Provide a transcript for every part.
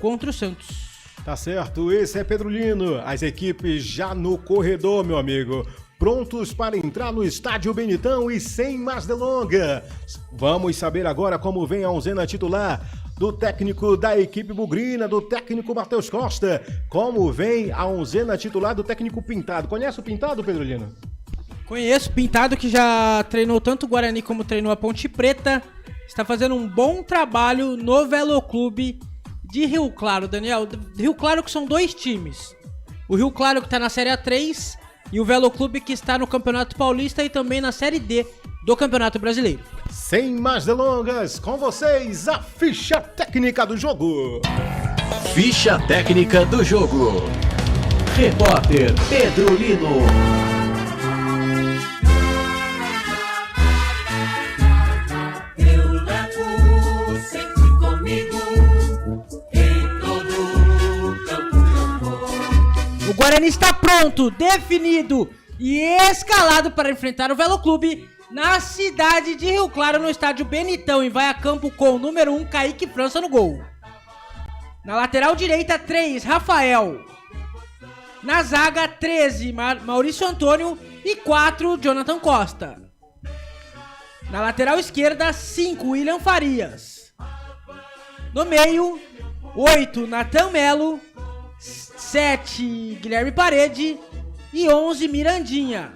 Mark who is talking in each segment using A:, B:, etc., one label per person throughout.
A: contra o Santos.
B: Tá certo, esse é Pedro Lino. As equipes já no corredor, meu amigo. Prontos para entrar no estádio Benitão e sem mais delongas. Vamos saber agora como vem a onzena titular do técnico da equipe bugrina, do técnico Matheus Costa. Como vem a onzena titular do técnico Pintado. Conhece o Pintado, Pedro Lino?
A: Conheço o Pintado, que já treinou tanto o Guarani como treinou a Ponte Preta. Está fazendo um bom trabalho no Veloclube de Rio Claro, Daniel. Rio Claro, que são dois times. O Rio Claro, que está na Série A3, e o Veloclube, que está no Campeonato Paulista e também na Série D do Campeonato Brasileiro.
B: Sem mais delongas, com vocês, a ficha técnica do jogo.
C: Ficha técnica do jogo. Repórter Pedro Lino.
A: O Guarani está pronto, definido e escalado para enfrentar o Veloclube na cidade de Rio Claro, no estádio Benitão, e vai a campo com o número 1, Kaique França, no gol. Na lateral direita, 3, Rafael. Na zaga, 13, Maurício Antônio e 4, Jonathan Costa. Na lateral esquerda, 5, William Farias. No meio, 8, Natan Melo. 7, Guilherme Parede e 11, Mirandinha.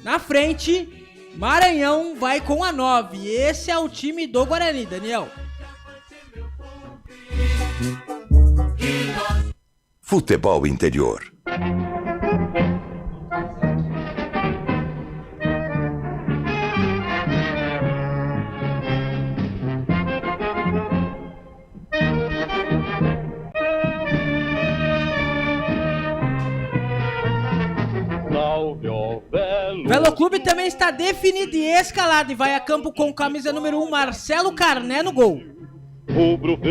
A: Na frente, Maranhão vai com a 9. Esse é o time do Guarani, Daniel.
D: Futebol interior.
A: O Veloclube também está definido e escalado e vai a campo com camisa número 1, Marcelo Carné, no gol.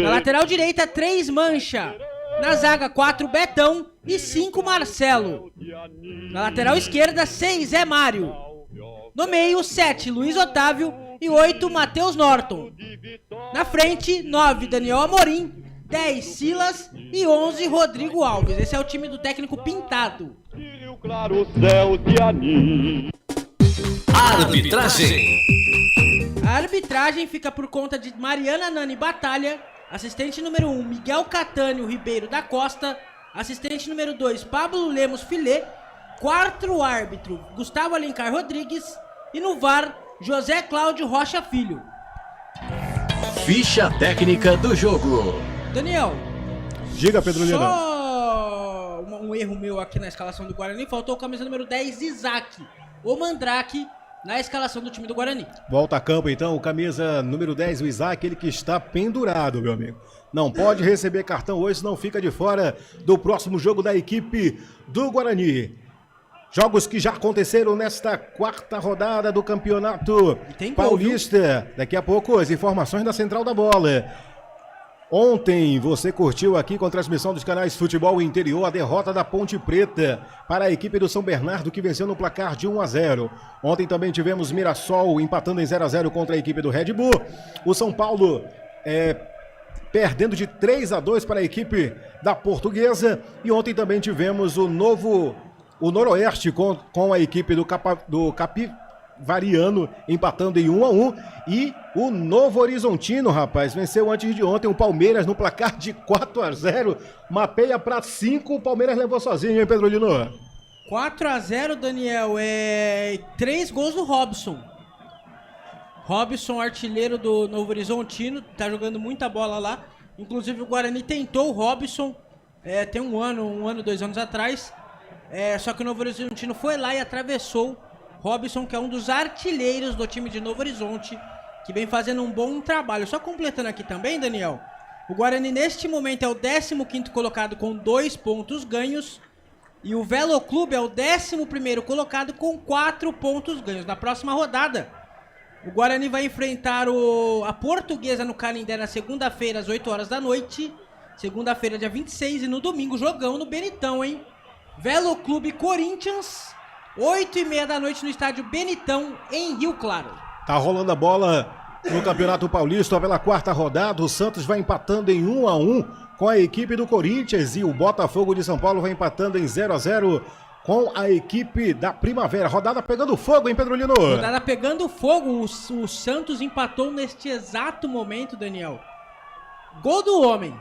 A: Na lateral direita, 3, Mancha. Na zaga, 4, Betão e 5, Marcelo. Na lateral esquerda, 6, é Mário. No meio, 7, Luiz Otávio e 8, Matheus Norton. Na frente, 9, Daniel Amorim, 10, Silas e 11, Rodrigo Alves. Esse é o time do técnico Pintado.
C: Arbitragem.
A: A arbitragem fica por conta de Mariana Nani Batalha, assistente número 1, Miguel Catânio Ribeiro da Costa, assistente número 2, Pablo Lemos Filê, quarto árbitro, Gustavo Alencar Rodrigues, e no VAR, José Cláudio Rocha Filho.
C: Ficha técnica do jogo.
A: Daniel,
B: Diga, Pedro Lino.
A: só um erro meu aqui na escalação do Guarani, faltou o camisa número 10, Isaac, o Mandrake, na escalação do time do Guarani.
B: Volta a campo então, o camisa número 10, o Isaac, ele que está pendurado, meu amigo. Não pode receber cartão hoje, senão fica de fora do próximo jogo da equipe do Guarani. Jogos que já aconteceram nesta quarta rodada do Campeonato Paulista. Daqui a pouco as informações da Central da Bola. Ontem você curtiu aqui com a transmissão dos canais Futebol Interior a derrota da Ponte Preta para a equipe do São Bernardo, que venceu no placar de 1-0. Ontem também tivemos Mirassol empatando em 0-0 contra a equipe do Red Bull. O São Paulo perdendo de 3-2 para a equipe da Portuguesa. E ontem também tivemos o Noroeste com a equipe do Capivariano empatando em 1-1. E o Novo Horizontino, rapaz, venceu antes de ontem o Palmeiras no placar de 4-0. Mapeia para 5, o Palmeiras levou sozinho, hein, Pedro Lino?
A: 4-0, Daniel, 3 gols do Robson. Robson, artilheiro do Novo Horizontino, tá jogando muita bola lá. Inclusive o Guarani tentou o Robson tem um ano, 2 anos atrás. Só que o Novo Horizontino foi lá e atravessou Robson, que é um dos artilheiros do time de Novo Horizonte, que vem fazendo um bom trabalho. Só completando aqui também, Daniel, o Guarani neste momento é o 15º colocado com 2 pontos ganhos, e o Veloclube é o 11º colocado com 4 pontos ganhos. Na próxima rodada, o Guarani vai enfrentar a Portuguesa no Canindé na segunda-feira às 8 horas da noite, segunda-feira dia 26, e no domingo jogão no Benitão, hein? Veloclube Corinthians, 8h30 da noite no estádio Benitão, em Rio Claro.
B: Tá rolando a bola No Campeonato Paulista, pela 4ª rodada, o Santos vai empatando em 1-1 com a equipe do Corinthians e o Botafogo de São Paulo vai empatando em 0-0 com a equipe da Primavera. Rodada pegando fogo, hein, Pedro Lino?
A: Rodada pegando fogo. O Santos empatou neste exato momento, Daniel. Gol do homem.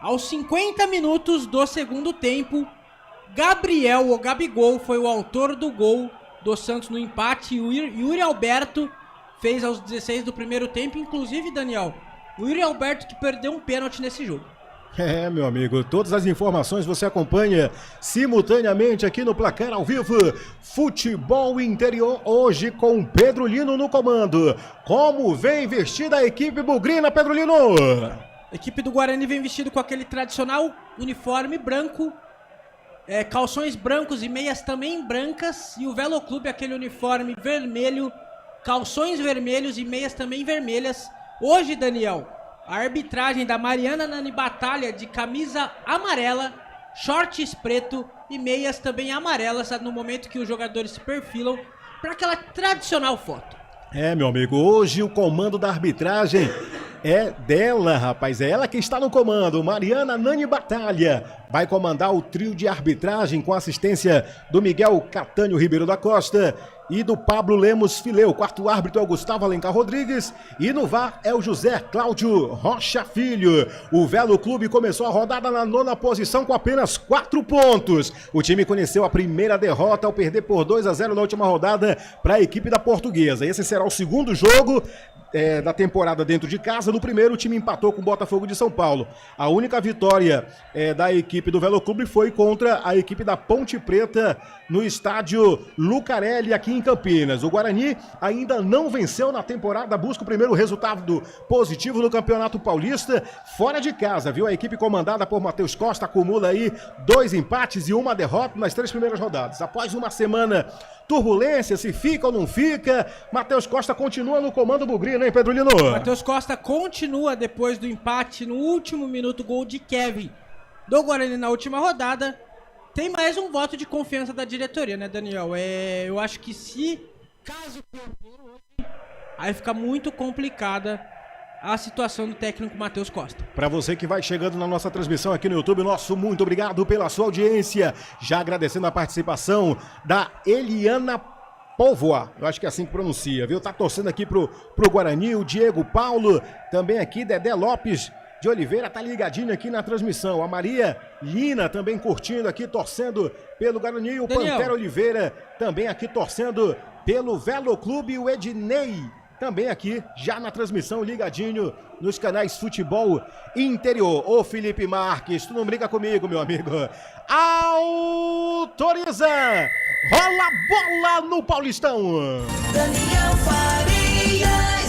A: Aos 50 minutos do segundo tempo, Gabriel, o Gabigol, foi o autor do gol do Santos no empate. E o Yuri Alberto fez aos 16 do primeiro tempo. Inclusive, Daniel, o Yuri Alberto que perdeu um pênalti nesse jogo.
B: É, meu amigo, todas as informações você acompanha simultaneamente aqui no Placar ao Vivo. Futebol Interior hoje com Pedro Lino no comando. Como vem vestida a equipe bugrina, Pedro Lino?
A: A equipe do Guarani vem vestido com aquele tradicional uniforme branco, calções brancos e meias também brancas. E o Velo Clube aquele uniforme vermelho, calções vermelhos e meias também vermelhas. Hoje, Daniel, a arbitragem da Mariana Nani Batalha de camisa amarela, shorts preto e meias também amarelas no momento que os jogadores se perfilam para aquela tradicional foto.
B: É, meu amigo, hoje o comando da arbitragem é dela, rapaz, é ela que está no comando. Mariana Nani Batalha vai comandar o trio de arbitragem com assistência do Miguel Catânio Ribeiro da Costa e do Pablo Lemos Fileu. O quarto árbitro é o Gustavo Alencar Rodrigues e no VAR é o José Cláudio Rocha Filho. O Velo Clube começou a rodada na 9ª posição com apenas 4 pontos. O time conheceu a primeira derrota ao perder por 2-0 na última rodada para a equipe da Portuguesa. Esse será o segundo jogo da temporada dentro de casa. No primeiro, o time empatou com o Botafogo de São Paulo. A única vitória da equipe do Velo Clube foi contra a equipe da Ponte Preta no estádio Lucarelli, aqui em Campinas. O Guarani ainda não venceu na temporada, busca o primeiro resultado positivo no Campeonato Paulista, fora de casa, viu? A equipe comandada por Matheus Costa acumula aí 2 empates e 1 derrota nas 3 primeiras rodadas. Após uma semana turbulência, se fica ou não fica, Matheus Costa continua no comando bugrino, hein, Pedro Lino?
A: Matheus Costa continua depois do empate no último minuto, gol de Kevin do Guarani na última rodada. Tem mais um voto de confiança da diretoria, né, Daniel? Eu acho que caso perder hoje, aí fica muito complicada a situação do técnico Matheus Costa.
B: Para você que vai chegando na nossa transmissão aqui no YouTube, nosso muito obrigado pela sua audiência. Já agradecendo a participação da Eliana Póvoa, eu acho que é assim que pronuncia, viu? Tá torcendo aqui pro Guarani, o Diego Paulo, também aqui, Dedé Lopes de Oliveira tá ligadinho aqui na transmissão. A Maria Lina também curtindo aqui, torcendo pelo Guarani. O
A: Daniel.
B: Pantera Oliveira também aqui torcendo pelo Velo Clube. O Ednei também aqui, já na transmissão, ligadinho nos canais Futebol Interior. Ô Felipe Marques, tu não briga comigo, meu amigo. Autoriza! Rola bola no Paulistão!
E: Daniel Farias.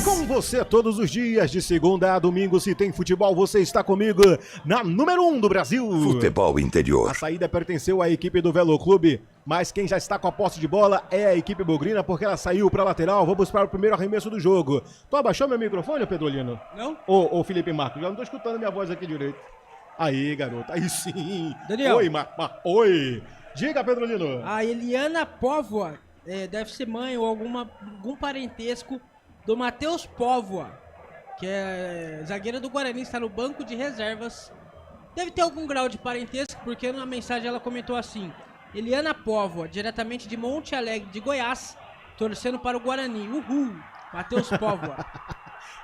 B: Com você todos os dias, de segunda a domingo, se tem futebol, você está comigo na número 1 do Brasil.
D: Futebol Interior.
B: A saída pertenceu à equipe do Velo Clube, mas quem já está com a posse de bola é a equipe bugrina, porque ela saiu para a lateral. Vamos para o primeiro arremesso do jogo. Tu abaixou meu microfone, Pedrolino?
A: Não?
B: Ô, Felipe Marcos, já não tô escutando minha voz aqui direito. Aí, garoto, aí sim.
A: Daniel.
B: Oi, Oi. Diga, Pedrolino.
A: A Eliana Póvoa deve ser mãe ou algum parentesco do Matheus Póvoa, que é zagueira do Guarani, está no banco de reservas. Deve ter algum grau de parentesco, porque na mensagem ela comentou assim: Eliana Póvoa, diretamente de Monte Alegre de Goiás, torcendo para o Guarani. Uhul! Matheus Póvoa.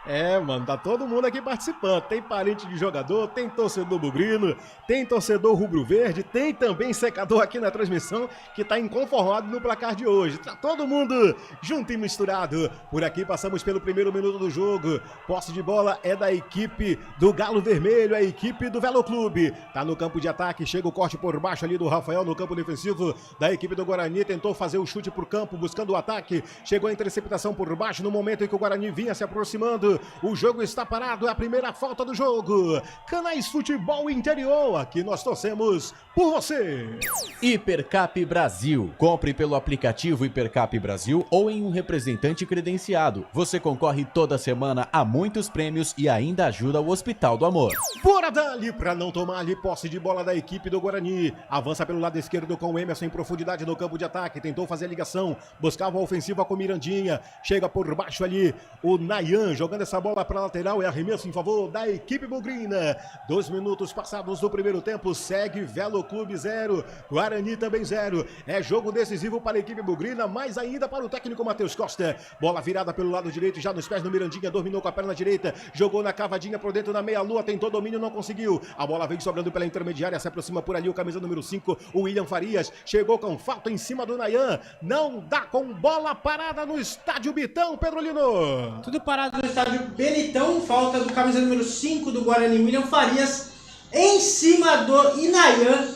B: É, mano, tá todo mundo aqui participando. Tem parente de jogador, tem torcedor bugrino, tem torcedor rubro-verde, tem também secador aqui na transmissão que tá inconformado no placar de hoje. Tá todo mundo junto e misturado. Por aqui passamos pelo primeiro minuto do jogo. Posse de bola é da equipe do Galo Vermelho, a equipe do Velo Clube. Tá no campo de ataque, chega o corte por baixo ali do Rafael no campo defensivo da equipe do Guarani. Tentou fazer o chute pro campo, buscando o ataque. Chegou a interceptação por baixo no momento em que o Guarani vinha se aproximando. O jogo está parado, é a primeira falta do jogo. Canais Futebol Interior, aqui nós torcemos por você.
F: Hipercap Brasil. Compre pelo aplicativo Hipercap Brasil ou em um representante credenciado. Você concorre toda semana a muitos prêmios e ainda ajuda o Hospital do Amor.
B: Bora dali para não tomar ali posse de bola da equipe do Guarani. Avança pelo lado esquerdo com o Emerson em profundidade no campo de ataque. Tentou fazer a ligação, buscava a ofensiva com Mirandinha. Chega por baixo ali o Nayan, jogando essa bola para lateral, é arremesso em favor da equipe bugrina. 2 minutos passados do primeiro tempo, segue Velo Clube 0, Guarani também 0. É jogo decisivo para a equipe bugrina, mais ainda para o técnico Matheus Costa. Bola virada pelo lado direito, já nos pés do Mirandinha, dominou com a perna direita, jogou na cavadinha por dentro na meia-lua, tentou domínio, não conseguiu. A bola vem sobrando pela intermediária, se aproxima por ali o camisa número 5, o William Farias, chegou com falta em cima do Nayan, não dá com bola parada no estádio Bitão, Pedro Lino.
A: Tudo parado no estádio Benitão, falta do camisa número 5 do Guarani, William Farias, em cima do Inayan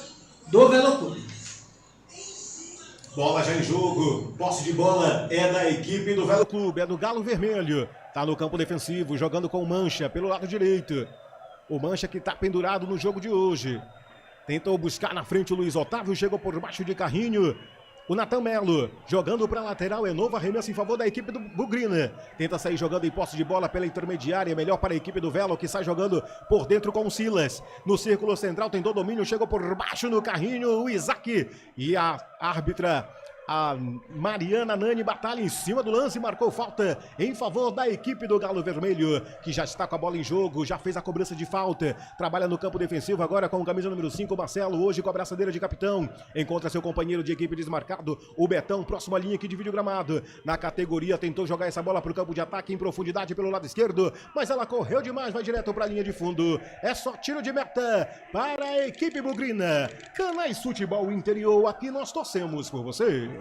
A: do Velo Clube.
B: Bola já em jogo, posse de bola é da equipe do Velo Clube, é do Galo Vermelho. Tá no campo defensivo, jogando com o Mancha pelo lado direito. O Mancha que tá pendurado no jogo de hoje. Tentou buscar na frente o Luiz Otávio, chegou por baixo de carrinho. O Natan Melo, jogando para lateral, é novo arremesso em favor da equipe do Bugrina. Tenta sair jogando em posse de bola pela intermediária, melhor para a equipe do Velo, que sai jogando por dentro com o Silas. No círculo central, tentou domínio, chegou por baixo no carrinho, o Isaac. E a árbitra, a Mariana Nani, batalha em cima do lance, marcou falta em favor da equipe do Galo Vermelho, que já está com a bola em jogo, já fez a cobrança de falta, trabalha no campo defensivo agora com o camisa número 5, Marcelo, hoje com a braçadeira de capitão, encontra seu companheiro de equipe desmarcado, o Betão, próximo à linha que divide o gramado, na categoria tentou jogar essa bola para o campo de ataque em profundidade pelo lado esquerdo, mas ela correu demais, vai direto para a linha de fundo, é só tiro de meta para a equipe bugrina. Canais Futebol Interior, aqui nós torcemos por você.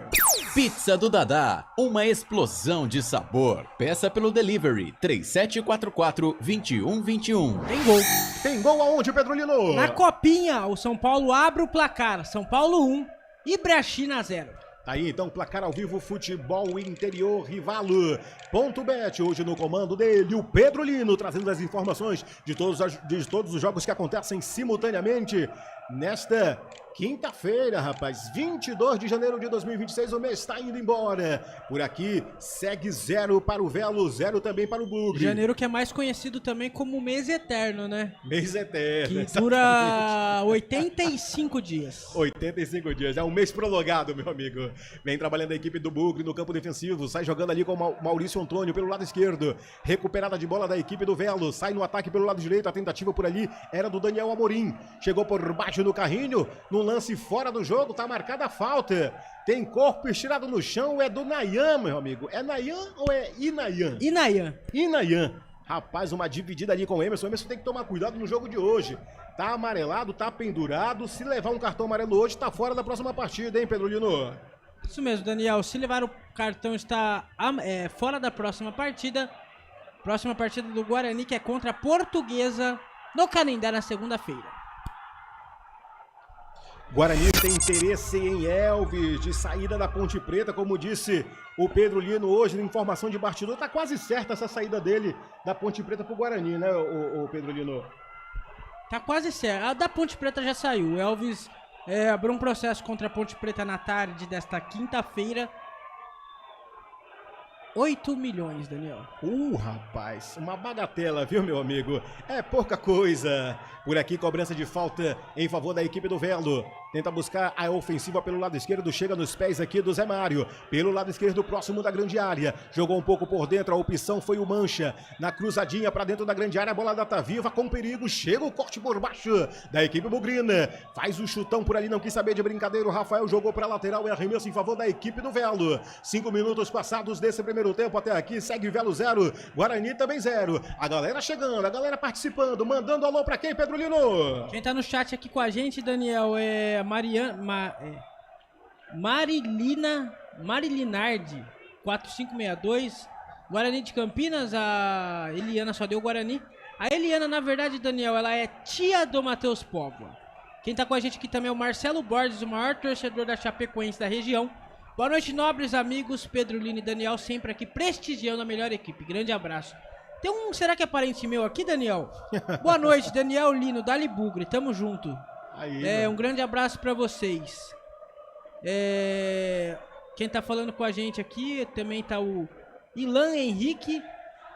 F: Pizza do Dadá, uma explosão de sabor. Peça pelo delivery 3744-2121.
A: Tem gol.
B: Tem gol aonde, Pedro Lino?
A: Na copinha, o São Paulo abre o placar. São Paulo 1, Ibrachina 0.
B: Tá aí então, placar ao vivo, Futebol Interior Rivalo.bet, hoje no comando dele, o Pedro Lino, trazendo as informações de todos os jogos que acontecem simultaneamente nesta quinta-feira, rapaz, 22 de janeiro de 2026, o mês está indo embora. Por aqui, segue 0 para o Velo, 0 também para o Bugre.
A: Janeiro que é mais conhecido também como mês eterno, né?
B: Mês eterno.
A: Que dura 85 dias.
B: 85 dias, é um mês prolongado, meu amigo. Vem trabalhando a equipe do Bugre no campo defensivo, sai jogando ali com o Maurício Antônio pelo lado esquerdo. Recuperada de bola da equipe do Velo, sai no ataque pelo lado direito, a tentativa por ali era do Daniel Amorim. Chegou por baixo no carrinho, no lance fora do jogo, tá marcada a falta. Tem corpo estirado no chão, é do Nayan, meu amigo. É Nayan ou é Inayan? Inayan. Rapaz, uma dividida ali com o Emerson. O Emerson tem que tomar cuidado no jogo de hoje. Tá amarelado, tá pendurado. Se levar um cartão amarelo hoje, tá fora da próxima partida, hein, Pedro Lino?
A: Isso mesmo, Daniel. Se levar o cartão, está fora da próxima partida. Próxima partida do Guarani, que é contra a Portuguesa, no Canindé, na segunda-feira.
B: Guarani tem interesse em Elvis, de saída da Ponte Preta, como disse o Pedro Lino hoje, na informação de bastidor. Tá quase certa essa saída dele da Ponte Preta pro Guarani, né, o Pedro Lino?
A: Tá quase certo. A da Ponte Preta já saiu. O Elvis abriu um processo contra a Ponte Preta na tarde desta quinta-feira. 8 milhões, Daniel.
B: Rapaz, uma bagatela, viu, meu amigo? É pouca coisa. Por aqui, cobrança de falta em favor da equipe do Velo. Tenta buscar a ofensiva pelo lado esquerdo, chega nos pés aqui do Zé Mário. Pelo lado esquerdo, próximo da grande área. Jogou um pouco por dentro, a opção foi o Mancha. Na cruzadinha pra dentro da grande área, a bola tá viva, com perigo. Chega o corte por baixo da equipe bugrina. Faz o chutão por ali, não quis saber de brincadeira. O Rafael jogou pra lateral e arremesso em favor da equipe do Velo. 5 minutos passados desse primeiro tempo até aqui, segue Velo 0, Guarani também 0. A galera chegando, a galera participando, mandando alô pra quem, Pedro Lino?
A: Quem tá no chat aqui com a gente, Daniel, é Marilinardi 4562, Guarani de Campinas. A Eliana só deu Guarani. A Eliana, na verdade, Daniel, ela é tia do Matheus Póvoa. Quem tá com a gente aqui também é o Marcelo Borges, o maior torcedor da Chapecoense da região. Boa noite, nobres amigos, Pedro Lino e Daniel, sempre aqui prestigiando a melhor equipe. Grande abraço. Tem será que é parente meu aqui, Daniel? Boa noite, Daniel Lino, Dali Bugre, tamo junto.
B: Aí,
A: um grande abraço pra vocês. Quem tá falando com a gente aqui também tá o Ilan Henrique.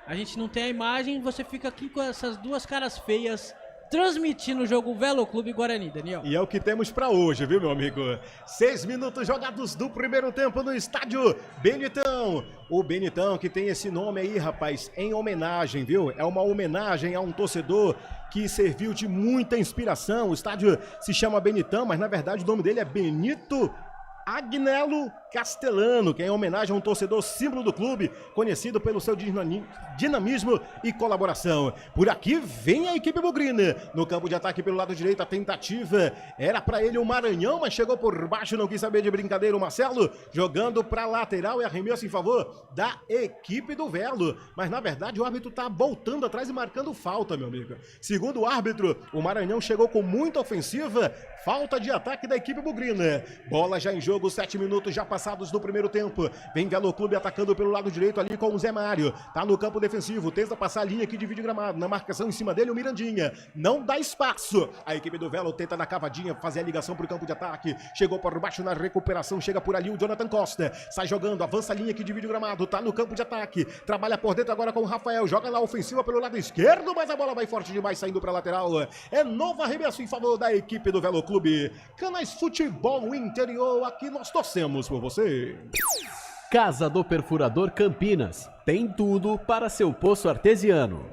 A: A gente não tem a imagem, você fica aqui com essas duas caras feias transmitindo o jogo Velo Clube Guarani, Daniel.
B: E é o que temos pra hoje, viu, meu amigo? 6 minutos jogados do primeiro tempo no estádio Benitão. O Benitão, que tem esse nome aí, rapaz, em homenagem, viu? É uma homenagem a um torcedor que serviu de muita inspiração. O estádio se chama Benitão, mas na verdade o nome dele é Benito Agnello Castellano, que é em homenagem a um torcedor símbolo do clube, conhecido pelo seu dinamismo e colaboração. Por aqui vem a equipe bugrina. No campo de ataque pelo lado direito, a tentativa era para ele o Maranhão, mas chegou por baixo, não quis saber de brincadeira o Marcelo, jogando para lateral e arremesso em favor da equipe do Velo. Mas na verdade o árbitro tá voltando atrás e marcando falta, meu amigo. Segundo o árbitro, o Maranhão chegou com muita ofensiva, falta de ataque da equipe bugrina. Bola já em jogo, 7 minutos já passados do primeiro tempo. Vem Velo Clube atacando pelo lado direito ali com o Zé Mário. Tá no campo defensivo, tenta passar a linha que divide o gramado. Na marcação em cima dele o Mirandinha. Não dá espaço. A equipe do Velo tenta na cavadinha fazer a ligação pro campo de ataque. Chegou por baixo na recuperação, chega por ali o Jonathan Costa. Sai jogando, avança a linha que divide o gramado. Tá no campo de ataque. Trabalha por dentro agora com o Rafael. Joga na ofensiva pelo lado esquerdo, mas a bola vai forte demais saindo pra lateral. É novo arremesso em favor da equipe do Velo Clube. Canais Futebol Interior, aqui nós torcemos por você.
C: Casa do Perfurador Campinas. Tem tudo para seu poço artesiano.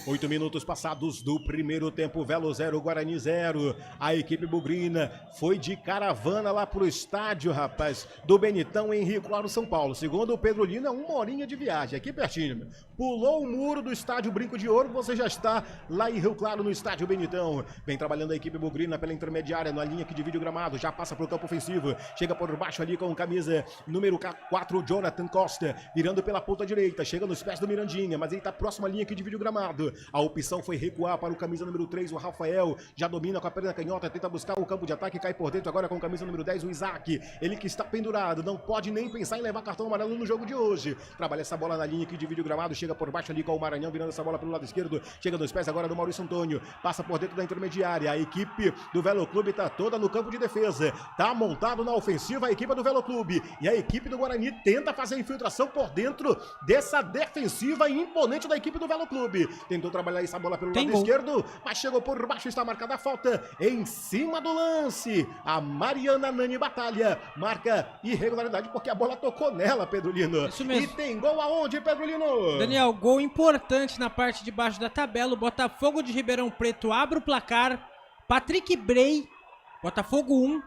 B: 8 minutos passados do primeiro tempo, Velo 0, Guarani 0. A equipe bugrina foi de caravana lá pro estádio, rapaz, do Benitão em Rio Claro, São Paulo. Segundo o Pedro Lino, é 1 horinha de viagem, aqui pertinho. Pulou o muro do estádio Brinco de Ouro, você já está lá em Rio Claro, no estádio Benitão. Vem trabalhando a equipe bugrina pela intermediária, na linha que divide o gramado, já passa pro campo ofensivo. Chega por baixo ali com camisa número 4, Jonathan Costa, virando pela ponta direita. Chega nos pés do Mirandinha, mas ele tá próximo à linha que divide o gramado. A opção foi recuar para o camisa número 3, o Rafael. Já domina com a perna canhota, tenta buscar o campo de ataque, cai por dentro agora com o camisa número 10, o Isaac. Ele que está pendurado, não pode nem pensar em levar cartão amarelo no jogo de hoje. Trabalha essa bola na linha que divide o gramado, chega por baixo ali com o Maranhão, virando essa bola pelo lado esquerdo. Chega nos pés agora do Maurício Antônio, passa por dentro da intermediária. A equipe do Velo Clube está toda no campo de defesa. Tá montado na ofensiva a equipe do Velo Clube. E a equipe do Guarani tenta fazer a infiltração por dentro dessa defensiva imponente da equipe do Velo Clube. Tentou trabalhar essa bola pelo lado esquerdo, mas chegou por baixo, está marcada a falta em cima do lance. A Mariana Nani Batalha marca irregularidade porque a bola tocou nela, Pedro Lino.
A: Isso mesmo.
B: E tem gol aonde, Pedro Lino?
A: Daniel, gol importante na parte de baixo da tabela. O Botafogo de Ribeirão Preto abre o placar. Patrick Bray, Botafogo 1,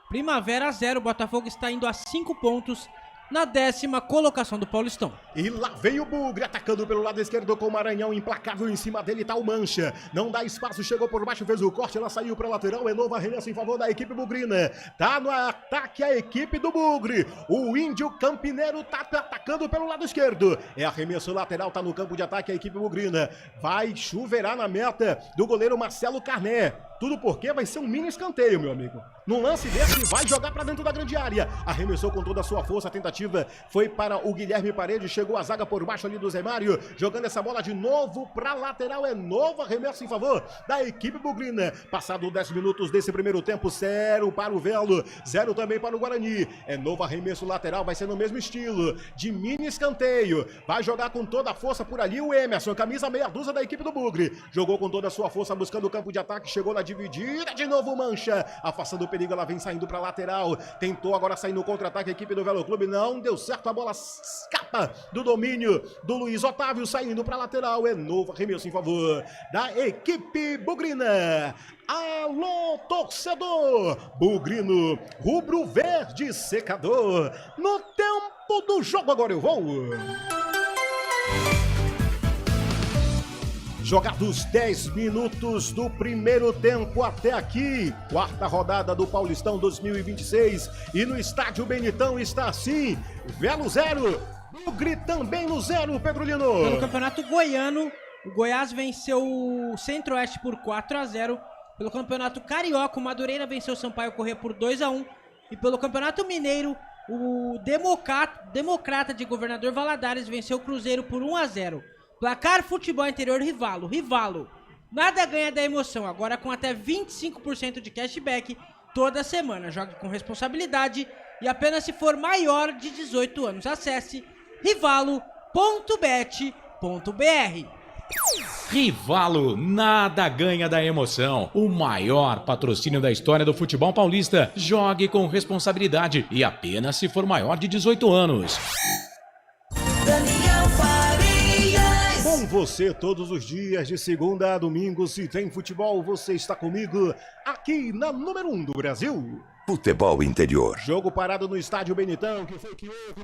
A: Primavera 0. O Botafogo está indo a 5 pontos na 10ª colocação do Paulistão.
B: E lá vem o Bugre atacando pelo lado esquerdo com o Maranhão, implacável em cima dele, tá o Mancha. Não dá espaço, chegou por baixo, fez o corte, ela saiu pra lateral, é novo arremesso em favor da equipe bugrina. Tá no ataque a equipe do Bugre. O Índio Campineiro tá atacando pelo lado esquerdo. É arremesso lateral, tá no campo de ataque a equipe bugrina. Vai chuveirar na meta do goleiro Marcelo Carné. Tudo porque vai ser um mini escanteio, meu amigo. Num lance desse, vai jogar pra dentro da grande área. Arremessou com toda a sua força, a tentativa foi para o Guilherme Paredes. Chegou a zaga por baixo ali do Zé Mário, jogando essa bola de novo pra lateral. É novo arremesso em favor da equipe bugrina. Passado 10 minutos desse primeiro tempo, 0 para o Velo, 0 também para o Guarani. É novo arremesso lateral, vai ser no mesmo estilo, de mini escanteio. Vai jogar com toda a força por ali o Emerson, camisa meia dúzia da equipe do Bugre. Jogou com toda a sua força, buscando o campo de ataque, chegou na dividida, de novo Mancha, afastando o perigo, ela vem saindo pra lateral, tentou agora sair no contra-ataque a equipe do Velo Clube, não deu certo, a bola escapa do domínio do Luiz Otávio, saindo pra lateral, é novo arremesso em favor da equipe bugrina. Alô, torcedor bugrino, rubro-verde secador, no tempo do jogo agora eu vou... Jogados 10 minutos do primeiro tempo até aqui, 4ª rodada do Paulistão 2026, e no estádio Benitão está assim, Velo 0, Bugre também no 0, Pedro Lino.
A: Pelo Campeonato Goiano, o Goiás venceu o Centro-Oeste por 4-0, pelo Campeonato Carioca, o Madureira venceu o Sampaio Corrêa por 2-1, e pelo Campeonato Mineiro, o Democrata de Governador Valadares venceu o Cruzeiro por 1-0. Placar Futebol Interior Rivalo. Nada ganha da emoção, agora com até 25% de cashback toda semana. Jogue com responsabilidade e apenas se for maior de 18 anos. Acesse rivalo.bet.br.
G: Rivalo, nada ganha da emoção. O maior patrocínio da história do futebol paulista. Jogue com responsabilidade e apenas se for maior de 18 anos.
E: Daniel Farias.
B: Com você todos os dias, de segunda a domingo, se tem futebol, você está comigo aqui na número 1 do Brasil.
D: Futebol interior.
B: Jogo parado no estádio Benitão, que foi que houve?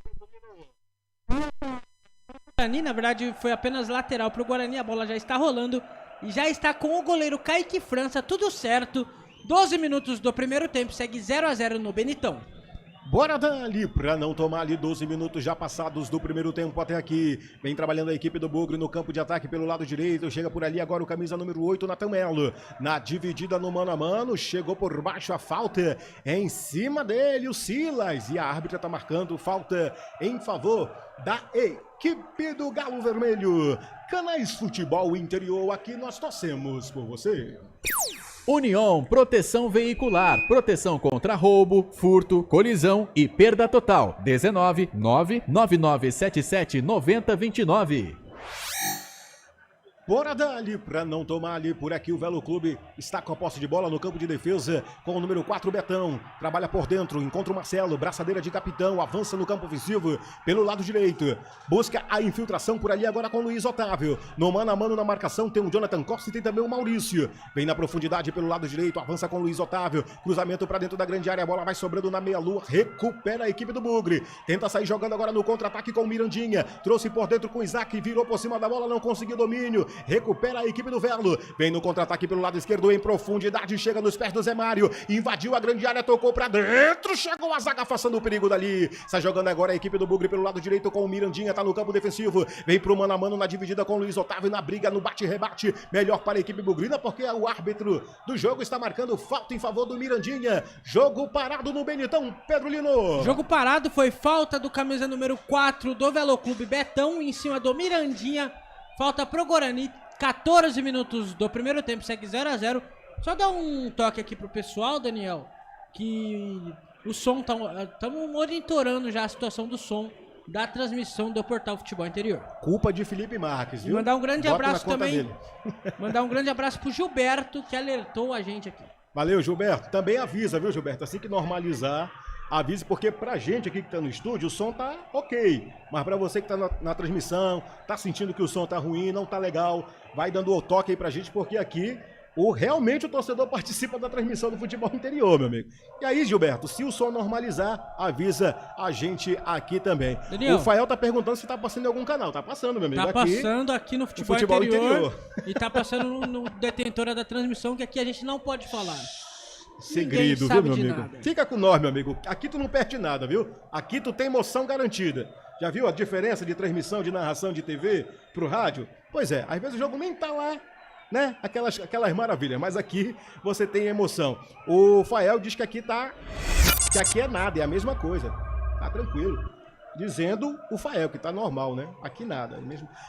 A: Guarani, na verdade, foi apenas lateral pro Guarani, a bola já está rolando e já está com o goleiro Kaique França, tudo certo. 12 minutos do primeiro tempo, segue 0-0 no Benitão.
B: Bora dali, pra não tomar ali 12 minutos já passados do primeiro tempo até aqui. Vem trabalhando a equipe do Bugre no campo de ataque pelo lado direito. Chega por ali agora o camisa número 8, Natan Melo. Na dividida no mano a mano, chegou por baixo a falta. É em cima dele o Silas. E a árbitra tá marcando falta em favor da equipe do Galo Vermelho. Canais Futebol Interior, aqui nós torcemos por você.
C: União Proteção Veicular, proteção contra roubo, furto, colisão e perda total. 19 99977 9029.
B: Bora dali, pra não tomar ali por aqui o Velo Clube está com a posse de bola no campo de defesa com o número 4, Betão. Trabalha por dentro, encontra o Marcelo, braçadeira de capitão, avança no campo ofensivo pelo lado direito. Busca a infiltração por ali agora com o Luiz Otávio. No mano a mano na marcação tem o Jonathan Costa e tem também o Maurício. Vem na profundidade pelo lado direito, avança com o Luiz Otávio. Cruzamento pra dentro da grande área, a bola vai sobrando na meia-lua, recupera a equipe do Bugre. Tenta sair jogando agora no contra-ataque com o Mirandinha. Trouxe por dentro com o Isaac, virou por cima da bola, não conseguiu domínio. Recupera a equipe do Velo. Vem no contra-ataque pelo lado esquerdo em profundidade. Chega nos pés do Zé Mário. Invadiu a grande área, tocou pra dentro. Chegou a zaga afastando o perigo dali. Está jogando agora a equipe do Bugre pelo lado direito com o Mirandinha. Tá no campo defensivo. Vem pro mano a mano na dividida com o Luiz Otávio. Na briga, no bate-rebate. Melhor para a equipe bugrina porque o árbitro do jogo está marcando falta em favor do Mirandinha. Jogo parado no Benitão, Pedro Lino.
A: Jogo parado, foi falta do camisa número 4 do Velo Clube, Betão, em cima do Mirandinha. Falta pro Guarani. 14 minutos do primeiro tempo, segue 0-0. Só dá um toque aqui pro pessoal, Daniel, que o som estamos monitorando já a situação do som da transmissão do Portal Futebol Interior.
B: Culpa de Felipe Marques, viu?
A: Mandar um grande
B: Bota
A: abraço
B: na conta
A: também.
B: dele.
A: Mandar um grande abraço pro Gilberto, que alertou a gente aqui.
B: Valeu, Gilberto. Também avisa, viu, Gilberto? Assim que normalizar, avise, porque pra gente aqui que tá no estúdio, o som tá ok. Mas pra você que tá na transmissão, tá sentindo que o som tá ruim, não tá legal, vai dando o toque aí pra gente, porque aqui realmente o torcedor participa da transmissão do futebol interior, meu amigo. E aí, Gilberto, se o som normalizar, avisa a gente aqui também.
A: Daniel,
B: o Fael tá perguntando se tá passando em algum canal. Tá passando, meu amigo.
A: Tá passando aqui no futebol interior. E tá passando no Detentora da Transmissão, que aqui a gente não pode falar.
B: Segredo, viu, meu amigo? Nada. Fica com nós, meu amigo. Aqui tu não perde nada, viu? Aqui tu tem emoção garantida. Já viu a diferença de transmissão, de narração de TV pro rádio? Pois é, às vezes o jogo nem tá lá, né? Aquelas maravilhas, mas aqui você tem emoção. O Fael diz que aqui que aqui é nada, é a mesma coisa. Tá tranquilo. Dizendo o Fael, que tá normal, né? Aqui nada.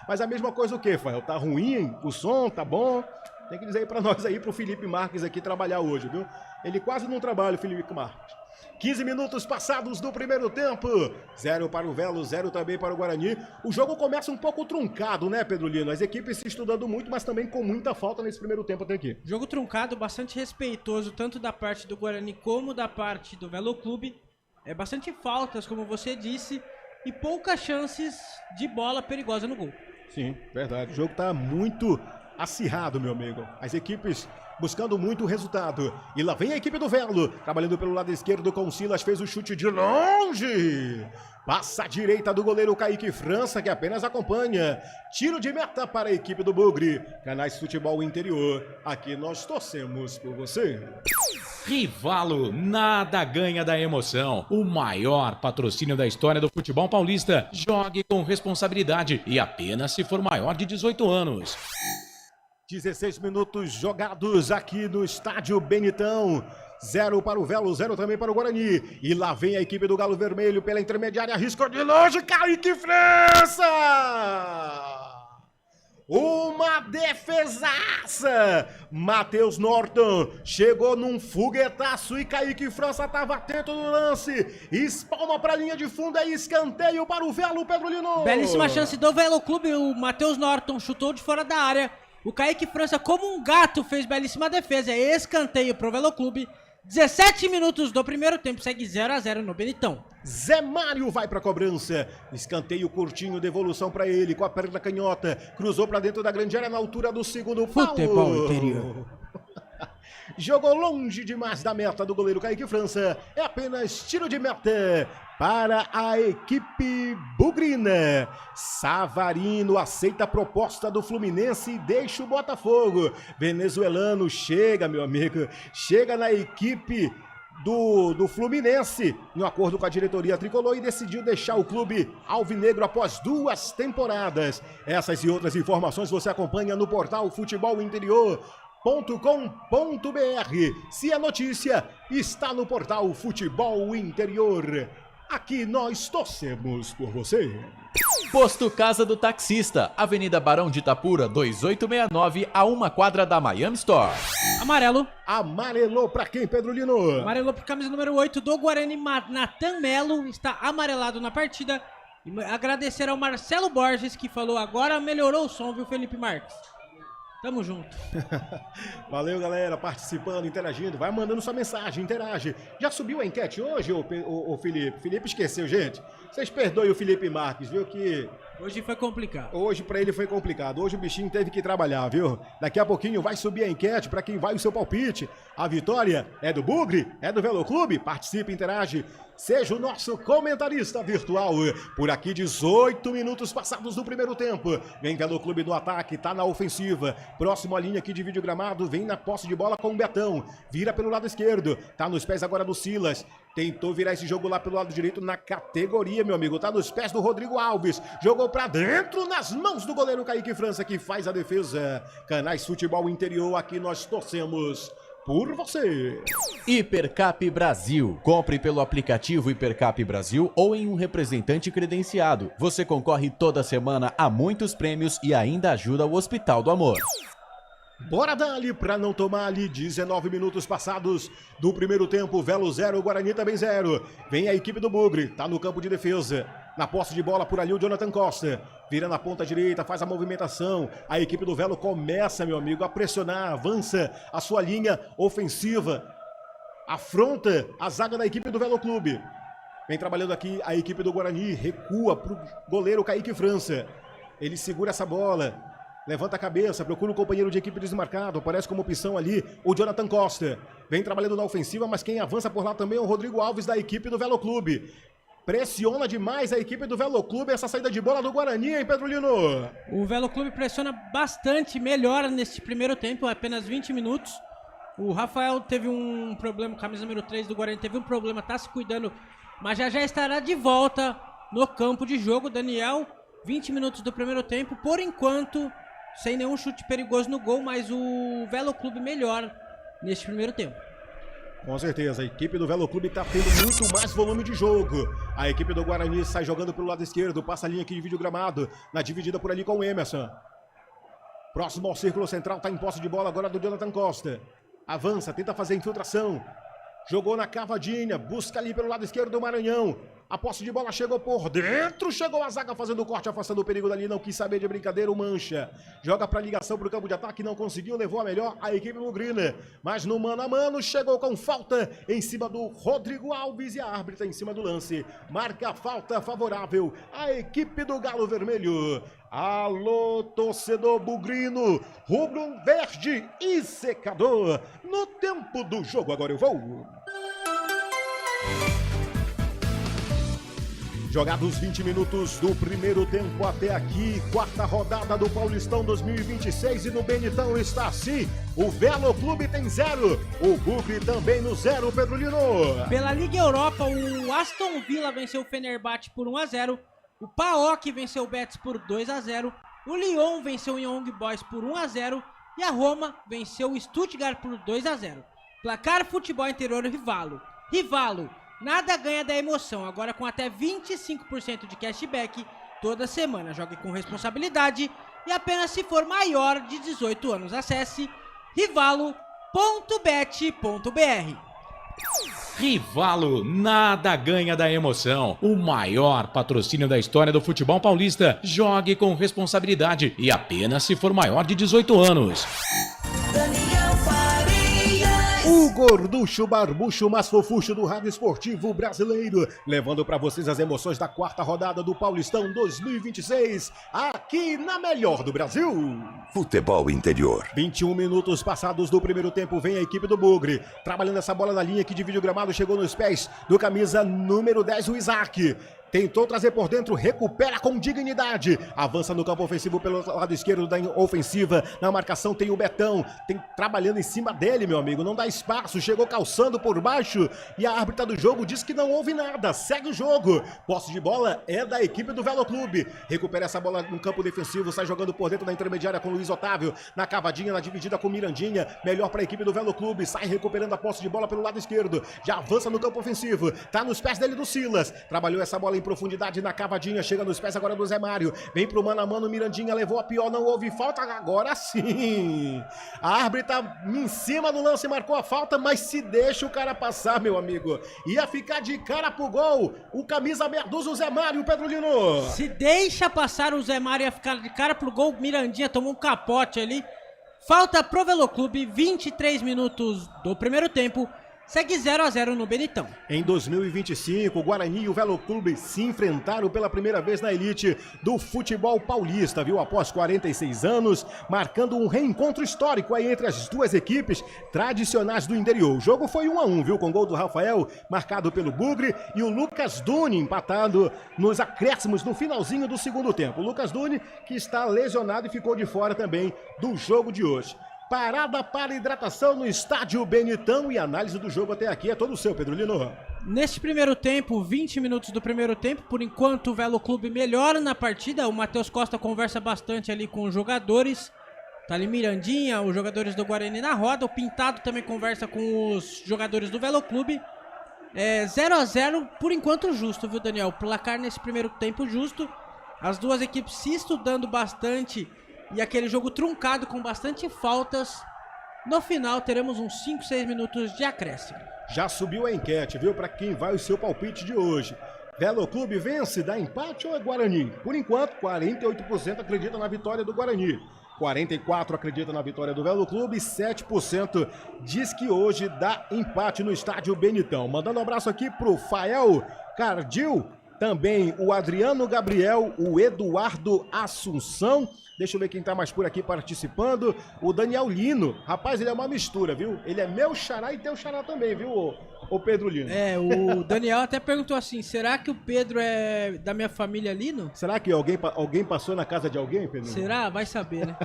B: Mas a mesma coisa o quê, Fael? Tá ruim? O som tá bom? Tem que dizer aí pra nós aí, pro Felipe Marques aqui trabalhar hoje, viu? Ele quase não trabalha, o Felipe Marques. 15 minutos passados do primeiro tempo. 0 para o Velo, 0 também para o Guarani. O jogo começa um pouco truncado, né, Pedro Lino? As equipes se estudando muito, mas também com muita falta nesse primeiro tempo até aqui.
A: Jogo truncado, bastante respeitoso, tanto da parte do Guarani como da parte do Velo Clube. Bastante faltas, como você disse, e poucas chances de bola perigosa no gol.
B: Sim, verdade. O jogo tá muito acirrado, meu amigo. As equipes buscando muito o resultado. E lá vem a equipe do Velo, trabalhando pelo lado esquerdo com o Silas, fez o chute de longe. Passa à direita do goleiro Kaique França, que apenas acompanha. Tiro de meta para a equipe do Bugre. Canais Futebol Interior, aqui nós torcemos por você.
G: Rivalo, nada ganha da emoção. O maior patrocínio da história do futebol paulista. Jogue com responsabilidade e apenas se for maior de 18 anos.
B: 16 minutos jogados aqui no estádio Benitão. 0 para o Velo, 0 também para o Guarani. E lá vem a equipe do Galo Vermelho pela intermediária. Risco de longe, Kaique França! Uma defesaça! Matheus Norton chegou num foguetaço e Kaique França estava atento no lance. Espalma para a linha de fundo, é escanteio para o Velo, Pedro Lino.
A: Belíssima chance do Velo Clube, o Matheus Norton chutou de fora da área. O Kaique França, como um gato, fez belíssima defesa. É escanteio pro Velo Clube. 17 minutos do primeiro tempo, segue 0-0 no Benitão.
B: Zé Mário vai pra cobrança. Escanteio curtinho, devolução pra ele com a perna canhota. Cruzou pra dentro da grande área na altura do segundo pau.
A: Futebol interior.
B: Jogou longe demais da meta do goleiro Kaique França. É apenas tiro de meta para a equipe bugrina. Savarino aceita a proposta do Fluminense e deixa o Botafogo. Venezuelano chega, meu amigo. Chega na equipe do Fluminense, no acordo com a diretoria tricolor, e decidiu deixar o clube alvinegro após 2 temporadas. Essas e outras informações você acompanha no portal Futebol Interior.com.br. Se a notícia está no portal Futebol Interior, aqui nós torcemos por você.
F: Posto Casa do Taxista, Avenida Barão de Itapura, 2869, a 1 quadra da Miami Store.
A: Amarelo.
B: Amarelou pra quem, Pedro Lino?
A: Amarelou pro camisa número 8 do Guarani, Natan Melo, está amarelado na partida. E agradecer ao Marcelo Borges, que falou agora melhorou o som, viu, Felipe Marques? Tamo junto.
B: Valeu, galera, participando, interagindo. Vai mandando sua mensagem, interage. Já subiu a enquete hoje, ô Felipe? Felipe esqueceu, gente. Vocês perdoem o Felipe Marques, viu, que...
A: Hoje foi complicado.
B: Hoje pra ele foi complicado. Hoje o bichinho teve que trabalhar, viu? Daqui a pouquinho vai subir a enquete pra quem vai o seu palpite. A vitória é do Bugre? É do Velo Clube? Participe, interage. Seja o nosso comentarista virtual. Por aqui, 18 minutos passados do primeiro tempo. Vem Velo Clube no ataque, tá na ofensiva. Próximo à linha que divide o gramado, vem na posse de bola com o Betão. Vira pelo lado esquerdo, tá nos pés agora do Silas. Tentou virar esse jogo lá pelo lado direito na categoria, meu amigo. Tá nos pés do Rodrigo Alves. Jogou pra dentro, nas mãos do goleiro Kaique França, que faz a defesa. Canais Futebol Interior, aqui nós torcemos por você.
F: Hipercap Brasil. Compre pelo aplicativo Hipercap Brasil ou em um representante credenciado. Você concorre toda semana a muitos prêmios e ainda ajuda o Hospital do Amor.
B: Bora dali pra não tomar ali. 19 minutos passados do primeiro tempo. Velo 0, Guarani também 0. Vem a equipe do Bugre, tá no campo de defesa. Na posse de bola por ali o Jonathan Costa. Vira na ponta direita, faz a movimentação. A equipe do Velo começa, meu amigo, a pressionar. Avança a sua linha ofensiva. Afronta a zaga da equipe do Velo Clube. Vem trabalhando aqui a equipe do Guarani. Recua pro goleiro Kaique França. Ele segura essa bola. Levanta a cabeça, procura o companheiro de equipe desmarcado. Aparece como opção ali o Jonathan Costa. Vem trabalhando na ofensiva, mas quem avança por lá também é o Rodrigo Alves da equipe do Velo Clube. Pressiona demais a equipe do Velo Clube essa saída de bola do Guarani, hein, Pedro Lino?
A: O Velo Clube pressiona bastante, melhora neste primeiro tempo, apenas 20 minutos. O Rafael teve um problema, camisa número 3 do Guarani, teve um problema, tá se cuidando, mas já estará de volta no campo de jogo. Daniel, 20 minutos do primeiro tempo, por enquanto... sem nenhum chute perigoso no gol, mas o Velo Clube melhora neste primeiro tempo.
B: Com certeza, a equipe do Velo Clube está tendo muito mais volume de jogo. A equipe do Guarani sai jogando pelo lado esquerdo, passa a linha que divide o gramado, na dividida por ali com o Emerson. Próximo ao círculo central, está em posse de bola agora do Jonathan Costa. Avança, tenta fazer a infiltração. Jogou na cavadinha, busca ali pelo lado esquerdo do Maranhão. A posse de bola chegou por dentro, chegou a zaga fazendo o corte, afastando o perigo dali, não quis saber de brincadeira, o Mancha. Joga para ligação para o campo de ataque, não conseguiu, levou a melhor a equipe bugrina. Mas no mano a mano, chegou com falta em cima do Rodrigo Alves e a árbitra em cima do lance. Marca a falta favorável à equipe do Galo Vermelho. Alô, torcedor bugrino, rubro verde e secador. No tempo do jogo, agora eu vou. Jogados 20 minutos do primeiro tempo até aqui, quarta rodada do Paulistão 2026 e no Benitão está assim, o Velo Clube tem 0, o Bugre também no 0, Pedro Lino.
A: Pela Liga Europa, o Aston Villa venceu o Fenerbahçe por 1-0, o PAOK venceu o Betis por 2-0, o Lyon venceu o Young Boys por 1-0 e a Roma venceu o Stuttgart por 2-0. Placar Futebol Interior Rivalo. Rivalo. Nada ganha da emoção, agora com até 25% de cashback toda semana. Jogue com responsabilidade e apenas se for maior de 18 anos. Acesse rivalo.bet.br.
G: Rivalo, nada ganha da emoção. O maior patrocínio da história do futebol paulista. Jogue com responsabilidade e apenas se for maior de 18 anos.
E: Daniel Farias.
B: O gorducho, barbucho, mais fofucho do rádio esportivo brasileiro, levando para vocês as emoções da quarta rodada do Paulistão 2026, aqui na melhor do Brasil.
D: Futebol interior.
B: 21 minutos passados do primeiro tempo, vem a equipe do Bugre, trabalhando essa bola na linha que divide o gramado, chegou nos pés do camisa número 10, o Isaac. Tentou trazer por dentro, recupera com dignidade. Avança no campo ofensivo pelo lado esquerdo da ofensiva. Na marcação tem o Betão. Tem trabalhando em cima dele, meu amigo. Não dá espaço. Chegou calçando por baixo. E a árbitra do jogo diz que não houve nada. Segue o jogo. Posse de bola é da equipe do Velo Clube. Recupera essa bola no campo defensivo. Sai jogando por dentro da intermediária com o Luiz Otávio. Na cavadinha, na dividida com o Mirandinha. Melhor para a equipe do Velo Clube. Sai recuperando a posse de bola pelo lado esquerdo. Já avança no campo ofensivo. Tá nos pés dele do Silas. Trabalhou essa bola em profundidade na cavadinha, chega nos pés agora do Zé Mário, vem pro mano a mano, Mirandinha levou a pior, não houve falta, agora sim, a árbitra em cima do lance marcou a falta, mas se deixa o cara passar, meu amigo, ia ficar de cara pro gol, o camisa meia-dúzia, o Zé Mário, Pedro Lino.
A: Se deixa passar o Zé Mário, ia ficar de cara pro gol, Mirandinha tomou um capote ali, falta pro Velo Clube, 23 minutos do primeiro tempo. Segue 0-0 no Benitão.
B: Em 2025, o Guarani e o Velo Clube se enfrentaram pela primeira vez na elite do futebol paulista, viu? Após 46 anos, marcando um reencontro histórico aí entre as duas equipes tradicionais do interior. O jogo foi 1-1, viu? Com gol do Rafael, marcado pelo Bugre, e o Lucas Duni empatado nos acréscimos no finalzinho do segundo tempo. O Lucas Duni, que está lesionado e ficou de fora também do jogo de hoje. Parada para hidratação no estádio Benitão e análise do jogo até aqui é todo seu, Pedro Lino.
A: Neste primeiro tempo, 20 minutos do primeiro tempo, por enquanto o Velo Clube melhora na partida, o Matheus Costa conversa bastante ali com os jogadores, tá ali Mirandinha, os jogadores do Guarani na roda, o Pintado também conversa com os jogadores do Velo Clube. 0-0 por enquanto justo, viu, Daniel? Placar nesse primeiro tempo justo, as duas equipes se estudando bastante. E aquele jogo truncado com bastante faltas. No final teremos uns 5, 6 minutos de acréscimo.
B: Já subiu a enquete, viu? Para quem vai o seu palpite de hoje. Velo Clube vence, dá empate ou é Guarani? Por enquanto, 48% acredita na vitória do Guarani. 44% acredita na vitória do Velo Clube. 7% diz que hoje dá empate no estádio Benitão. Mandando um abraço aqui pro Fael Cardil. Também o Adriano Gabriel, o Eduardo Assunção. Deixa eu ver quem tá mais por aqui participando. O Daniel Lino. Rapaz, ele é uma mistura, viu? Ele é meu xará e teu xará também, viu, o Pedro Lino?
A: O Daniel até perguntou assim, será que o Pedro é da minha família Lino?
B: Será que alguém passou na casa de alguém, Pedro?
A: Será? Vai saber, né?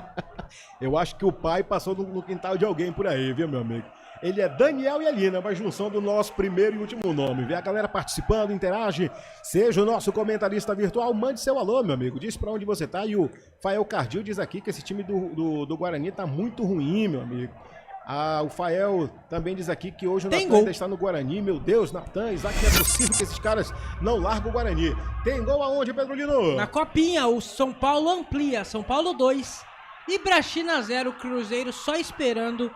B: Eu acho que o pai passou no quintal de alguém por aí, viu, meu amigo? Ele é Daniel e Alina, uma junção do nosso primeiro e último nome. Vê a galera participando, interage. Seja o nosso comentarista virtual, mande seu alô, meu amigo. Diz pra onde você tá. E o Fael Cardil diz aqui que esse time do Guarani tá muito ruim, meu amigo. O Fael também diz aqui que hoje o Natan ainda está no Guarani. Meu Deus, Natan, Isaac, não é possível que esses caras não largam o Guarani. Tem gol aonde, Pedro Lino?
A: Na Copinha, o São Paulo amplia. São Paulo 2. Ibrachina 0, Cruzeiro só esperando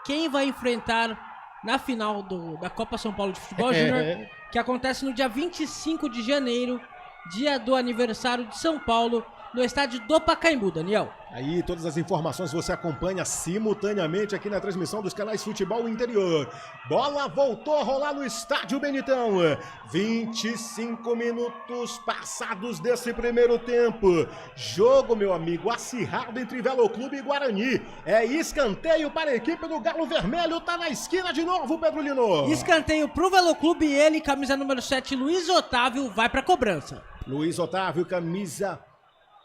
A: quem vai enfrentar na final da Copa São Paulo de Futebol Júnior, que acontece no dia 25 de janeiro, dia do aniversário de São Paulo, no estádio do Pacaembu, Daniel.
B: Aí todas as informações você acompanha simultaneamente aqui na transmissão dos canais Futebol Interior. Bola voltou a rolar no estádio Benitão. 25 minutos passados desse primeiro tempo. Jogo, meu amigo, acirrado entre Velo Clube e Guarani. É escanteio para a equipe do Galo Vermelho. Tá na esquina de novo, Pedro Lino.
A: Escanteio pro Velo Clube e ele, camisa número 7, Luiz Otávio, vai pra cobrança.
B: Luiz Otávio, camisa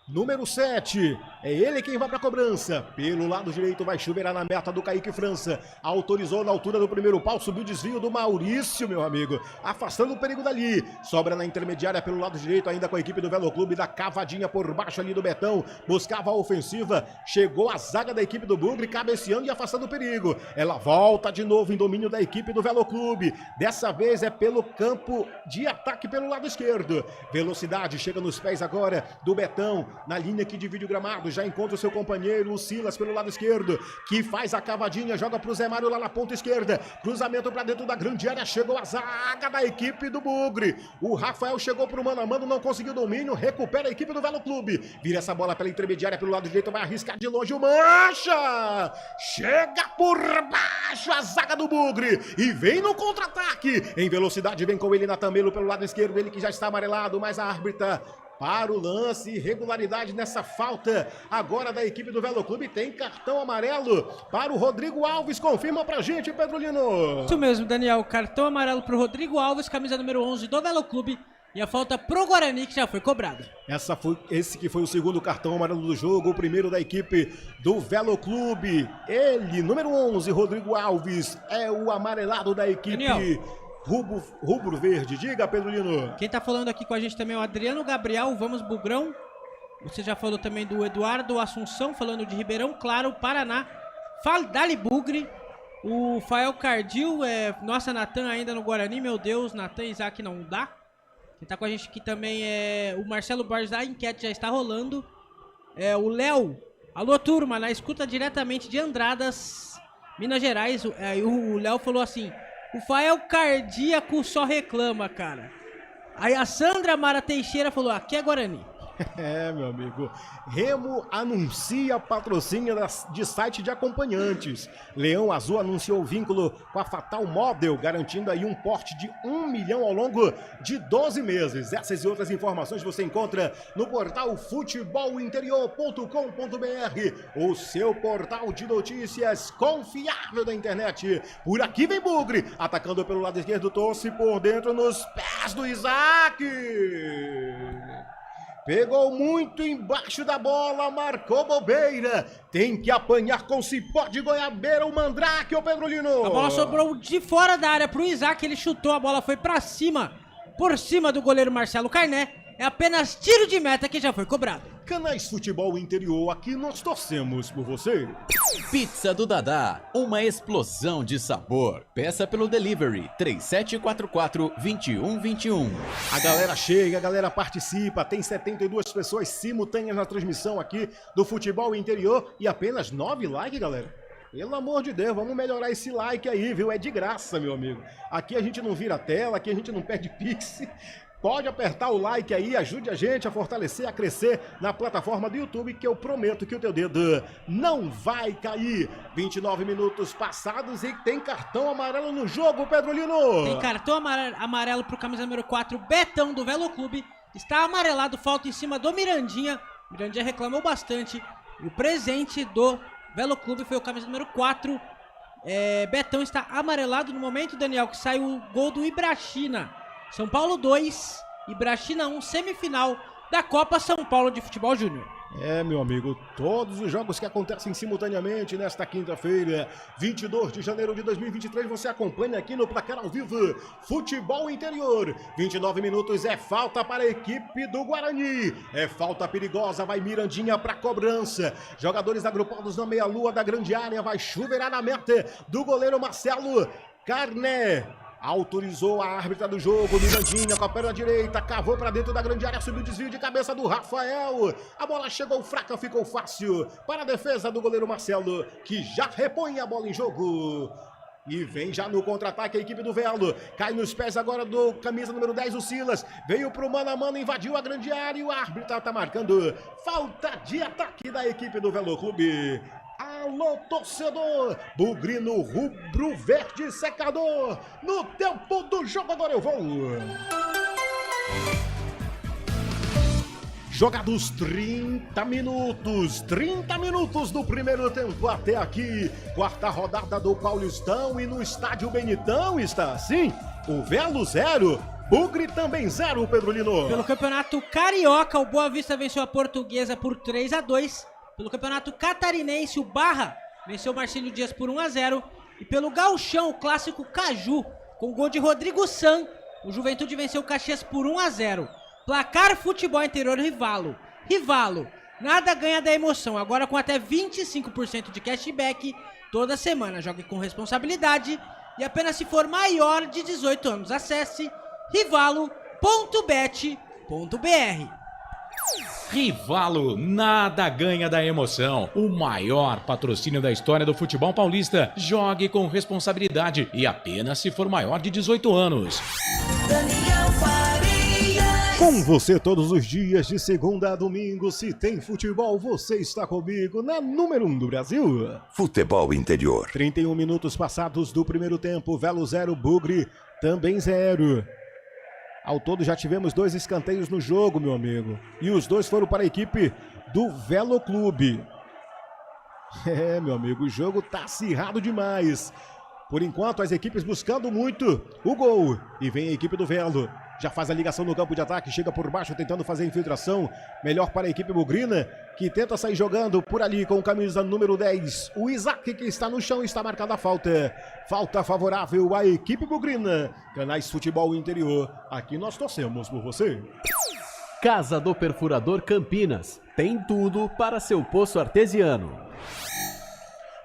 B: número 7, é ele quem vai para a cobrança. Pelo lado direito vai chuveirar na meta do Kaique França. Autorizou na altura do primeiro pau, subiu o desvio do Maurício, meu amigo. Afastando o perigo dali. Sobra na intermediária pelo lado direito, ainda com a equipe do Velo Clube, da cavadinha por baixo ali do Betão. Buscava a ofensiva. Chegou a zaga da equipe do Bugre, cabeceando e afastando o perigo. Ela volta de novo em domínio da equipe do Velo Clube. Dessa vez é pelo campo de ataque pelo lado esquerdo. Velocidade, chega nos pés agora do Betão. na linha que divide o gramado, já encontra o seu companheiro, o Silas, pelo lado esquerdo, que faz a cavadinha, joga pro Zé Mário lá na ponta esquerda, cruzamento pra dentro da grande área, chegou a zaga da equipe do Bugre, o Rafael chegou pro mano a mano, não conseguiu domínio, recupera a equipe do Velo Clube, vira essa bola pela intermediária, pelo lado direito, vai arriscar de longe o Mancha, chega por baixo a zaga do Bugre, e vem no contra-ataque, em velocidade, vem com ele Natan Melo pelo lado esquerdo, ele que já está amarelado, mas a árbitra para o lance, irregularidade nessa falta agora da equipe do Velo Clube, tem cartão amarelo para o Rodrigo Alves, confirma pra gente, Pedro Lino.
A: Isso mesmo, Daniel, cartão amarelo pro Rodrigo Alves, camisa número 11 do Velo Clube, e a falta pro Guarani que já foi cobrada.
B: Esse que foi o segundo cartão amarelo do jogo, o primeiro da equipe do Velo Clube, ele, número 11, Rodrigo Alves, é o amarelado da equipe
A: Daniel.
B: Rubro-Verde. Diga, Pedro Lino.
A: Quem tá falando aqui com a gente também é o Adriano Gabriel, vamos Bugrão. Você já falou também do Eduardo Assunção, falando de Ribeirão Claro, Paraná. Dali Bugre. O Fael Cardil, nossa, Natan ainda no Guarani, meu Deus, Natan e Isaac não dá. Quem tá com a gente aqui também é o Marcelo Borges, a enquete já está rolando. O Léo, alô turma, na escuta diretamente de Andradas, Minas Gerais. O Léo falou assim: o Fael Cardíaco só reclama, cara. Aí a Sandra Mara Teixeira falou: aqui é Guarani.
B: Meu amigo. Remo anuncia patrocínio de site de acompanhantes. Leão Azul anunciou o vínculo com a Fatal Model, garantindo aí um porte de 1 milhão ao longo de 12 meses. Essas e outras informações você encontra no portal futebolinterior.com.br, o seu portal de notícias confiável da internet. Por aqui vem Bugre, atacando pelo lado esquerdo, torce por dentro nos pés do Isaac. Pegou muito embaixo da bola, marcou bobeira. Tem que apanhar com cipó de goiabeira o Mandrake, ô Pedro Lino.
A: A bola sobrou de fora da área pro Isaac, ele chutou, a bola foi pra cima, por cima do goleiro Marcelo Carné. É apenas tiro de meta que já foi cobrado.
B: Canais Futebol Interior, aqui nós torcemos por você.
F: Pizza do Dadá, uma explosão de sabor. Peça pelo delivery 3744-2121.
B: A galera chega, a galera participa, tem 72 pessoas simultâneas na transmissão aqui do Futebol Interior e apenas 9 likes, galera. Pelo amor de Deus, vamos melhorar esse like aí, viu? É de graça, meu amigo. Aqui a gente não vira tela, aqui a gente não perde pix. Pode apertar o like aí, ajude a gente a fortalecer, a crescer na plataforma do YouTube, que eu prometo que o teu dedo não vai cair. 29 minutos passados e tem cartão amarelo no jogo, Pedro Lino.
A: Tem cartão amarelo pro camisa número 4, Betão do Velo Clube. Está amarelado, falta em cima do Mirandinha. Mirandinha reclamou bastante. E o presente do Velo Clube foi o camisa número 4. Betão está amarelado no momento, Daniel, que sai o gol do Ibrachina. São Paulo 2, Ibrachina 1, semifinal da Copa São Paulo de Futebol Júnior.
B: Meu amigo, todos os jogos que acontecem simultaneamente nesta quinta-feira, 22 de janeiro de 2023, você acompanha aqui no Placar ao Vivo, Futebol Interior. 29 minutos, é falta para a equipe do Guarani. É falta perigosa, vai Mirandinha para cobrança. Jogadores agrupados na meia-lua da grande área, vai chuveirar na meta do goleiro Marcelo Carné. Autorizou a árbitra do jogo, Mirandinha com a perna direita, cavou pra dentro da grande área, subiu o desvio de cabeça do Rafael. A bola chegou fraca, ficou fácil para a defesa do goleiro Marcelo, que já repõe a bola em jogo. E vem já no contra-ataque a equipe do Velo. Cai nos pés agora do camisa número 10, o Silas. Veio pro mano a mano, invadiu a grande área e o árbitro tá marcando falta de ataque da equipe do Velo Clube. Alô, torcedor, Bugrino Rubro-Verde Secador, no tempo do jogo agora eu vou. Jogados 30 minutos do primeiro tempo até aqui, quarta rodada do Paulistão e no estádio Benitão está assim, o Velo 0, Bugre também 0, Pedro Lino.
A: Pelo Campeonato Carioca, o Boa Vista venceu a Portuguesa por 3-2. Pelo Campeonato Catarinense, o Barra venceu o Marcílio Dias por 1-0. E pelo Gauchão, o clássico Caju, com gol de Rodrigo San, o Juventude venceu o Caxias por 1-0. Placar Futebol Interior Rivalo. Rivalo, nada ganha da emoção, agora com até 25% de cashback toda semana. Jogue com responsabilidade e apenas se for maior de 18 anos. Acesse rivalo.bet.br.
G: Rivalo, nada ganha da emoção. O maior patrocínio da história do futebol paulista. Jogue com responsabilidade e apenas se for maior de 18 anos.
E: Daniel Farias.
B: Com você todos os dias, de segunda a domingo. Se tem futebol, você está comigo na número 1 do Brasil.
D: Futebol Interior.
B: 31 minutos passados do primeiro tempo. Velo 0, Bugre também 0. Ao todo já tivemos 2 escanteios no jogo, meu amigo. E os 2 foram para a equipe do Velo Clube. É, meu amigo, o jogo tá acirrado demais. Por enquanto, as equipes buscando muito o gol. E vem a equipe do Velo. Já faz a ligação no campo de ataque, chega por baixo tentando fazer a infiltração. Melhor para a equipe bugrina, que tenta sair jogando por ali com camisa número 10. O Isaac, que está no chão, está marcada a falta. Falta favorável à equipe bugrina. Canais Futebol Interior, aqui nós torcemos por você.
C: Casa do Perfurador Campinas. Tem tudo para seu poço artesiano.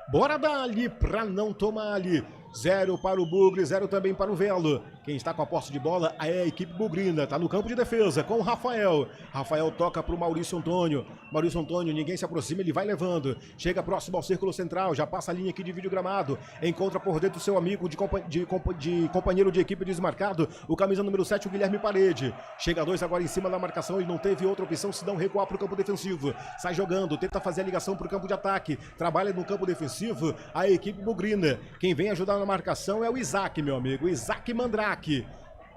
B: Bora dar ali pra não tomar ali. 0 para o Bugre, 0 também para o Velo. Quem está com a posse de bola é a equipe bugrina. Está no campo de defesa com o Rafael. Rafael toca para o Maurício Antônio. Maurício Antônio, ninguém se aproxima, ele vai levando. Chega próximo ao círculo central, já passa a linha aqui de vídeo gramado. Encontra por dentro o seu amigo de companheiro de equipe desmarcado, o camisa número 7, o Guilherme Parede. Chega 2 agora em cima da marcação, ele não teve outra opção senão recuar para o campo defensivo. Sai jogando, tenta fazer a ligação para o campo de ataque. Trabalha no campo defensivo a equipe bugrina. Quem vem ajudar na marcação é o Isaac, meu amigo. Isaac Mandrake.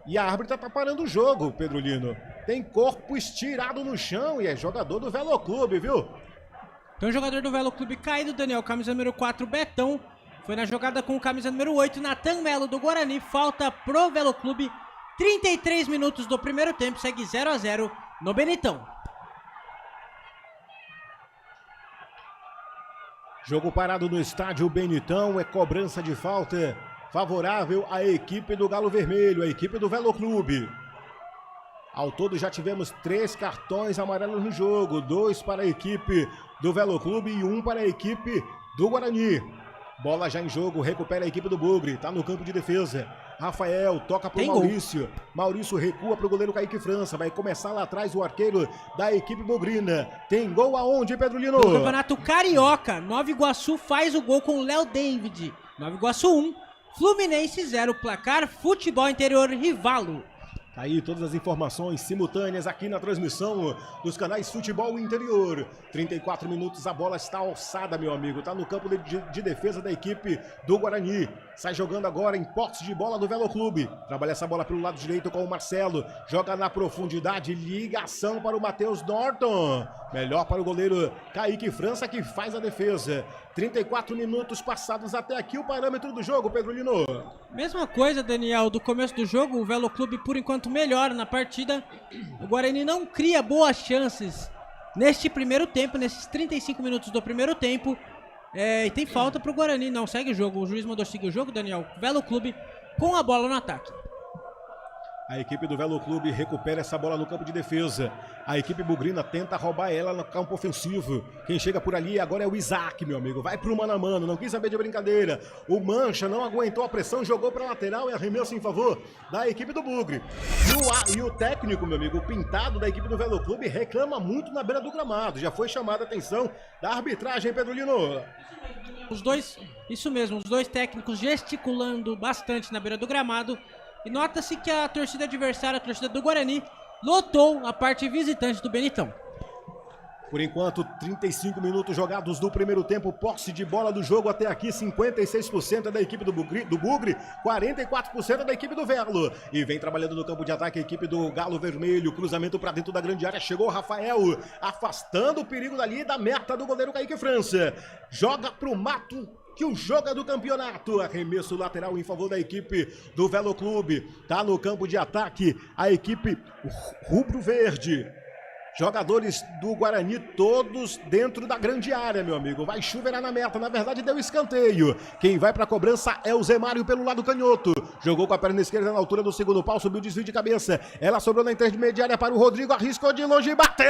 B: E a árbitra tá parando o jogo, Pedro Lino. Tem corpo estirado no chão e é jogador do Velo Clube, viu?
A: Tem um jogador do Velo Clube caído, Daniel. Camisa número 4, Betão. Foi na jogada com camisa número 8, Natan Melo do Guarani. Falta pro Velo Clube. 33 minutos do primeiro tempo. Segue 0-0 no Benitão.
B: Jogo parado no estádio Benitão, é cobrança de falta favorável à equipe do Galo Vermelho, a equipe do Velo Clube. Ao todo já tivemos 3 cartões amarelos no jogo, 2 para a equipe do Velo Clube e 1 para a equipe do Guarani. Bola já em jogo, recupera a equipe do Bugre, tá no campo de defesa. Rafael toca pro Maurício. Maurício recua pro goleiro Kaique França. Vai começar lá atrás o arqueiro da equipe bugrina. Tem gol aonde, Pedro Lino?
A: No Campeonato Carioca, Nova Iguaçu faz o gol com o Léo David. Nova Iguaçu 1, Fluminense 0. Placar Futebol Interior Rivalo.
B: Aí todas as informações simultâneas aqui na transmissão dos canais Futebol Interior. 34 minutos, a bola está alçada, meu amigo. Tá no campo de defesa da equipe do Guarani. Sai jogando agora em posse de bola do Velo Clube. Trabalha essa bola pelo lado direito com o Marcelo. Joga na profundidade, ligação para o Matheus Norton. Melhor para o goleiro Kaique França, que faz a defesa. 34 minutos passados até aqui, o parâmetro do jogo, Pedro Lino.
A: Mesma coisa, Daniel, do começo do jogo, o Velo Clube por enquanto melhor na partida. O Guarani não cria boas chances neste primeiro tempo, nesses 35 minutos do primeiro tempo. E tem falta pro Guarani, não segue o jogo. O juiz mandou seguir o jogo, Daniel. Velo Clube com a bola no ataque.
B: A equipe do Velo Clube recupera essa bola no campo de defesa. A equipe bugrina tenta roubar ela no campo ofensivo. Quem chega por ali agora é o Isaac, meu amigo. Vai pro mano a mano, não quis saber de brincadeira. O Mancha não aguentou a pressão, jogou pra lateral e arremesso em favor da equipe do Bugre. E o técnico, meu amigo, o Pintado da equipe do Velo Clube, reclama muito na beira do gramado. Já foi chamada a atenção da arbitragem, Pedro Lino.
A: Os dois técnicos gesticulando bastante na beira do gramado. E nota-se que a torcida adversária, a torcida do Guarani, lotou a parte visitante do Benitão.
B: Por enquanto, 35 minutos jogados do primeiro tempo, posse de bola do jogo até aqui, 56% é da equipe do Bugre, 44% é da equipe do Velo. E vem trabalhando no campo de ataque a equipe do Galo Vermelho, cruzamento para dentro da grande área, chegou o Rafael, afastando o perigo dali da meta do goleiro Kaique França. Joga pro mato, que o jogo é do campeonato. Arremesso lateral em favor da equipe do Velo Clube. Tá no campo de ataque a equipe rubro-verde. Jogadores do Guarani todos dentro da grande área, meu amigo. Vai chuveirar na meta, na verdade deu escanteio. Quem vai pra cobrança é o Zé Mário pelo lado canhoto. Jogou com a perna esquerda na altura do segundo pau, subiu o desvio de cabeça. Ela sobrou na intermediária para o Rodrigo, arriscou de longe e bateu!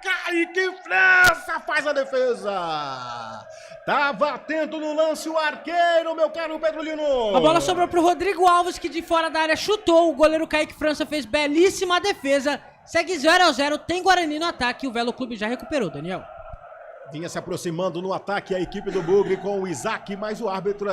B: Kaique França faz a defesa! Tava atento no lance o arqueiro, meu caro Pedro Lino.
A: A bola sobrou pro Rodrigo Alves, que de fora da área chutou. O goleiro Kaique França fez belíssima defesa. Segue 0-0, tem Guarani no ataque e o Velo Clube já recuperou, Daniel.
B: Vinha se aproximando no ataque a equipe do Bugre com o Isaac, mas o árbitro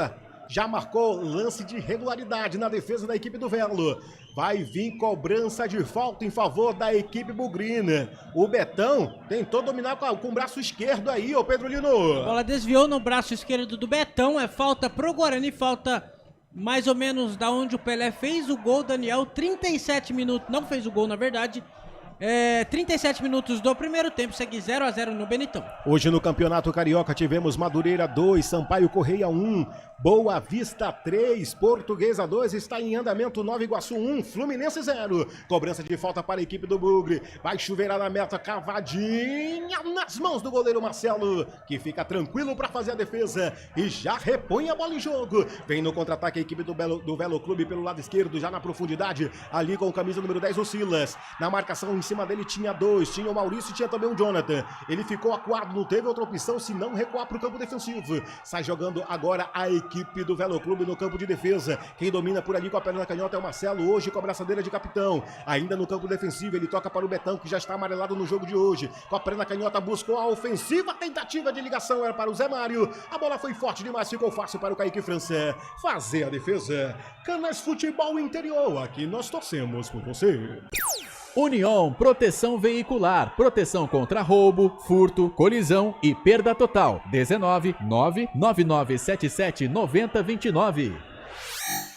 B: já marcou lance de irregularidade na defesa da equipe do Velo. Vai vir cobrança de falta em favor da equipe bugrina. O Betão tentou dominar com o braço esquerdo aí, ô Pedro Lino.
A: A bola desviou no braço esquerdo do Betão, é falta pro Guarani, falta mais ou menos da onde o Pelé fez o gol, Daniel. 37 minutos, não fez o gol na verdade. 37 minutos do primeiro tempo, segue 0-0 no Benitão.
B: Hoje no Campeonato Carioca tivemos Madureira 2, Sampaio Correia 1, Boa Vista 3, Portuguesa 2, está em andamento, Nova Iguaçu 1, Fluminense 0. Cobrança de falta para a equipe do Bugre, vai chuveirar na meta, cavadinha nas mãos do goleiro Marcelo, que fica tranquilo para fazer a defesa e já repõe a bola em jogo. Vem no contra-ataque a equipe do Velo Clube pelo lado esquerdo, já na profundidade, ali com o camisa número 10, o Silas. Na marcação em cima dele tinha dois, tinha o Maurício e tinha também o Jonathan. Ele ficou acuado, não teve outra opção se não recuar para o campo defensivo. Sai jogando agora a equipe do Velo Clube no campo de defesa. Quem domina por ali com a perna canhota é o Marcelo, hoje com a braçadeira de capitão. Ainda no campo defensivo, ele toca para o Betão, que já está amarelado no jogo de hoje. Com a perna canhota buscou a ofensiva, tentativa de ligação era para o Zé Mário. A bola foi forte demais, ficou fácil para o Kaique França fazer a defesa. Canas Futebol Interior, aqui nós torcemos por você.
C: União Proteção Veicular, proteção contra roubo, furto, colisão e perda total. 19 99977 9029.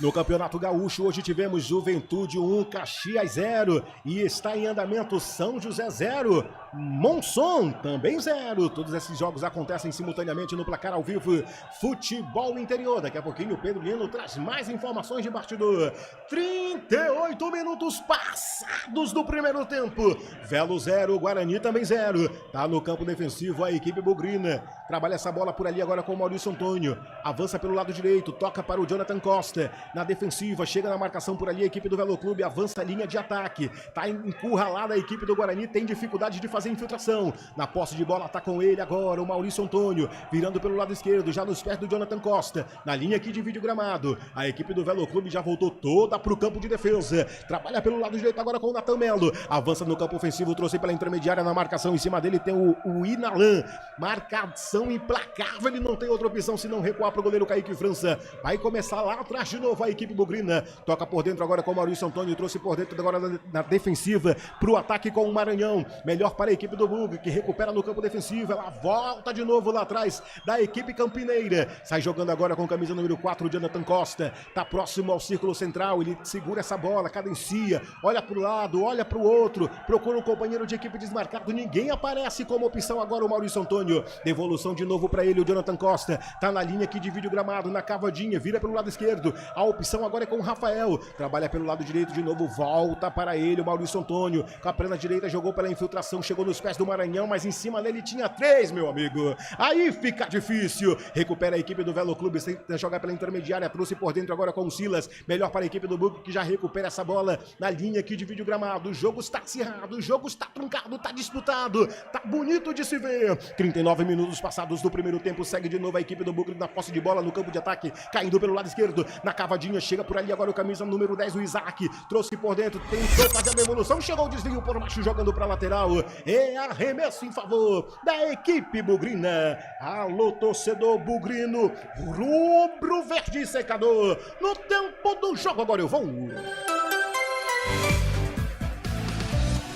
B: No Campeonato Gaúcho, hoje tivemos Juventude 1, Caxias 0 e está em andamento São José 0, Monson também 0. Todos esses jogos acontecem simultaneamente no placar ao vivo Futebol Interior. Daqui a pouquinho o Pedro Lino traz mais informações de bastidor. 38 minutos passados do primeiro tempo. Velo 0, Guarani também 0. Tá no campo defensivo a equipe bugrina. Trabalha essa bola por ali agora com o Maurício Antônio. Avança pelo lado direito, toca para o Jonathan Costa. Na defensiva, chega na marcação por ali a equipe do Velo Clube, avança a linha de ataque. Tá encurralada a equipe do Guarani, tem dificuldade de fazer infiltração. Na posse de bola tá com ele agora o Maurício Antônio, virando pelo lado esquerdo, já nos pés do Jonathan Costa. Na linha que divide o gramado, a equipe do Velo Clube já voltou toda pro campo de defesa. Trabalha pelo lado direito agora com o Natan Melo. Avança no campo ofensivo, trouxe pela intermediária na marcação. Em cima dele tem o Inalan. Marcação implacável, ele não tem outra opção se não recuar pro goleiro Kaique França. Vai começar lá atrás de novo a equipe bugrina. Toca por dentro agora com o Maurício Antônio, trouxe por dentro agora na defensiva pro ataque com o Maranhão. Melhor para a equipe do Bugre, que recupera no campo defensivo. Ela volta de novo lá atrás da equipe campineira. Sai jogando agora com camisa número 4, o Jonathan Costa. Tá próximo ao círculo central, ele segura essa bola, cadencia, olha pro lado, olha pro outro, procura um companheiro de equipe desmarcado, ninguém aparece como opção agora o Maurício Antônio. Devolução de novo para ele, o Jonathan Costa. Tá na linha que divide o gramado, na cavadinha, vira pelo lado esquerdo. A opção agora é com o Rafael. Trabalha pelo lado direito de novo, volta para ele, o Maurício Antônio. Com a perna direita, jogou pela infiltração, chegou nos pés do Maranhão, mas em cima dele tinha 3, meu amigo. Aí fica difícil. Recupera a equipe do Velo Clube, tenta jogar pela intermediária, trouxe por dentro agora com o Silas. Melhor para a equipe do Bugre, que já recupera essa bola na linha que divide o gramado. O jogo está acirrado, o jogo está truncado, está disputado, tá bonito de se ver. 39 minutos passados do primeiro tempo, segue de novo a equipe do Bugre na posse de bola no campo de ataque, caindo pelo lado esquerdo, na cavadinha, chega por ali agora o camisa número 10, o Isaac, trouxe por dentro, tentou fazer a devolução, chegou o desvio por baixo, jogando para lateral, é arremesso em favor da equipe bugrina. Alô, torcedor bugrino, rubro verde secador, no tempo do jogo agora eu vou.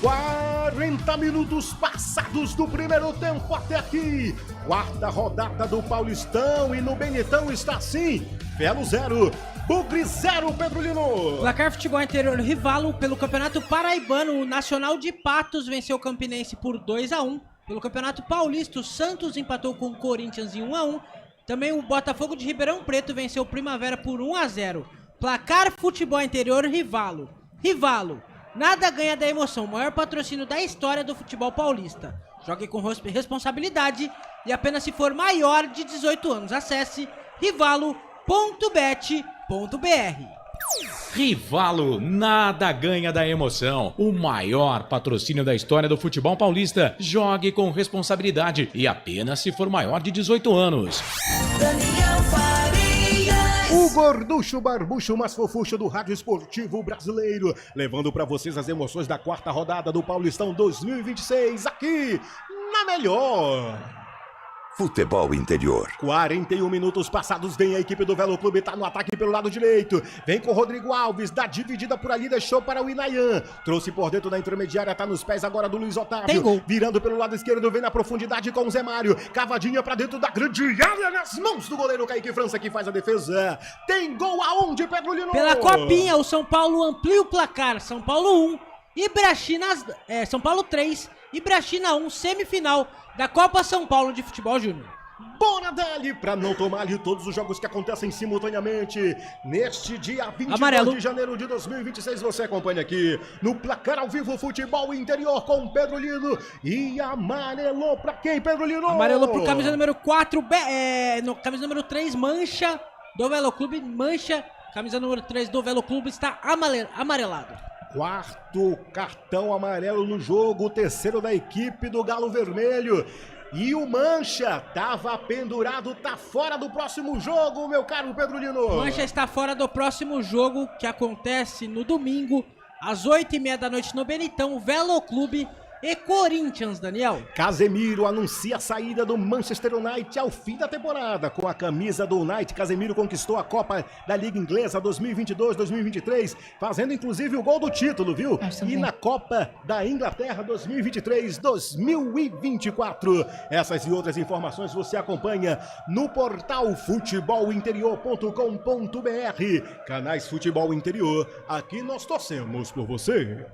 B: 40 minutos passados do primeiro tempo até aqui. Quarta rodada do Paulistão e no Benitão está assim. Velo 0, Bugre 0, Pedro Lino.
A: Placar Futebol Interior Rivalo pelo Campeonato Paraibano. O Nacional de Patos venceu o Campinense por 2-1. Pelo Campeonato Paulista, o Santos empatou com o Corinthians em 1-1. Também o Botafogo de Ribeirão Preto venceu o Primavera por 1-0. Placar Futebol Interior Rivalo. Rivalo. Nada ganha da emoção, o maior patrocínio da história do futebol paulista. Jogue com responsabilidade e apenas se for maior de 18 anos. Acesse rivalo.bet.br.
G: Rivalo, nada ganha da emoção. O maior patrocínio da história do futebol paulista. Jogue com responsabilidade e apenas se for maior de 18 anos.
E: Daniel Farias.
A: O
B: gorducho, barbucho, mais fofucho do rádio esportivo brasileiro, levando para vocês as emoções da quarta rodada do Paulistão 2026, aqui na melhor.
D: Futebol Interior.
B: 41 minutos passados, vem a equipe do Velo Clube, tá no ataque pelo lado direito, vem com o Rodrigo Alves, dá dividida por ali, deixou para o Inayan, trouxe por dentro da intermediária, tá nos pés agora do Luiz Otávio, virando pelo lado esquerdo, vem na profundidade com o Zé Mário, cavadinha para dentro da grande área, nas mãos do goleiro Kaique França, que faz a defesa. Tem gol aonde, Pedro Lino?
A: Pela Copinha, o São Paulo amplia o placar, São Paulo 1, São Paulo 3, Ibrachina 1, semifinal da Copa São Paulo de Futebol Júnior.
B: Bora dali, pra não tomar ali todos os jogos que acontecem simultaneamente neste dia 22
A: Amarelo.
B: de janeiro de 2026. Você acompanha aqui no Placar ao Vivo Futebol Interior com Pedro Lino. E amarelou pra quem, Pedro Lino?
A: Amarelou pro camisa número 4, camisa número 3, Mancha do Velo Clube, Mancha, camisa número 3 do Velo Clube está amarelado.
B: Quarto cartão amarelo no jogo, o terceiro da equipe do Galo Vermelho. E o Mancha tava pendurado, tá fora do próximo jogo, meu caro Pedro Lino.
A: Mancha está fora do próximo jogo, que acontece no domingo, às 8h30 da noite no Benitão, Velo Clube e Corinthians, Daniel.
B: Casemiro anuncia a saída do Manchester United ao fim da temporada. Com a camisa do United, Casemiro conquistou a Copa da Liga Inglesa 2022-2023, fazendo inclusive o gol do título, viu? E na Copa da Inglaterra 2023-2024. Essas e outras informações você acompanha no portal futebolinterior.com.br. Canais Futebol Interior, aqui nós torcemos por você.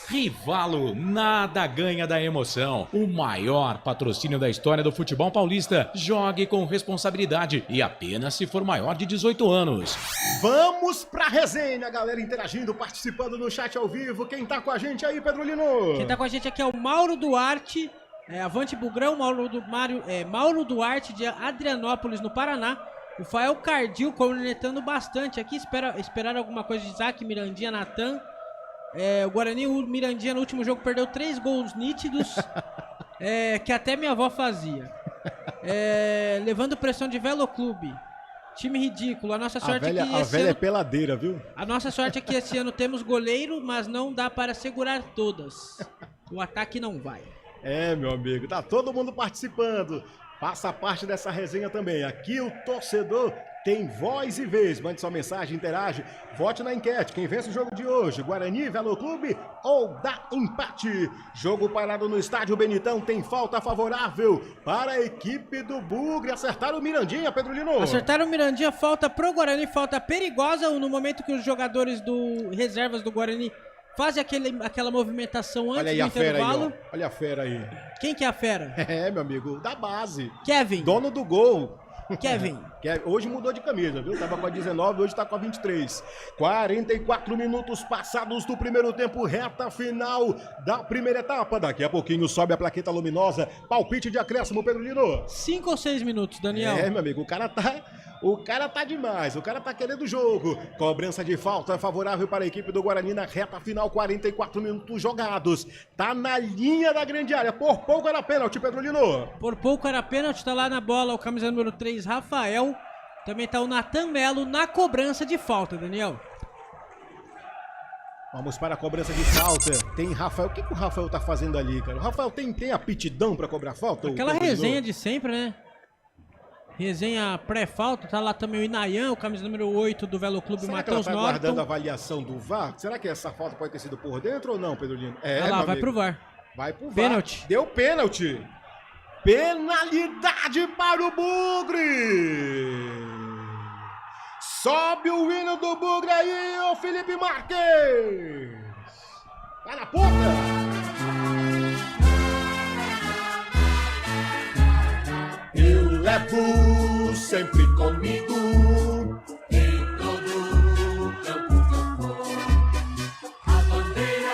G: Rivalo, nada ganha da emoção. O maior patrocínio da história do futebol paulista. Jogue com responsabilidade e apenas se for maior de 18 anos.
B: Vamos pra resenha, galera interagindo, participando no chat ao vivo. Quem tá com a gente aí, Pedro Lino?
A: Quem tá com a gente aqui é o Mauro Duarte, Avante Bugrão, Mauro Duarte de Adrianópolis, no Paraná. O Fael Cardil cornetando bastante aqui, esperar alguma coisa de Isaac, Mirandinha, Natan. O Guarani, o Mirandinha no último jogo perdeu 3 gols nítidos, que até minha avó fazia. Levando pressão de Velo Clube. Time ridículo. A nossa sorte é que
B: a velha é peladeira, viu?
A: A nossa sorte é que esse ano temos goleiro, mas não dá para segurar todas. O ataque não vai.
B: Meu amigo, tá todo mundo participando. Faça parte dessa resenha também. Aqui o torcedor tem voz e vez. Mande sua mensagem, interage. Vote na enquete. Quem vence o jogo de hoje? Guarani, Velo Clube ou dá empate? Jogo parado no estádio Benitão. Tem falta favorável para a equipe do Bugre. Acertaram o Mirandinha, Pedro Lino.
A: Acertaram o Mirandinha. Falta pro Guarani. Falta perigosa no momento que os jogadores do reservas do Guarani fazem aquela movimentação antes do intervalo.
B: Aí, olha a fera aí.
A: Quem que é a fera?
B: Meu amigo, da base.
A: Kevin.
B: Dono do gol.
A: Kevin.
B: Hoje mudou de camisa, viu? Tava com a 19, hoje tá com a 23. 44 minutos passados do primeiro tempo, reta final da primeira etapa. Daqui a pouquinho sobe a plaqueta luminosa. Palpite de acréscimo, Pedro Lino.
A: 5 ou 6 minutos, Daniel.
B: Meu amigo, o cara tá demais, o cara tá querendo o jogo. Cobrança de falta favorável para a equipe do Guarani na reta final, 44 minutos jogados. Tá na linha da grande área, por pouco era pênalti, Pedro Lino.
A: Por pouco era pênalti, tá lá na bola o camisa número 3, Rafael. Também tá o Natan Melo na cobrança de falta, Daniel.
B: Vamos para a cobrança de falta. Tem Rafael. O que o Rafael tá fazendo ali, cara? O Rafael tem aptidão para cobrar falta?
A: Aquela resenha de sempre, né? Resenha pré-falta, tá lá também o Inayan, o camisa número 8 do Velo Clube, Matheus Norton.
B: Aguardando a avaliação do VAR? Será que essa falta pode ter sido por dentro ou não, Pedro Lino?
A: Olha lá, vai pro VAR.
B: Vai pro VAR.
A: Pênalti.
B: Deu pênalti. Penalidade para o Bugre. Sobe o hino do Bugre aí, ô Felipe Marques. Vai na ponta. Eu levo sempre comigo em todo campo a bandeira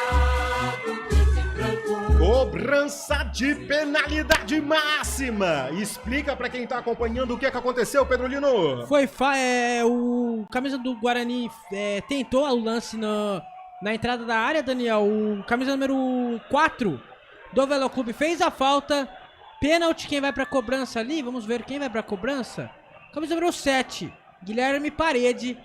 B: do preto e branco. Cobrança de penalidade máxima. Explica pra quem tá acompanhando o que aconteceu, Pedro Lino.
A: O camisa do Guarani tentou o lance na entrada da área, Daniel. O camisa número 4 do Velo Clube fez a falta. Pênalti, quem vai pra cobrança ali? Vamos ver quem vai pra cobrança. Camisa número 7. Guilherme Parede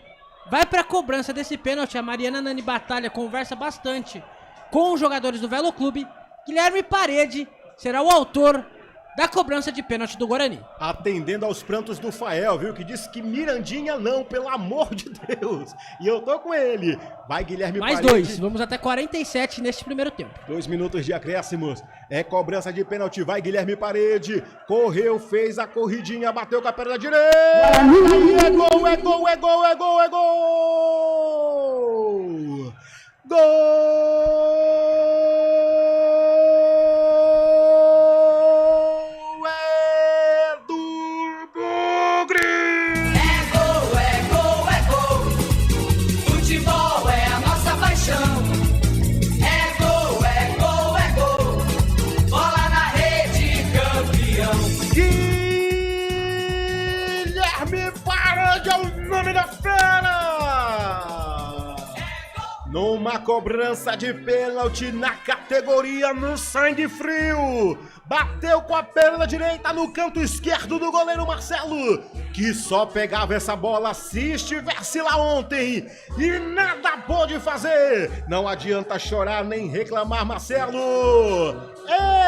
A: vai para a cobrança desse pênalti. A Mariana Nani Batalha conversa bastante com os jogadores do Velo Clube. Guilherme Parede será o autor da cobrança de pênalti do Guarani.
B: Atendendo aos prantos do Fael, viu? Que disse que Mirandinha não, pelo amor de Deus. E eu tô com ele. Vai Guilherme
A: Mais
B: Parede.
A: 2, vamos até 47 neste primeiro tempo.
B: 2 minutos de acréscimos. É cobrança de pênalti. Vai Guilherme Parede. Correu, fez a corridinha, bateu com a perna direita. Aí é gol, é gol, é gol, é gol, é gol. Gol é do Bugre.
E: É gol, futebol é a nossa paixão. É gol, bola na rede, campeão.
B: Guilherme Parede é o nome da fera! Numa cobrança de pênalti na categoria no sangue frio. Bateu com a perna direita no canto esquerdo do goleiro Marcelo, que só pegava essa bola se estivesse lá ontem e nada pôde fazer. Não adianta chorar nem reclamar, Marcelo.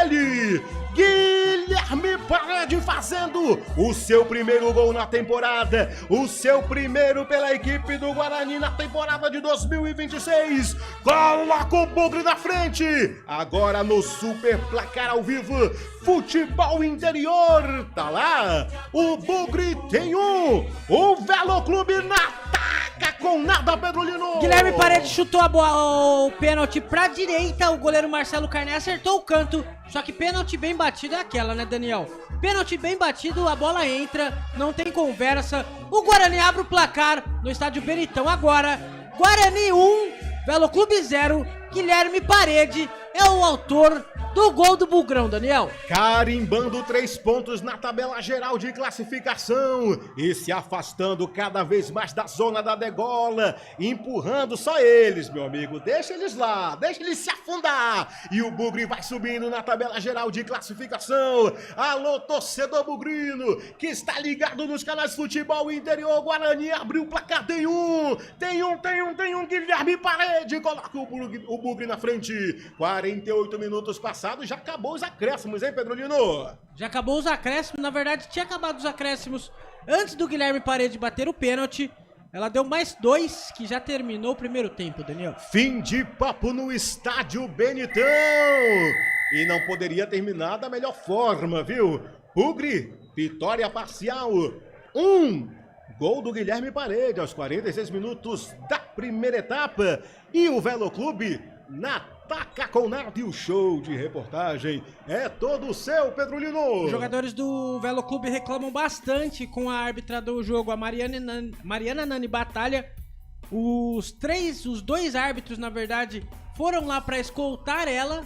B: Ele, Guilherme Parede, fazendo o seu primeiro gol na temporada, o seu primeiro pela equipe do Guarani na temporada de 2026. Coloca o Bugre na frente. Agora no super placar ao vivo, futebol interior. Tá lá, o Bugre tem um, o Velo Clube na taca com nada, Pedrolino.
A: Guilherme Parede chutou o pênalti pra direita, o goleiro Marcelo Carné acertou o canto, só que pênalti bem batido é aquela, né, Daniel? Pênalti bem batido, a bola entra, não tem conversa, o Guarani abre o placar no estádio Benitão agora, Guarani 1, Velo Clube 0, Guilherme Parede é o autor do gol do Bugrão, Daniel.
B: Carimbando 3 pontos na tabela geral de classificação e se afastando cada vez mais da zona da degola, empurrando só eles, meu amigo. Deixa eles lá, deixa eles se afundar. E o Bugre vai subindo na tabela geral de classificação. Alô, torcedor bugrino, que está ligado nos canais Futebol Interior. Guarani abriu o placar, tem um, Guilherme Parede, coloca o Bugre na frente. 48 minutos passados. Já acabou os acréscimos, hein, Pedrolino?
A: Já acabou os acréscimos, na verdade tinha acabado os acréscimos antes do Guilherme Parede bater o pênalti. Ela deu mais 2, que já terminou o primeiro tempo, Daniel.
B: Fim de papo no estádio Benitão. E não poderia terminar da melhor forma, viu? Bugre, vitória parcial. 1. Gol do Guilherme Parede aos 46 minutos da primeira etapa. E o Velo Clube na taca com nada, e o show de reportagem é todo seu, Pedrolino.
A: Os jogadores do Velo Clube reclamam bastante com a árbitra do jogo, a Mariana Nani Batalha. Os 2 árbitros, na verdade, foram lá para escoltar ela.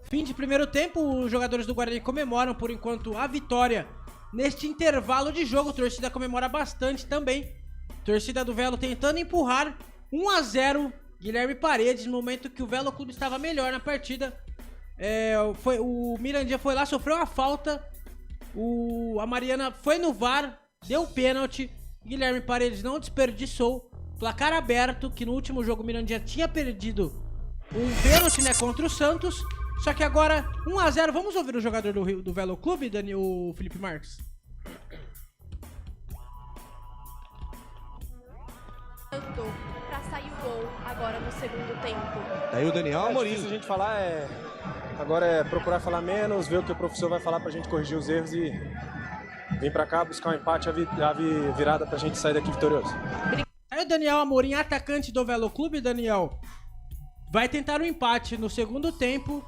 A: Fim de primeiro tempo, os jogadores do Guarani comemoram, por enquanto, a vitória neste intervalo de jogo. A torcida comemora bastante também. A torcida do Velo tentando empurrar 1-0. Guilherme Paredes, no momento que o Velo Clube estava melhor na partida. O Mirandinha foi lá, sofreu uma falta. A Mariana foi no VAR, deu pênalti. Guilherme Paredes não desperdiçou. Placar aberto, que no último jogo o Mirandinha tinha perdido um pênalti, né, contra o Santos. Só que agora 1-0. Vamos ouvir o jogador do Velo Clube, o Felipe Marques.
H: Pra sair o gol agora no segundo tempo.
I: Aí o Daniel Amorim.
J: Se a gente falar agora é procurar falar menos, ver o que o professor vai falar pra gente corrigir os erros e vir pra cá buscar um empate, a virada pra gente sair daqui vitorioso.
A: Aí o Daniel Amorim, atacante do Velo Clube, Daniel, vai tentar um empate no segundo tempo.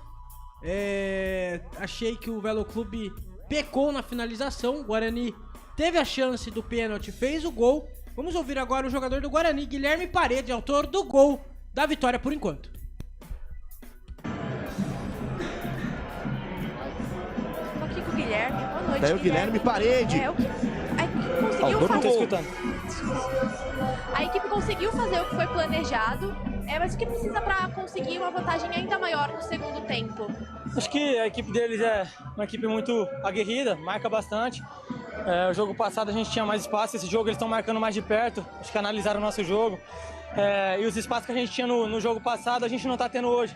A: Achei que o Velo Clube pecou na finalização. O Guarani teve a chance do pênalti, fez o gol. Vamos ouvir agora o jogador do Guarani, Guilherme Parede, autor do gol da vitória por enquanto.
H: Tô aqui com o Guilherme. Boa noite,
I: Daí o Guilherme Parede.
H: A equipe conseguiu A equipe conseguiu fazer o que foi planejado, mas o que precisa para conseguir uma vantagem ainda maior no segundo tempo?
J: Acho que a equipe deles é uma equipe muito aguerrida, marca bastante.
K: O jogo passado a gente tinha mais espaço, esse jogo eles estão marcando mais de perto, acho que analisaram o nosso jogo. E os espaços que a gente tinha no jogo passado a gente não está tendo hoje.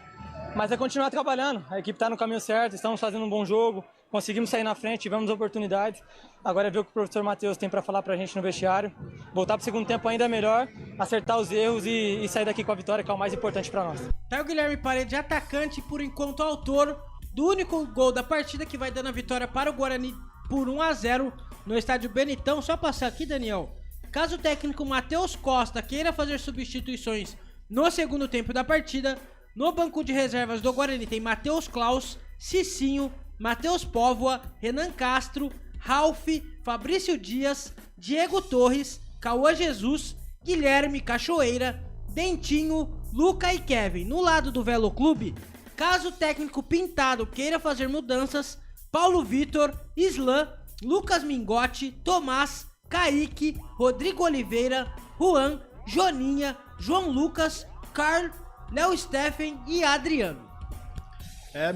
K: Mas é continuar trabalhando, a equipe está no caminho certo, estamos fazendo um bom jogo, conseguimos sair na frente, tivemos oportunidades. Agora é ver o que o professor Matheus tem para falar para a gente no vestiário. Voltar para o segundo tempo ainda melhor, acertar os erros e sair daqui com a vitória, que é o mais importante para nós.
A: Tá o Guilherme Parede, atacante, por enquanto autor do único gol da partida, que vai dando a vitória para o Guarani por 1-0 no estádio Benitão. Só passar aqui, Daniel. Caso o técnico Matheus Costa queira fazer substituições no segundo tempo da partida, no banco de reservas do Guarani tem Matheus Klaus, Cicinho, Matheus Póvoa, Renan Castro, Ralf, Fabrício Dias, Diego Torres, Cauã Jesus, Guilherme Cachoeira, Dentinho, Luca e Kevin. No lado do Velo Clube, caso o técnico Pintado queira fazer mudanças, Paulo Vitor, Islan, Lucas Mingotti, Tomás, Kaique, Rodrigo Oliveira, Juan, Joninha, João Lucas, Carl, Léo Steffen e Adriano.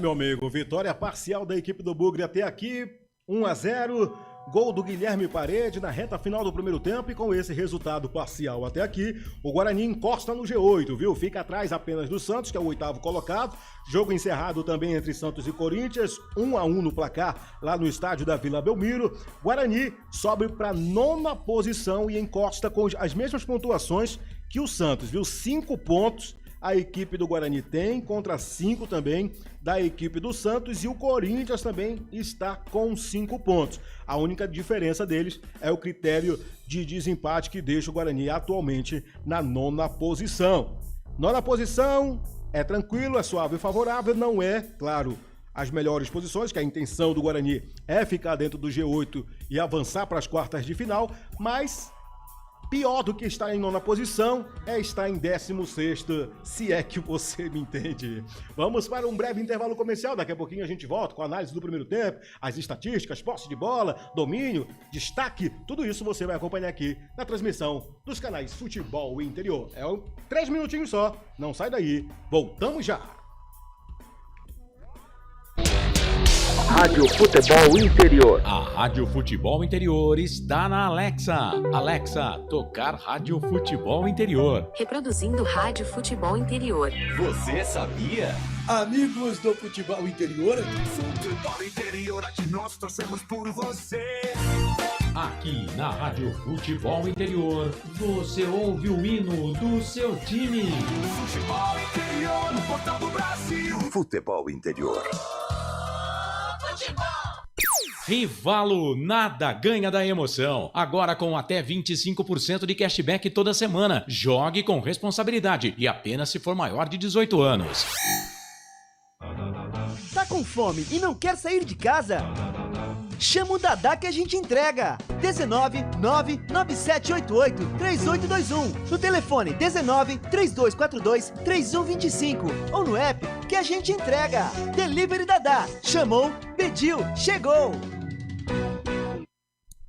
B: Meu amigo, vitória parcial da equipe do Bugre até aqui, 1-0, gol do Guilherme Parede na reta final do primeiro tempo, e com esse resultado parcial até aqui, o Guarani encosta no G8, viu? Fica atrás apenas do Santos, que é o 8º colocado. Jogo encerrado também entre Santos e Corinthians, 1-1 no placar lá no estádio da Vila Belmiro. Guarani sobe para a 9ª posição e encosta com as mesmas pontuações que o Santos, viu? 5 pontos a equipe do Guarani tem, contra 5 também da equipe do Santos, e o Corinthians também está com 5 pontos. A única diferença deles é o critério de desempate, que deixa o Guarani atualmente na 9ª posição. 9ª posição é tranquilo, é suave e favorável, não é, claro, as melhores posições, que a intenção do Guarani é ficar dentro do G8 e avançar para as quartas de final, mas pior do que estar em 9ª posição é estar em 16º, se é que você me entende. Vamos para um breve intervalo comercial, daqui a pouquinho a gente volta com a análise do primeiro tempo, as estatísticas, posse de bola, domínio, destaque, tudo isso você vai acompanhar aqui na transmissão dos canais Futebol Interior. 3 minutinhos só, não sai daí, voltamos já!
L: Rádio Futebol Interior.
G: A Rádio Futebol Interior está na Alexa. Alexa, tocar Rádio Futebol Interior.
M: Reproduzindo Rádio Futebol Interior.
L: Você sabia?
N: Amigos do Futebol Interior.
L: Futebol Interior, aqui nós torcemos por você.
G: Aqui na Rádio Futebol Interior, você ouve o hino do seu time.
L: Futebol Interior, no portal do Brasil.
D: Futebol Interior.
G: Rivalo, nada ganha da emoção. Agora com até 25% de cashback toda semana. Jogue com responsabilidade e apenas se for maior de 18 anos.
O: Tá com fome e não quer sair de casa? Chama o Dadá que a gente entrega. 19 99788 3821. No telefone 19 3242 3125. Ou no app que a gente entrega. Delivery Dadá. Chamou, pediu, chegou.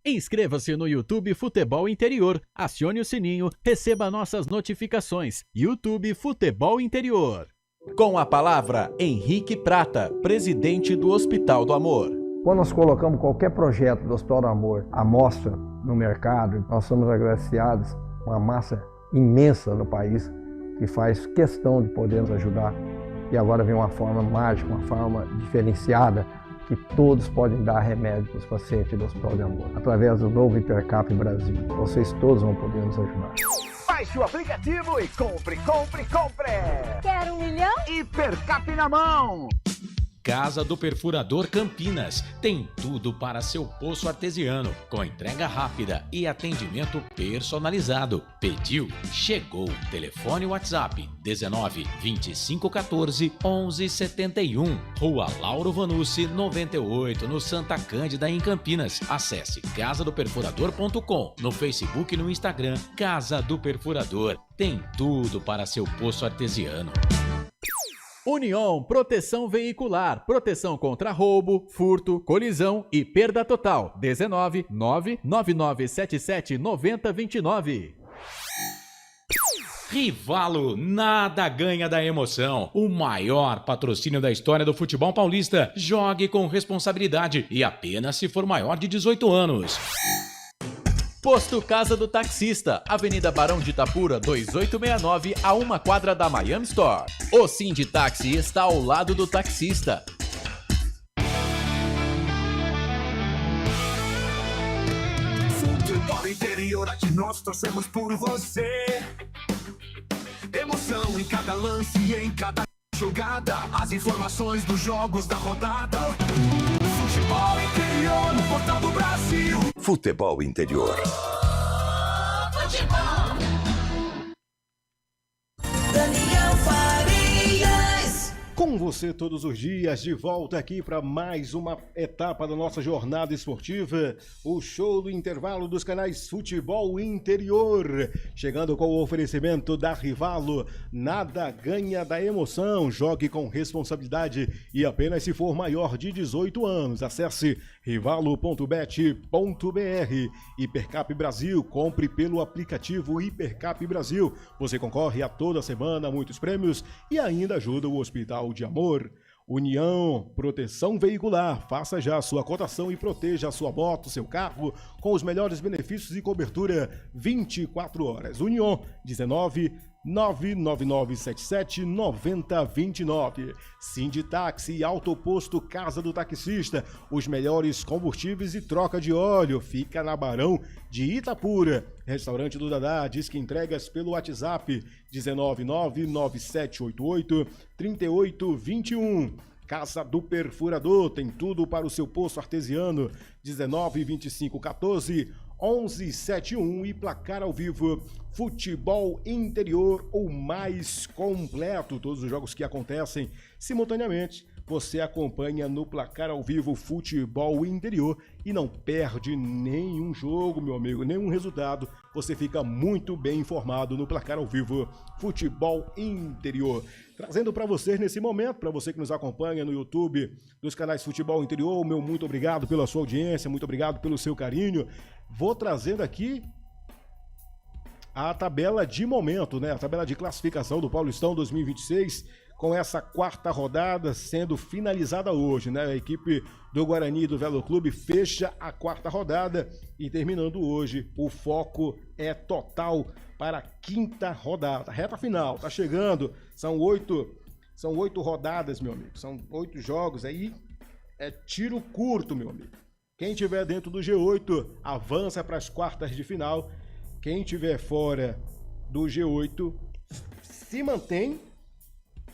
C: Inscreva-se no YouTube Futebol Interior. Acione o sininho, receba nossas notificações. YouTube Futebol Interior.
F: Com a palavra, Henrique Prata, presidente do Hospital do Amor.
P: Quando nós colocamos qualquer projeto do Hospital do Amor à mostra no mercado, nós somos agraciados com uma massa imensa no país que faz questão de poder nos ajudar. E agora vem uma forma mágica, uma forma diferenciada, que todos podem dar remédio para os pacientes do Hospital do Amor. Através do novo Hipercap Brasil, vocês todos vão poder nos ajudar.
L: Baixe o aplicativo e compre!
H: Quero 1 milhão?
L: Hipercap na mão!
G: Casa do Perfurador Campinas. Tem tudo para seu poço artesiano, com entrega rápida e atendimento personalizado. Pediu? Chegou. Telefone WhatsApp 19 25 14 11 71. Rua Lauro Vanucci 98, no Santa Cândida, em Campinas. Acesse casadoperfurador.com. No Facebook e no Instagram, Casa do Perfurador. Tem tudo para seu poço artesiano.
C: União Proteção Veicular, proteção contra roubo, furto, colisão e perda total. 19 99977 9029.
G: Rivalo, nada ganha da emoção. O maior patrocínio da história do futebol paulista. Jogue com responsabilidade e apenas se for maior de 18 anos.
C: Posto Casa do Taxista, Avenida Barão de Itapura, 2869, a 1 quadra da Miami Store. O Sinditaxi está ao lado do taxista.
L: Futebol interior, aqui nós torcemos por você. Emoção em cada lance e em cada jogada. As informações dos jogos da rodada. Futebol interior no Portal do Brasil.
D: Futebol interior.
E: Daniel Farias.
B: Com você todos os dias, de volta aqui para mais uma etapa da nossa jornada esportiva, o show do intervalo dos canais Futebol Interior, chegando com o oferecimento da Rivalo, nada ganha da emoção, jogue com responsabilidade e apenas se for maior de 18 anos, acesse rivalo.bet.br. Hipercap Brasil, compre pelo aplicativo Hipercap Brasil, você concorre a toda semana muitos prêmios e ainda ajuda o Hospital de Amor. União, proteção veicular, faça já a sua cotação e proteja a sua moto, seu carro, com os melhores benefícios e cobertura 24 horas. União, 19-99977-9029. Sinditaxi e Autoposto Casa do Taxista, os melhores combustíveis e troca de óleo, fica na Barão de Itapura. Restaurante do Dadá, disque entregas pelo WhatsApp 19997883821. Casa do Perfurador, tem tudo para o seu poço artesiano, 192514-1171 e placar ao vivo, Futebol Interior, o mais completo. Todos os jogos que acontecem simultaneamente, você acompanha no placar ao vivo Futebol Interior e não perde nenhum jogo, meu amigo, nenhum resultado. Você fica muito bem informado no placar ao vivo Futebol Interior. Trazendo para vocês nesse momento, para você que nos acompanha no YouTube dos canais Futebol Interior, meu muito obrigado pela sua audiência, muito obrigado pelo seu carinho. Vou trazendo aqui a tabela de momento, né? A tabela de classificação do Paulistão 2026, com essa quarta rodada sendo finalizada hoje, né? A equipe do Guarani e do Velo Clube fecha a quarta rodada e terminando hoje, o foco é total para a quinta rodada. Reta final, tá chegando, são oito rodadas, meu amigo, são 8 jogos aí, é tiro curto, meu amigo. Quem tiver dentro do G8 avança para as quartas de final, quem tiver fora do G8 se mantém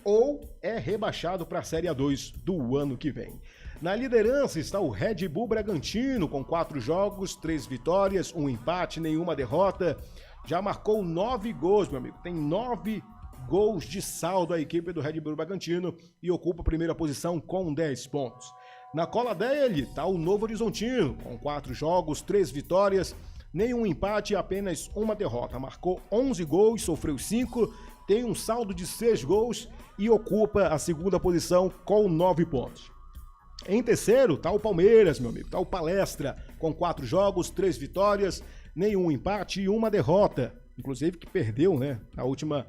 B: ou é rebaixado para a Série A2 do ano que vem. Na liderança está o Red Bull Bragantino, com 4 jogos, 3 vitórias, 1 empate, nenhuma derrota. Já marcou 9 gols, meu amigo. Tem 9 gols de saldo a equipe do Red Bull Bragantino e ocupa a primeira posição com 10 pontos. Na cola dele está o Novo Horizontino, com 4 jogos, 3 vitórias, nenhum empate e apenas uma derrota. Marcou 11 gols, sofreu 5, tem um saldo de 6 gols e ocupa a segunda posição com 9 pontos. Em terceiro está o Palmeiras, meu amigo, está o Palestra, com 4 jogos, 3 vitórias, nenhum empate e uma derrota. Inclusive que perdeu, né, na última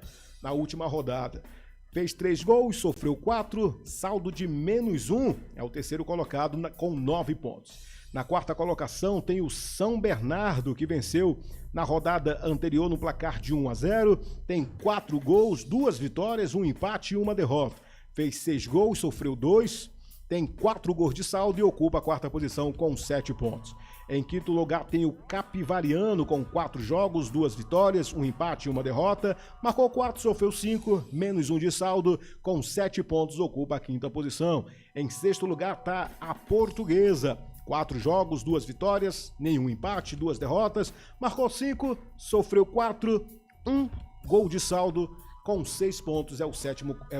B: rodada. Fez 3 gols, sofreu 4, saldo de -1, é o terceiro colocado com 9 pontos. Na quarta colocação tem o São Bernardo, que venceu na rodada anterior no placar de 1-0. Tem 4 gols, 2 vitórias, 1 empate e uma derrota. Fez 6 gols, sofreu 2, tem 4 gols de saldo e ocupa a quarta posição com 7 pontos. Em quinto lugar tem o Capivariano com 4 jogos, 2 vitórias, 1 empate e uma derrota. Marcou 4, sofreu 5, -1 de saldo, com 7 pontos ocupa a quinta posição. Em sexto lugar está a Portuguesa. 4 jogos, 2 vitórias, nenhum empate, 2 derrotas. Marcou 5, sofreu 4, 1 gol de saldo, com 6 pontos, é o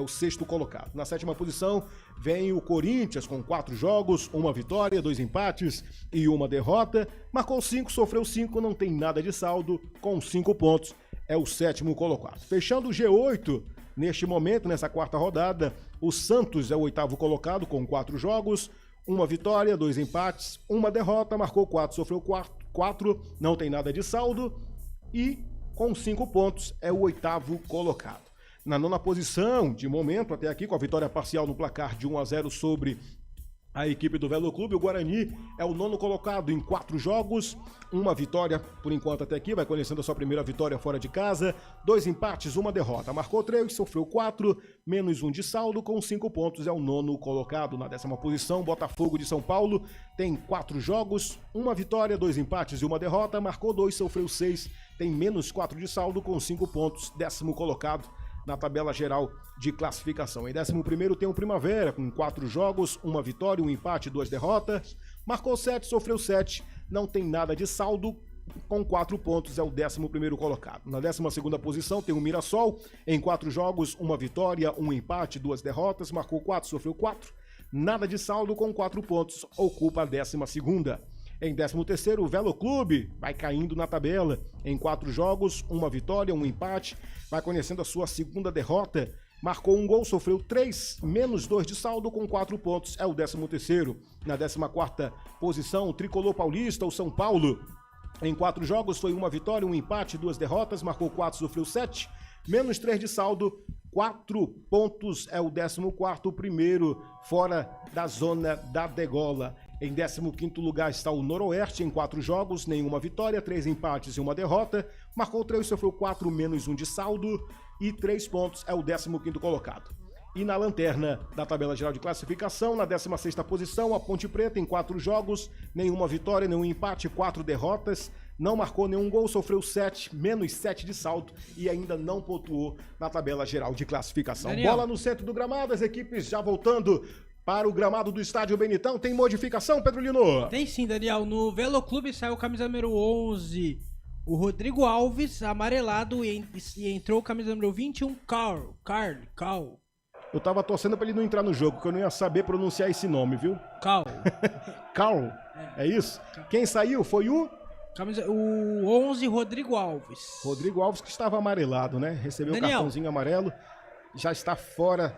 B: sexto colocado. Na sétima posição vem o Corinthians com 4 jogos, 1 vitória, 2 empates e uma derrota. Marcou 5, sofreu 5, não tem nada de saldo, com 5 pontos, é o sétimo colocado. Fechando o G8, neste momento, nessa quarta rodada, o Santos é o oitavo colocado com 4 jogos, 1 vitória, 2 empates, uma derrota, marcou 4, sofreu 4, não tem nada de saldo e com 5 pontos, é o 8º colocado. Na 9ª posição, de momento, até aqui, com a vitória parcial no placar de 1-0 sobre a equipe do Velo Clube, o Guarani é o 9º colocado em 4 jogos, 1 vitória por enquanto até aqui, vai conhecendo a sua primeira vitória fora de casa, 2 empates, 1 derrota, marcou 3, sofreu 4, menos 1 de saldo, com 5 pontos, é o 9º colocado. Na 10ª posição, Botafogo de São Paulo, tem 4 jogos, 1 vitória, 2 empates e 1 derrota, marcou 2, sofreu 6, tem menos 4 de saldo, com 5 pontos, 10º colocado na tabela geral de classificação. Em 11º tem o Primavera, com 4 jogos, 1 vitória, 1 empate, 2 derrotas. Marcou 7, sofreu 7, não tem nada de saldo, com 4 pontos, é o 11º colocado. Na 12ª posição tem o Mirassol, em 4 jogos, 1 vitória, 1 empate, 2 derrotas. Marcou 4, sofreu 4, nada de saldo, com 4 pontos, ocupa a 12ª. Em 13º, o Velo Clube vai caindo na tabela. Em 4 jogos, 1 vitória, 1 empate. Vai conhecendo a sua 2ª derrota. Marcou 1 gol, sofreu 3, menos 2 de saldo, com 4 pontos. É o 13º. Na 14ª posição, o Tricolor Paulista, o São Paulo. Em 4 jogos, foi 1 vitória, 1 empate, 2 derrotas. Marcou 4, sofreu 7, menos 3 de saldo. 4 pontos, é o 14º, primeiro fora da zona da degola. Em 15º lugar está o Noroeste, em 4 jogos, nenhuma vitória, 3 empates e 1 derrota. Marcou 3, sofreu 4, menos 1 de saldo e 3 pontos, é o 15º colocado. E na lanterna da tabela geral de classificação, na 16ª posição, a Ponte Preta, em 4 jogos, nenhuma vitória, nenhum empate, 4 derrotas. Não marcou nenhum gol, sofreu 7, menos 7 de saldo e ainda não pontuou na tabela geral de classificação.
A: Daniel.
B: Bola no centro do gramado, as equipes já voltando para o gramado do Estádio Benitão. Tem modificação, Pedro Lino?
A: Tem sim, Daniel. No Velo Clube saiu o camisa número 11, o Rodrigo Alves, amarelado, e entrou o camisa número 21, Carl.
B: Eu tava torcendo para ele não entrar no jogo, porque eu não ia saber pronunciar esse nome, viu?
A: Carl.
B: Carl, é isso? Quem saiu foi o
A: 11, Rodrigo Alves.
B: Rodrigo Alves, que estava amarelado, né? Recebeu o cartãozinho amarelo, já está fora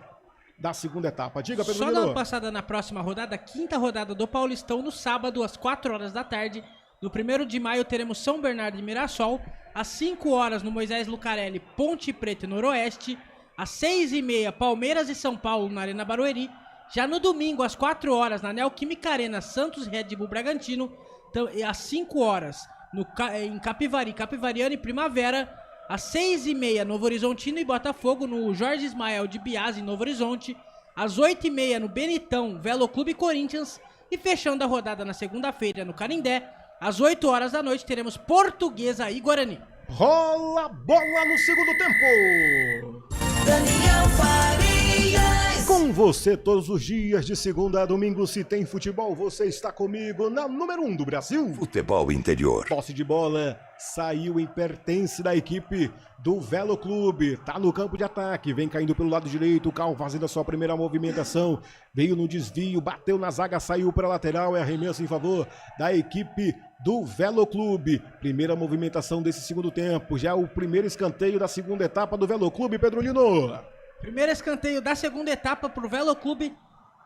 B: da 2ª etapa. Diga, Pedro
A: Só
B: Lino.
A: dando passada na próxima rodada, 5ª rodada do Paulistão, no sábado, às 4 horas da tarde. No 1º de maio teremos São Bernardo e Mirassol. Às 5 horas no Moisés Lucarelli, Ponte Preta e Noroeste. Às 6h30, Palmeiras e São Paulo na Arena Barueri. Já no domingo, às 4 horas, na Neoquímica Arena, Santos e Red Bull Bragantino. Então, às 5 horas, em Capivariano e Primavera. Às 6h30, Novo Horizontino e Botafogo, no Jorge Ismael de Biase, em Novo Horizonte. Às 8h30, no Benitão, Velo Clube e Corinthians. E fechando a rodada na segunda-feira, no Canindé, às 8 horas da noite, teremos Portuguesa e Guarani.
B: Rola bola no segundo tempo.
E: Daniel Farias.
B: Com você todos os dias, de segunda a domingo, se tem futebol, você está comigo na número 1 do Brasil.
D: Futebol interior.
B: Posse de bola saiu e pertence da equipe do Velo Clube. Tá no campo de ataque, vem caindo pelo lado direito, o Cal fazendo a sua primeira movimentação. Veio no desvio, bateu na zaga, saiu para a lateral, é arremesso em favor da equipe do Velo Clube. Primeira movimentação desse segundo tempo, já o primeiro escanteio da 2ª etapa do Velo Clube, Pedro Lino.
A: Primeiro escanteio da 2ª etapa pro Velo Clube,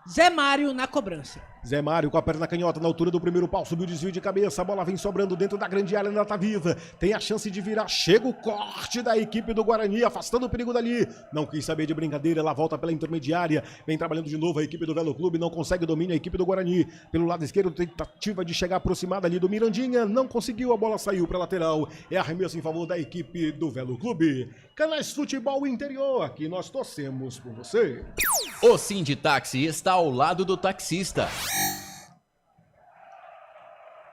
A: Zé Mário na cobrança.
B: Zé Mário com a perna canhota na altura do primeiro pau, subiu o desvio de cabeça, a bola vem sobrando dentro da grande área, ainda tá viva, tem a chance de virar, chega o corte da equipe do Guarani, afastando o perigo dali, não quis saber de brincadeira, ela volta pela intermediária, vem trabalhando de novo a equipe do Velo Clube, não consegue domínio a equipe do Guarani, pelo lado esquerdo, tentativa de chegar aproximada ali do Mirandinha, não conseguiu, a bola saiu pra lateral, é arremesso em favor da equipe do Velo Clube. Canais Futebol Interior, aqui nós torcemos por você.
C: O Sinditáxi está ao lado do taxista.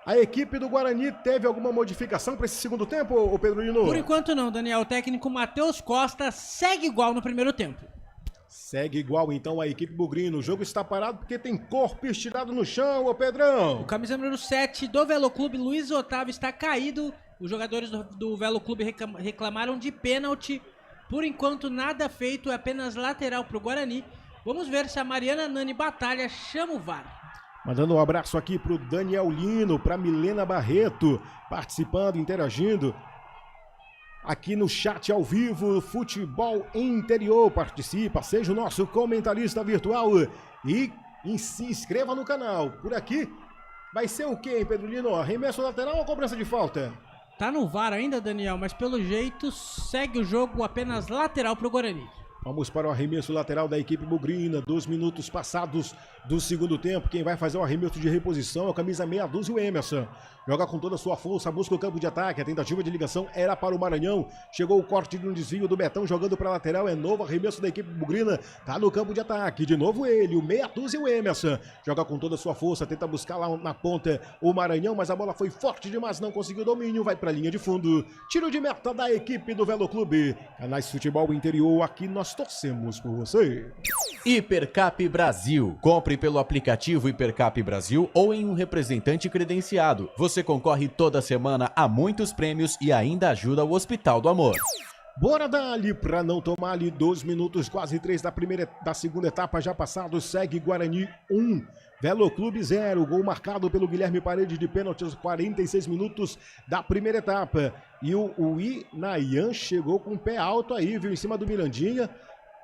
B: A equipe do Guarani teve alguma modificação para esse segundo tempo, ô Pedro Lino?
A: Por enquanto não, Daniel. O técnico Matheus Costa segue igual no primeiro tempo.
B: Segue igual então a equipe bugrina. O jogo está parado porque tem corpo estirado no chão, ô Pedrão.
A: O camisa número 7 do Velo Clube, Luiz Otávio, está caído. Os jogadores do Velo Clube reclamaram de pênalti. Por enquanto nada feito, é apenas lateral para o Guarani. Vamos ver se a Mariana Nani Batalha chama o VAR.
B: Mandando um abraço aqui pro Daniel Lino, pra Milena Barreto, participando, interagindo. Aqui no chat ao vivo, Futebol Interior, participa, seja o nosso comentarista virtual e se inscreva no canal. Por aqui vai ser o quê, hein, Pedro Lino? Arremesso lateral ou cobrança de falta?
A: Tá no VAR ainda, Daniel, mas pelo jeito segue o jogo apenas lateral pro Guarani.
B: Vamos para o arremesso lateral da equipe bugrina. 2 minutos passados do segundo tempo. Quem vai fazer o arremesso de reposição é o camisa meia dúzia, o Emerson. Joga com toda a sua força, busca o campo de ataque. A tentativa de ligação era para o Maranhão. Chegou o corte de um desvio do Betão, jogando para a lateral. É novo arremesso da equipe bugrina. Tá no campo de ataque. De novo ele, o meia dúzia, o Emerson. Joga com toda a sua força, tenta buscar lá na ponta o Maranhão, mas a bola foi forte demais, não conseguiu domínio. Vai para a linha de fundo. Tiro de meta da equipe do Velo Clube. Canais Futebol Interior, aqui nós torcemos por você.
F: Hipercap Brasil. Compre pelo aplicativo Hipercap Brasil ou em um representante credenciado. Você concorre toda semana a muitos prêmios e ainda ajuda o Hospital do Amor.
B: Bora dali para não tomar ali 2 minutos, quase 3 da segunda etapa já passado. Segue Guarani 1, Velo Clube 0. Gol marcado pelo Guilherme Paredes de pênalti aos 46 minutos da primeira etapa. E o Inayan chegou com o pé alto aí, viu, em cima do Mirandinha.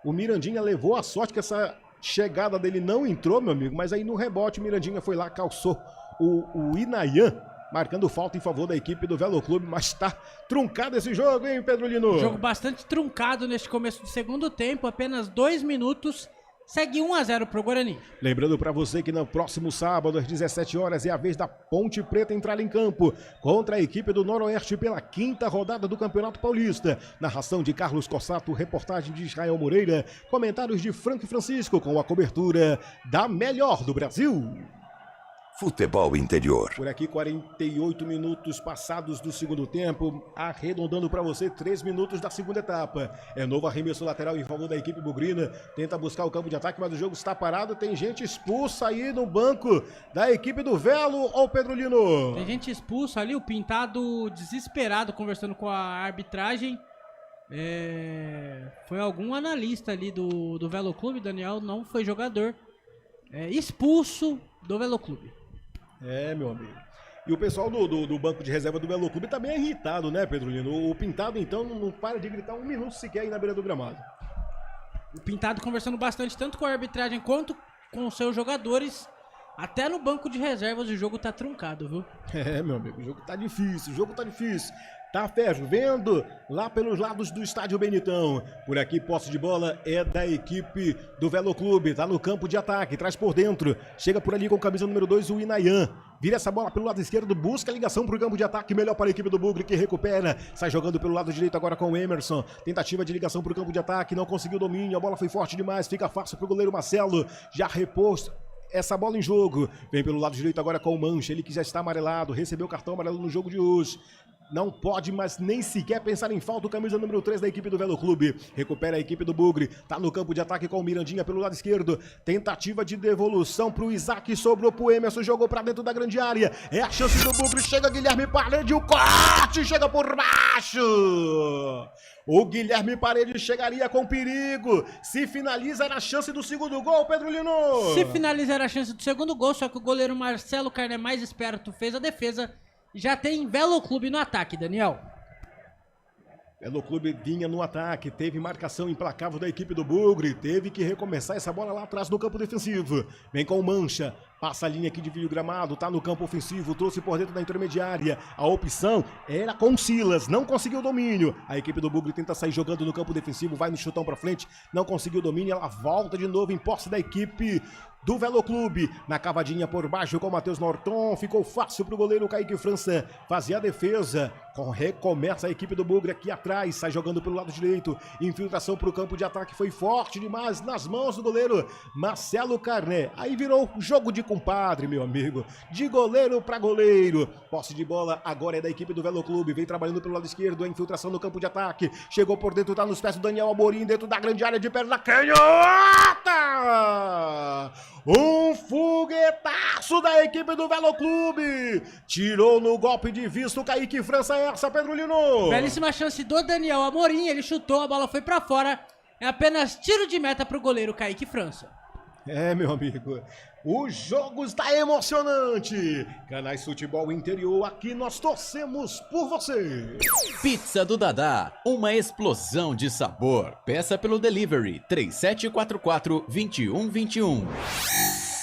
B: O Mirandinha levou a sorte que essa chegada dele não entrou, meu amigo, mas aí no rebote o Mirandinha foi lá, calçou o Inayan, marcando falta em favor da equipe do Velo Clube, mas tá truncado esse jogo, hein, Pedro Lino?
A: Jogo bastante truncado neste começo do segundo tempo, apenas 2 minutos, segue 1-0 pro Guarani.
B: Lembrando para você que no próximo sábado, às 17 horas, é a vez da Ponte Preta entrar em campo contra a equipe do Noroeste pela 5ª rodada do Campeonato Paulista. Narração de Carlos Cossato, reportagem de Israel Moreira, comentários de Franco Francisco com a cobertura da melhor do Brasil.
D: Futebol Interior.
B: Por aqui, 48 minutos passados do segundo tempo, arredondando para você 3 minutos da segunda etapa. É novo arremesso lateral em favor da equipe bugrina, tenta buscar o campo de ataque, mas o jogo está parado, tem gente expulsa aí no banco da equipe do Velo, ou Pedro Lino?
A: Tem gente expulsa ali, o Pintado desesperado conversando com a arbitragem. Foi algum analista ali do Velo Clube, Daniel, não foi jogador. Expulso do Velo Clube.
B: Meu amigo. E o pessoal do banco de reserva do Velo Clube tá bem irritado, né, Pedro Lino? O Pintado, então, não para de gritar 1 minuto sequer aí na beira do gramado.
A: O Pintado conversando bastante, tanto com a arbitragem quanto com os seus jogadores. Até no banco de reservas o jogo tá truncado, viu?
B: Meu amigo, o jogo tá difícil, Tá fervendo lá pelos lados do estádio Benitão. Por aqui, posse de bola é da equipe do Velo Clube. Tá no campo de ataque, traz por dentro. Chega por ali com camisa número 2, o Inayan. Vira essa bola pelo lado esquerdo, busca a ligação pro campo de ataque. Melhor para a equipe do Bugre, que recupera. Sai jogando pelo lado direito agora com o Emerson. Tentativa de ligação pro campo de ataque, não conseguiu domínio. A bola foi forte demais, fica fácil pro goleiro Marcelo. Já repôs essa bola em jogo. Vem pelo lado direito agora com o Mancha. Ele que já está amarelado, recebeu o cartão amarelo no jogo de hoje. Não pode, mas nem sequer pensar em falta. O camisa número 3 da equipe do Velo Clube. Recupera a equipe do Bugre. Tá no campo de ataque com o Mirandinha pelo lado esquerdo. Tentativa de devolução pro Isaac. Sobrou pro Emerson. Jogou pra dentro da grande área. É a chance do Bugre. Chega Guilherme Paredes. O corte chega por baixo. O Guilherme Paredes chegaria com perigo. Se finaliza, era a chance do segundo gol, Pedro Lino.
A: Se finaliza, era a chance do segundo gol. Só que o goleiro Marcelo Carné, mais esperto, fez a defesa. Já tem Velo Clube no ataque, Daniel.
B: Velo Clube vinha no ataque, teve marcação implacável da equipe do Bugre, teve que recomeçar essa bola lá atrás no campo defensivo. Vem com o Mancha, passa a linha aqui de vídeo gramado, tá no campo ofensivo, trouxe por dentro da intermediária. A opção era com o Silas, não conseguiu o domínio. A equipe do Bugre tenta sair jogando no campo defensivo, vai no chutão pra frente, não conseguiu o domínio, ela volta de novo em posse da equipe do Velo Clube. Na cavadinha por baixo com o Matheus Norton, ficou fácil pro goleiro Kaique França fazer a defesa. Recomeça a equipe do Bugre aqui atrás, sai jogando pelo lado direito, infiltração pro campo de ataque, foi forte demais nas mãos do goleiro Marcelo Carné. Aí virou jogo de compadre, meu amigo, de goleiro para goleiro. Posse de bola agora é da equipe do Velo Clube, vem trabalhando pelo lado esquerdo, a infiltração no campo de ataque, chegou por dentro, tá nos pés do Daniel Amorim, dentro da grande área de perna canhota. Um foguetaço da equipe do Velo Clube. Tirou no golpe de vista o Kaique França, essa, Pedro Lino.
A: Belíssima chance do Daniel Amorim, ele chutou, a bola foi pra fora. É apenas tiro de meta pro goleiro Kaique França.
B: Meu amigo, o jogo está emocionante. Canais Futebol Interior, aqui nós torcemos por você.
F: Pizza do Dadá, uma explosão de sabor. Peça pelo delivery 3744-2121.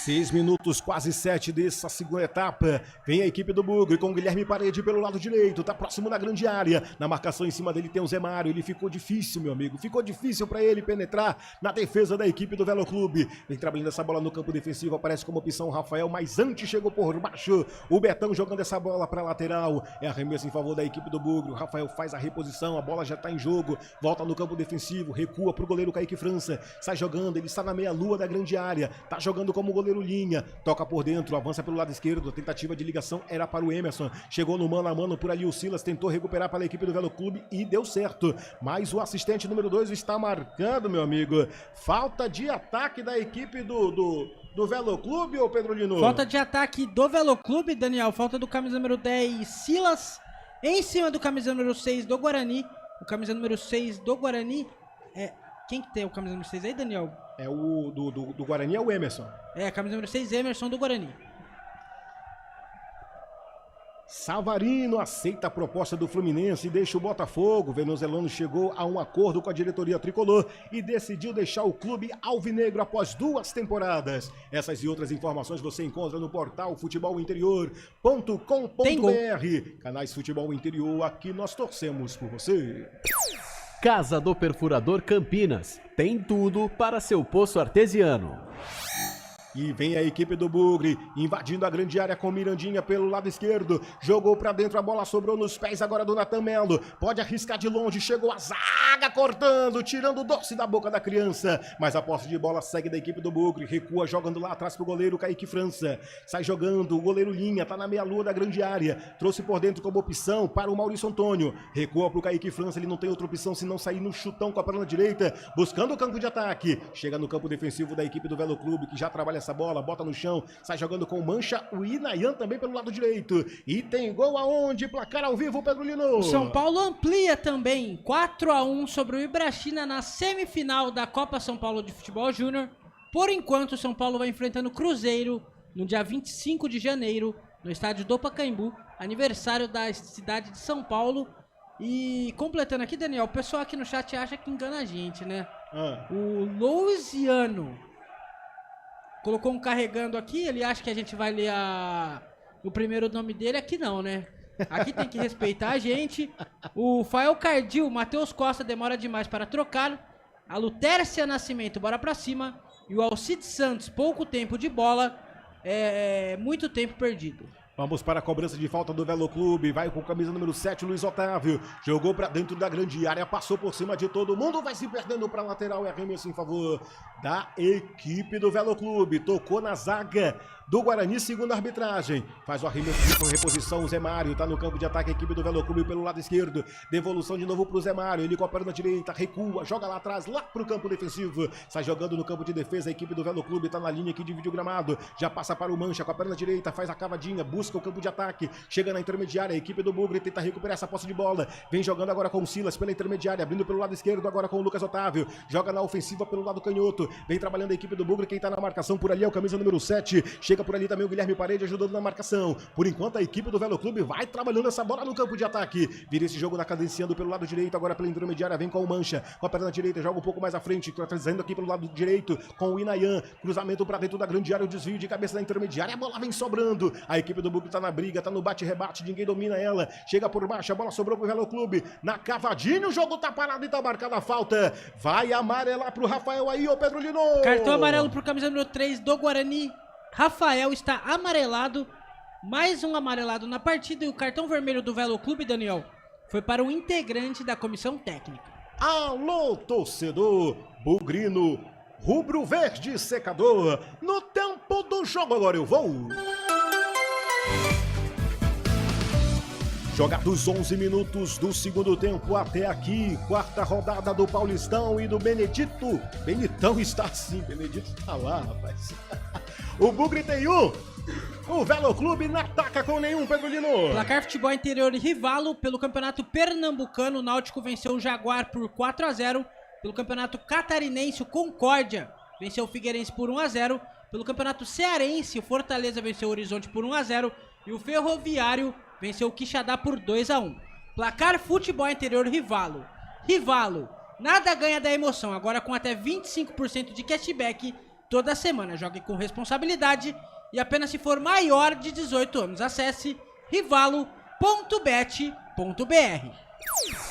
B: 6 minutos, quase 7 dessa segunda etapa. Vem a equipe do Bugre com o Guilherme Parede pelo lado direito. Tá próximo da grande área. Na marcação em cima dele tem o Zé Mário. Ele ficou difícil, meu amigo. Ficou difícil para ele penetrar na defesa da equipe do Velo Clube. Vem trabalhando essa bola no campo defensivo. Aparece como opção o Rafael, mas antes chegou por baixo. O Betão jogando essa bola para lateral. É arremesso em favor da equipe do Bugre. O Rafael faz a reposição. A bola já tá em jogo. Volta no campo defensivo. Recua pro goleiro Kaique França. Sai jogando. Ele está na meia-lua da grande área. Tá jogando como goleiro linha. Toca por dentro. Avança pelo lado esquerdo. A tentativa de ligação era para o Emerson. Chegou no mano a mano por ali o Silas. Tentou recuperar para a equipe do Velo Clube e deu certo. Mas o assistente número 2 está marcando, meu amigo. Falta de ataque da equipe do Velo Clube, ô Pedro Lino?
A: Falta de ataque do Velo Clube, Daniel. Falta do camisa número 10, Silas. Em cima do camisa número 6 do Guarani. O camisa número 6 do Guarani é... Quem que tem o camisa número 6 aí, Daniel?
B: É o do Guarani, é o Emerson.
A: É, camisa número 6, Emerson do Guarani.
B: Savarino aceita a proposta do Fluminense e deixa o Botafogo. O venezuelano chegou a um acordo com a diretoria tricolor e decidiu deixar o clube alvinegro após 2 temporadas. Essas e outras informações você encontra no portal futebolinterior.com.br. Canais Futebol Interior, aqui nós torcemos por você.
F: Casa do Perfurador Campinas. Tem tudo para seu poço artesiano.
B: E vem a equipe do Bugre, invadindo a grande área com Mirandinha pelo lado esquerdo. Jogou pra dentro, a bola sobrou nos pés agora do Natan Melo. Pode arriscar de longe, chegou a zaga cortando, tirando o doce da boca da criança. Mas a posse de bola segue da equipe do Bugre. Recua jogando lá atrás pro goleiro Kaique França. Sai jogando, o goleiro Linha, tá na meia-lua da grande área. Trouxe por dentro como opção para o Maurício Antônio. Recua pro Kaique França, ele não tem outra opção senão sair no chutão com a perna direita, buscando o campo de ataque. Chega no campo defensivo da equipe do Velo Clube, que já trabalha essa bola, bota no chão, sai jogando com Mancha, o Inayan também pelo lado direito. E tem gol aonde? Placar ao vivo, Pedro Lino.
A: O São Paulo amplia também 4-1 sobre o Ibrachina na semifinal da Copa São Paulo de Futebol Júnior. Por enquanto, o São Paulo vai enfrentando o Cruzeiro no dia 25 de janeiro, no estádio do Pacaembu, aniversário da cidade de São Paulo. E completando aqui, Daniel, o pessoal aqui no chat acha que engana a gente, né? O Louisiano colocou um carregando aqui, ele acha que a gente vai ler o primeiro nome dele, aqui não, né? Aqui tem que respeitar a gente. O Fael Cardil, Matheus Costa demora demais para trocar. A Lutércia Nascimento, bora pra cima. E o Alcide Santos, pouco tempo de bola, muito tempo perdido.
B: Vamos para a cobrança de falta do Velo Clube. Vai com camisa número 7, Luiz Otávio. Jogou para dentro da grande área, passou por cima de todo mundo, vai se perdendo para a lateral. É arremesso em favor da equipe do Velo Clube. Tocou na zaga do Guarani, segundo a arbitragem. Faz o arremesso com reposição. O Zé Mário tá no campo de ataque. A equipe do Velo Clube pelo lado esquerdo. Devolução de novo pro Zé Mário. Ele com a perna direita, recua, joga lá atrás, lá pro campo defensivo. Sai jogando no campo de defesa. A equipe do Velo Clube tá na linha que divide o gramado. Já passa para o Mancha com a perna direita, faz a cavadinha, busca o campo de ataque, chega na intermediária, a equipe do Bugre tenta recuperar essa posse de bola, vem jogando agora com o Silas pela intermediária, abrindo pelo lado esquerdo agora com o Lucas Otávio, joga na ofensiva pelo lado canhoto, vem trabalhando a equipe do Bugre, quem tá na marcação por ali é o camisa número 7, chega por ali também o Guilherme Parede ajudando na marcação, por enquanto a equipe do Velo Clube vai trabalhando essa bola no campo de ataque, vira esse jogo na cadenciando pelo lado direito, agora pela intermediária, vem com o Mancha, com a perna direita, joga um pouco mais à frente, trazendo aqui pelo lado direito com o Inayan, cruzamento pra dentro da grande área, o desvio de cabeça da intermediária, a bola vem sobrando, a equipe do Bugre tá na briga, tá no bate-rebate, ninguém domina ela, chega por baixo, a bola sobrou pro Velo Clube, na cavadinha, o jogo tá parado e tá marcada a falta, vai amarelar pro Rafael aí, ô Pedro Lino.
A: Cartão amarelo pro camisa número 3 do Guarani, Rafael está amarelado, mais um amarelado na partida, e o cartão vermelho do Velo Clube, Daniel, foi para um integrante da comissão técnica.
B: Alô, torcedor bugrino, rubro-verde secador, no tempo do jogo agora eu vou... Jogados 11 minutos do segundo tempo até aqui, quarta rodada do Paulistão e do Benedito. Benitão está assim, Benedito está lá, rapaz. O Bugre tem um, o Velo Clube não ataca com nenhum, Pedro Lino.
A: Placar Futebol Interior e Rivalo, pelo Campeonato Pernambucano, o Náutico venceu o Jaguar por 4-0. Pelo Campeonato Catarinense, o Concórdia venceu o Figueirense por 1-0. Pelo Campeonato Cearense, o Fortaleza venceu o Horizonte por 1-0. E o Ferroviário venceu o Quixadá por 2-1. Placar Futebol Interior Rivalo. Rivalo, nada ganha da emoção. Agora com até 25% de cashback toda semana. Jogue com responsabilidade e apenas se for maior de 18 anos. Acesse rivalo.bet.br.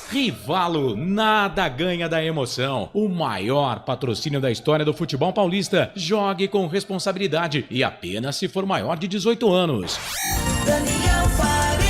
G: Rivalo, nada ganha da emoção. O maior patrocínio da história do futebol paulista. Jogue com responsabilidade e apenas se for maior de 18 anos.
L: Daniel Farias.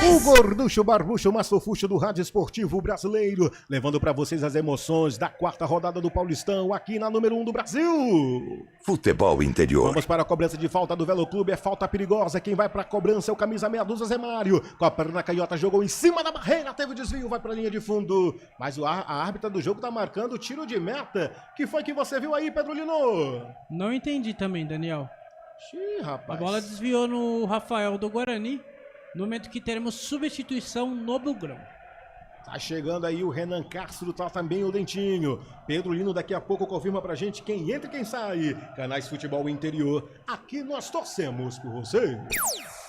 B: O gorducho barbucho massofuxo do rádio esportivo brasileiro, levando para vocês as emoções da quarta rodada do Paulistão, aqui na número 1 do Brasil.
D: Futebol interior.
B: Vamos para a cobrança de falta do Velo Clube, é falta perigosa, quem vai para a cobrança é o camisa meia dúzia Zé Mário, com a perna canhota, jogou em cima da barreira, teve o desvio, vai para a linha de fundo, mas a árbitra do jogo tá marcando o tiro de meta. Que foi que você viu aí, Pedro Lino?
A: Não entendi também, Daniel.
B: Xiii, rapaz.
A: A bola desviou no Rafael do Guarani, no momento que teremos substituição no Bugrão.
B: Tá chegando aí o Renan Castro, tá também o Dentinho. Pedro Lino daqui a pouco confirma pra gente quem entra e quem sai. Canais Futebol Interior, aqui nós torcemos por você.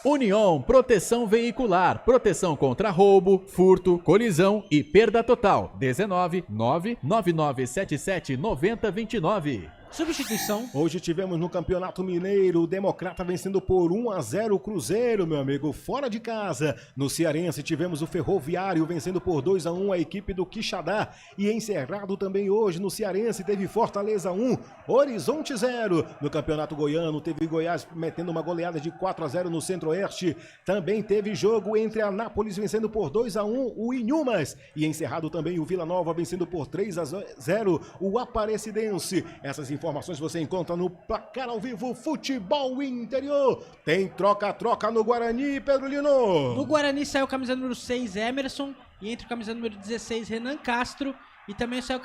F: União Proteção Veicular, proteção contra roubo, furto, colisão e perda total. 19 99977 9029.
A: Substituição.
B: Hoje tivemos no Campeonato Mineiro o Democrata vencendo por 1-0 o Cruzeiro, meu amigo, fora de casa. No Cearense tivemos o Ferroviário vencendo por 2-1 a equipe do Quixadá. E encerrado também hoje no Cearense teve Fortaleza 1, Horizonte 0. No Campeonato Goiano teve Goiás metendo uma goleada de 4-0 no Centro-Oeste. Também teve jogo entre a Anápolis vencendo por 2-1 o Inhumas. E encerrado também o Vila Nova vencendo por 3-0 o Aparecidense. Essas informações você encontra no Placar ao Vivo Futebol Interior. Tem troca-troca no Guarani, Pedro Lino.
A: No Guarani saiu o camisa número 6, Emerson, e entre o camisa número 16, Renan Castro, e também saiu o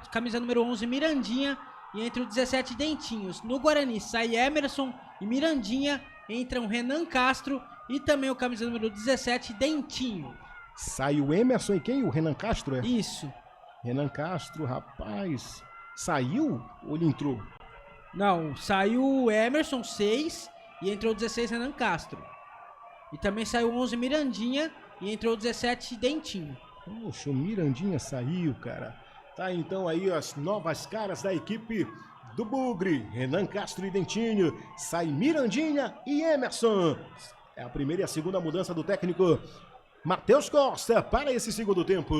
A: camisa número 11, Mirandinha, e entre o 17, Dentinhos. No Guarani sai Emerson e Mirandinha, entram Renan Castro e também o camisa número 17, Dentinho.
B: Sai o Emerson e quem? O Renan Castro, é?
A: Isso.
B: Renan Castro, rapaz... Saiu ou ele entrou?
A: Não, saiu o Emerson 6 e entrou o 16 Renan Castro. E também saiu o 11 Mirandinha e entrou o 17 Dentinho.
B: Poxa, o Mirandinha saiu, cara. Tá então aí as novas caras da equipe do Bugre. Renan Castro e Dentinho. Sai Mirandinha e Emerson. É a primeira e a segunda mudança do técnico Matheus Costa para esse segundo tempo.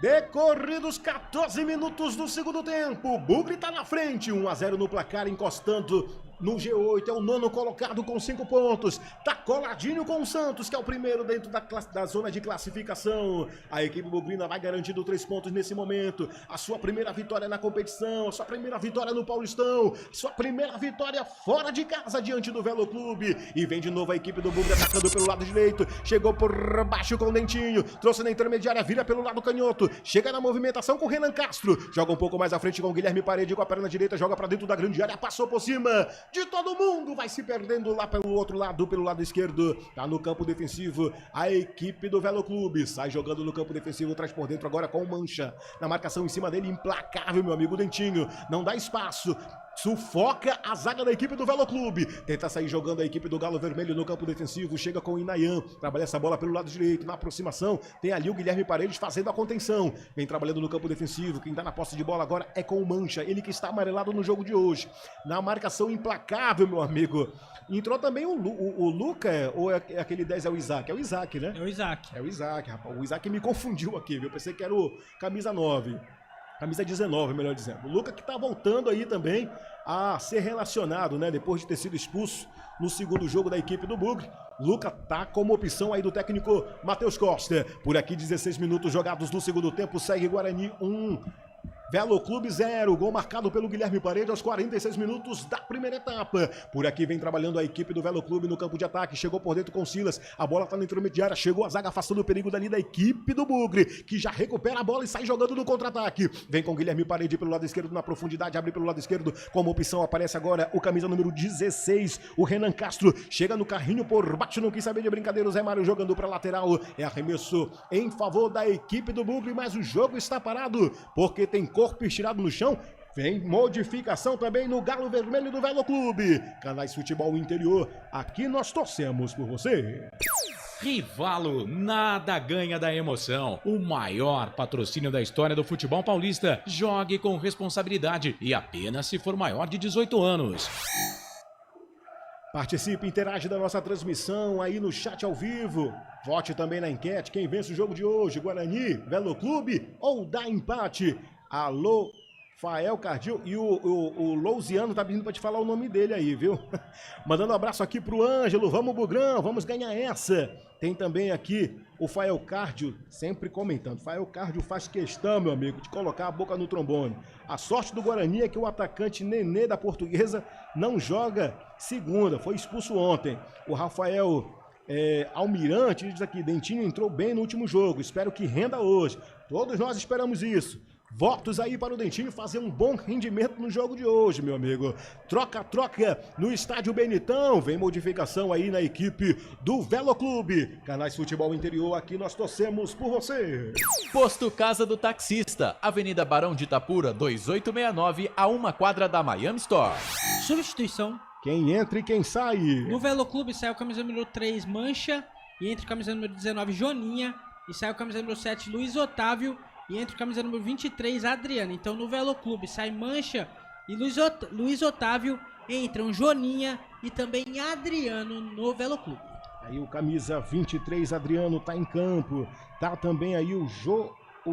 B: Decorridos 14 minutos do segundo tempo, o Bugre tá na frente, 1-0 no placar, encostando no G8, é o nono colocado com 5 pontos, tá coladinho com o Santos, que é o primeiro dentro da zona de classificação. A equipe bugrina vai garantindo 3 pontos nesse momento, a sua primeira vitória na competição, a sua primeira vitória no Paulistão, a sua primeira vitória fora de casa diante do Velo Clube, e vem de novo a equipe do Bugre atacando pelo lado direito, chegou por baixo com o Dentinho, trouxe na intermediária, vira pelo lado canhoto, chega na movimentação com o Renan Castro, joga um pouco mais à frente com o Guilherme Parede com a perna direita, joga pra dentro da grande área, passou por cima de todo mundo, vai se perdendo lá pelo outro lado, pelo lado esquerdo, tá no campo defensivo, a equipe do Velo Clube, sai jogando no campo defensivo, traz por dentro agora com o Mancha, na marcação em cima dele, implacável, meu amigo Dentinho, não dá espaço, sufoca a zaga da equipe do Velo Clube, tenta sair jogando a equipe do Galo Vermelho no campo defensivo, chega com o Inayan, trabalha essa bola pelo lado direito, na aproximação, tem ali o Guilherme Paredes fazendo a contenção, vem trabalhando no campo defensivo, quem tá na posse de bola agora é com o Mancha, ele que está amarelado no jogo de hoje, na marcação implacável, meu amigo, entrou também o Luca, ou é aquele 10 é o Isaac? É o Isaac, né?
A: É o Isaac.
B: É o Isaac, rapaz, o Isaac me confundiu aqui, viu, eu pensei que era o camisa 9. Camisa 19, melhor dizendo. O Luca que tá voltando aí também a ser relacionado, né? Depois de ter sido expulso no segundo jogo da equipe do Bugre. Luca tá como opção aí do técnico Matheus Costa. Por aqui 16 minutos jogados no segundo tempo. Segue Guarani 1. Velo Clube 0, gol marcado pelo Guilherme Parede aos 46 minutos da primeira etapa. Por aqui vem trabalhando a equipe do Velo Clube no campo de ataque, chegou por dentro com o Silas, a bola tá na intermediária, chegou a zaga afastando o perigo dali da equipe do Bugre, que já recupera a bola e sai jogando no contra-ataque. Vem com o Guilherme Parede pelo lado esquerdo na profundidade, abre pelo lado esquerdo, como opção aparece agora o camisa número 16, o Renan Castro, chega no carrinho por baixo, não quis saber de brincadeira, o Zé Mário jogando pra lateral, é arremesso em favor da equipe do Bugre, mas o jogo está parado, porque tem corpo estirado no chão. Vem modificação também no Galo Vermelho do Velo Clube. Canais Futebol Interior, aqui nós torcemos por você.
G: Rivalo, nada ganha da emoção. O maior patrocínio da história do futebol paulista. Jogue com responsabilidade e apenas se for maior de 18 anos.
B: Participe, interage da nossa transmissão aí no chat ao vivo. Vote também na enquete. Quem vence o jogo de hoje? Guarani, Velo Clube ou dá empate? Alô, Fael Cardil. E o Lousiano tá pedindo pra te falar o nome dele aí, viu? Mandando um abraço aqui pro Ângelo. Vamos, Bugrão, vamos ganhar essa. Tem também aqui o Fael Cardio, sempre comentando. Fael Cardio faz questão, meu amigo, de colocar a boca no trombone. A sorte do Guarani é que o atacante Nenê da Portuguesa não joga segunda, foi expulso ontem. O Rafael Almirante diz aqui, Dentinho entrou bem no último jogo, espero que renda hoje. Todos nós esperamos isso. Votos aí para o Dentinho fazer um bom rendimento no jogo de hoje, meu amigo. Troca no estádio Benitão. Vem modificação aí na equipe do Velo Clube. Canais Futebol Interior, aqui nós torcemos por você.
C: Posto Casa do Taxista, Avenida Barão de Itapura, 2869, a 1 quadra da Miami Store.
A: Substituição.
B: Quem entra e quem sai.
A: No Velo Clube saiu a camisa número 3, Mancha. E entra a camisa número 19, Joninha. E saiu a camisa número 7, Luiz Otávio. E entra a camisa número 23, Adriano. Então no Velo Clube sai Mancha e Luiz Otávio. Entram Joninha e também Adriano no Velo Clube.
B: Aí o camisa 23, Adriano, tá em campo. Tá também aí o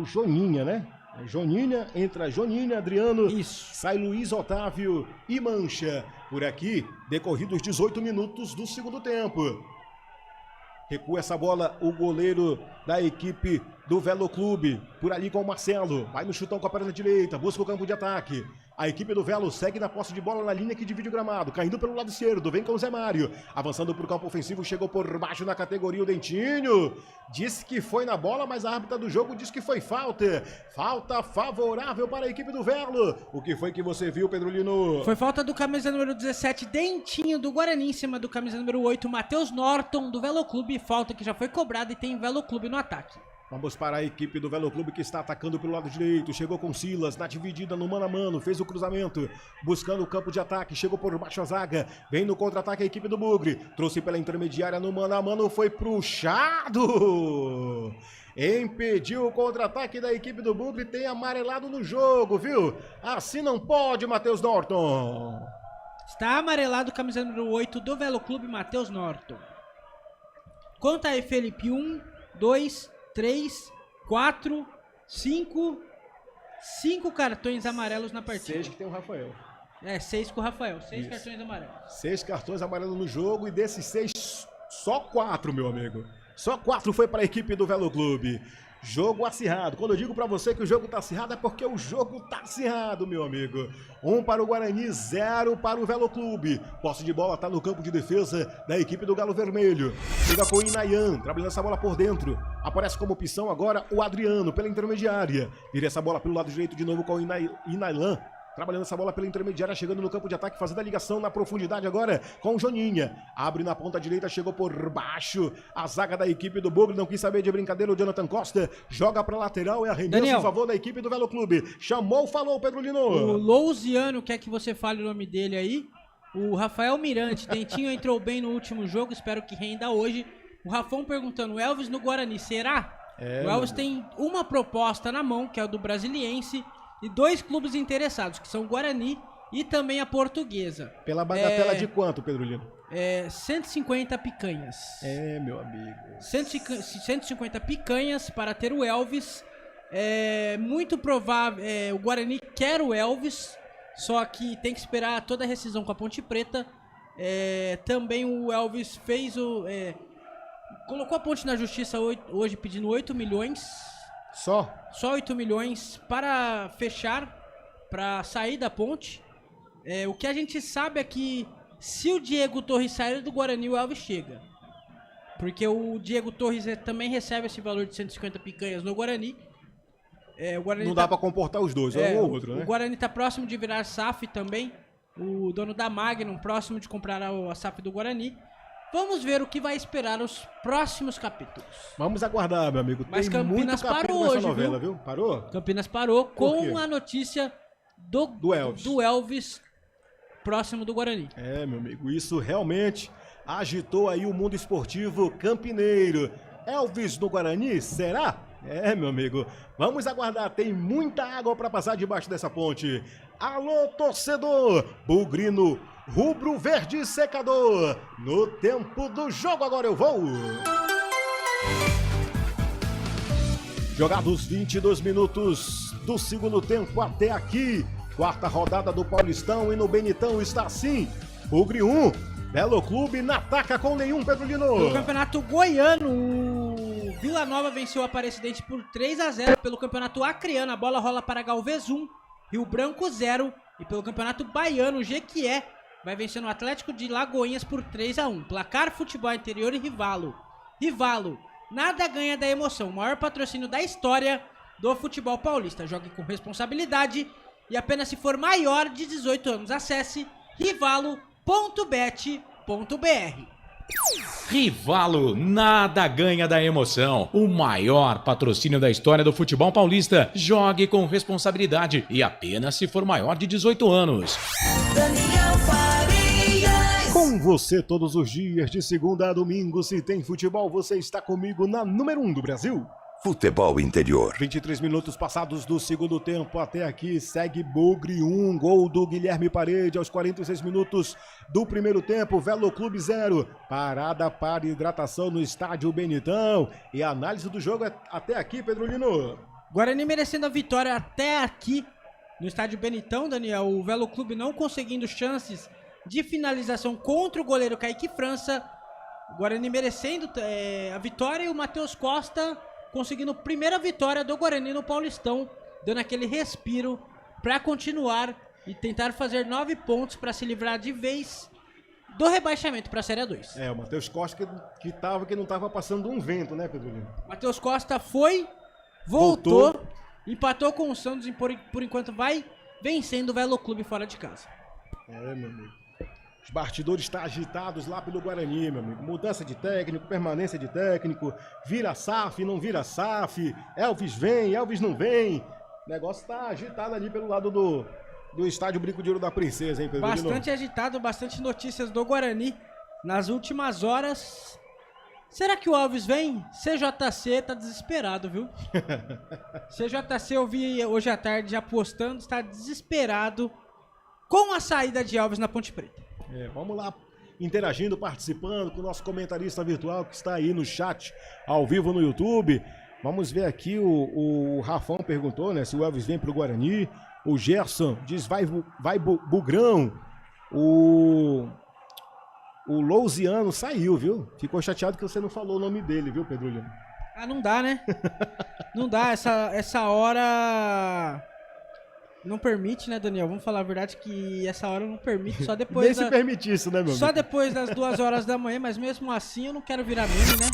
B: Joninha, né? Joninha, entra Joninha, Adriano.
A: Isso.
B: Sai Luiz Otávio e Mancha. Por aqui, decorridos 18 minutos do segundo tempo. Recua essa bola o goleiro da equipe do Velo Clube. Por ali com o Marcelo. Vai no chutão com a perna direita. Busca o campo de ataque. A equipe do Velo segue na posse de bola na linha que divide o gramado. Caindo pelo lado esquerdo. Vem com o Zé Mário. Avançando para o campo ofensivo. Chegou por baixo na categoria o Dentinho. Disse que foi na bola, mas a árbitra do jogo disse que foi falta. Falta favorável para a equipe do Velo. O que foi que você viu, Pedrolino?
A: Foi falta do camisa número 17, Dentinho do Guarani, em cima do camisa número 8, Matheus Norton do Velo Clube. Falta que já foi cobrada e tem Velo Clube no ataque.
B: Vamos para a equipe do Velo Clube que está atacando pelo lado direito. Chegou com Silas na dividida no mano a mano. Fez o cruzamento. Buscando o campo de ataque. Chegou por baixo a zaga. Vem no contra-ataque a equipe do Bugre. Trouxe pela intermediária no mano a mano. Foi puxado. Impediu o contra-ataque da equipe do Bugre. Tem amarelado no jogo, viu? Assim não pode, Matheus Norton.
A: Está amarelado o camisa número 8 do Velo Clube, Matheus Norton. Conta aí, Felipe. 1, 2, 3, 4, 5 cartões amarelos na partida.
B: 6 que tem o Rafael.
A: 6 com o Rafael. 6 cartões amarelos.
B: 6 cartões amarelos no jogo e desses 6, só 4, meu amigo. Só 4 foi para a equipe do Velo Clube. Jogo acirrado. Quando eu digo para você que o jogo tá acirrado, é porque o jogo tá acirrado, meu amigo. 1 para o Guarani, 0 para o Velo Clube. Posse de bola tá no campo de defesa da equipe do Galo Vermelho. Chega com o Inayan, trabalhando essa bola por dentro. Aparece como opção agora o Adriano pela intermediária. Vira essa bola pelo lado direito de novo com o Inayan. Trabalhando essa bola pela intermediária, chegando no campo de ataque, fazendo a ligação na profundidade agora com o Joninha. Abre na ponta direita, chegou por baixo. A zaga da equipe do Bugre não quis saber de brincadeira. O Jonathan Costa joga pra lateral, é arremesso em favor da equipe do Velo Clube. Chamou, falou, Pedrolino.
A: O Lousiano quer que você fale o nome dele aí. O Rafael Mirante, Dentinho entrou bem no último jogo, espero que renda hoje. O Rafão perguntando, Elvis no Guarani, será? O Elvis tem uma proposta na mão, que é o do Brasiliense. E 2 clubes interessados, que são o Guarani e também a Portuguesa.
B: Pela bagatela de quanto, Pedrolino?
A: 150 picanhas.
B: Meu amigo.
A: 150 picanhas para ter o Elvis. É muito provável, o Guarani quer o Elvis, só que tem que esperar toda a rescisão com a Ponte Preta. Também o Elvis fez colocou a Ponte na justiça hoje pedindo 8 milhões.
B: Só
A: 8 milhões para fechar, para sair da Ponte. O que a gente sabe é que se o Diego Torres sair do Guarani, o Elvis chega. Porque o Diego Torres também recebe esse valor de 150 picanhas no Guarani. O Guarani
B: não dá para comportar os dois, um ou outro, né?
A: O Guarani tá próximo de virar SAF também. O dono da Magnum, próximo de comprar a SAF do Guarani. Vamos ver o que vai esperar os próximos capítulos.
B: Vamos aguardar, meu amigo.
A: Mas
B: tem
A: Campinas
B: muito
A: parou hoje,
B: novela, viu? Parou?
A: Campinas parou com a notícia do Elvis próximo do Guarani.
B: Meu amigo, isso realmente agitou aí o mundo esportivo campineiro. Elvis no Guarani, será? É, meu amigo, vamos aguardar, tem muita água para passar debaixo dessa ponte. Alô, torcedor, bugrino, rubro verde secador, no tempo do jogo agora eu vou. Jogados 22 minutos do segundo tempo até aqui, quarta rodada do Paulistão e no Benitão está assim, Bugre 1, Belo Clube na ataca com nenhum, Pedro Lino.
A: No Campeonato Goiano, o Vila Nova venceu a Aparecidense por 3-0. Pelo Campeonato Acreano, a bola rola para Galvez 1, Rio Branco 0. E pelo Campeonato Baiano, o Jequié vai vencendo o Atlético de Lagoinhas por 3-1. Placar Futebol Interior e Rivalo. Rivalo, nada ganha da emoção. O maior patrocínio da história do futebol paulista. Jogue com responsabilidade e apenas se for maior de 18 anos. Acesse rivalo.bet.br.
G: Rivalo, nada ganha da emoção. O maior patrocínio da história do futebol paulista. Jogue com responsabilidade e apenas se for maior de 18 anos.
B: Com você todos os dias, de segunda a domingo, se tem futebol, você está comigo na número 1 do Brasil.
D: Futebol Interior.
B: 23 minutos passados do segundo tempo até aqui, segue Bugre 1, gol do Guilherme Parede aos 46 minutos do primeiro tempo, Velo Clube 0, parada para hidratação no estádio Benitão e a análise do jogo até aqui, Pedro Lino.
A: Guarani merecendo a vitória até aqui no estádio Benitão, Daniel, o Velo Clube não conseguindo chances de finalização contra o goleiro Kaique França, o Guarani merecendo a vitória e o Matheus Costa conseguindo primeira vitória do Guarani no Paulistão, dando aquele respiro para continuar e tentar fazer 9 pontos para se livrar de vez do rebaixamento para a Série A2.
B: O Matheus Costa que não estava passando um vento, né, Pedro Lino?
A: Matheus Costa foi, voltou, empatou com o Santos e por enquanto vai vencendo o Velo Clube fora de casa.
B: Meu amigo. Os bastidores estão agitados lá pelo Guarani, meu amigo. Mudança de técnico, permanência de técnico, vira SAF, não vira SAF, Elvis vem, Elvis não vem. O negócio está agitado ali pelo lado do estádio Brinco de Ouro da Princesa, hein, Pedro Lino?
A: Bastante agitado, bastante notícias do Guarani nas últimas horas. Será que o Elvis vem? CJC tá desesperado, viu? CJC eu vi hoje à tarde já postando, está desesperado com a saída de Elvis na Ponte Preta.
B: Vamos lá, interagindo, participando com o nosso comentarista virtual que está aí no chat, ao vivo no YouTube. Vamos ver aqui, o Rafão perguntou, né, se o Elvis vem pro Guarani. O Gerson diz, vai Bugrão. O Lousiano saiu, viu? Ficou chateado que você não falou o nome dele, viu, Pedro Lino?
A: Ah, não dá, né? Não dá, essa hora... Não permite, né, Daniel? Vamos falar a verdade que essa hora não permite, só depois...
B: Nem se permitisse, né, meu amigo?
A: Só depois das 2 horas da manhã, mas mesmo assim eu não quero virar meme, né?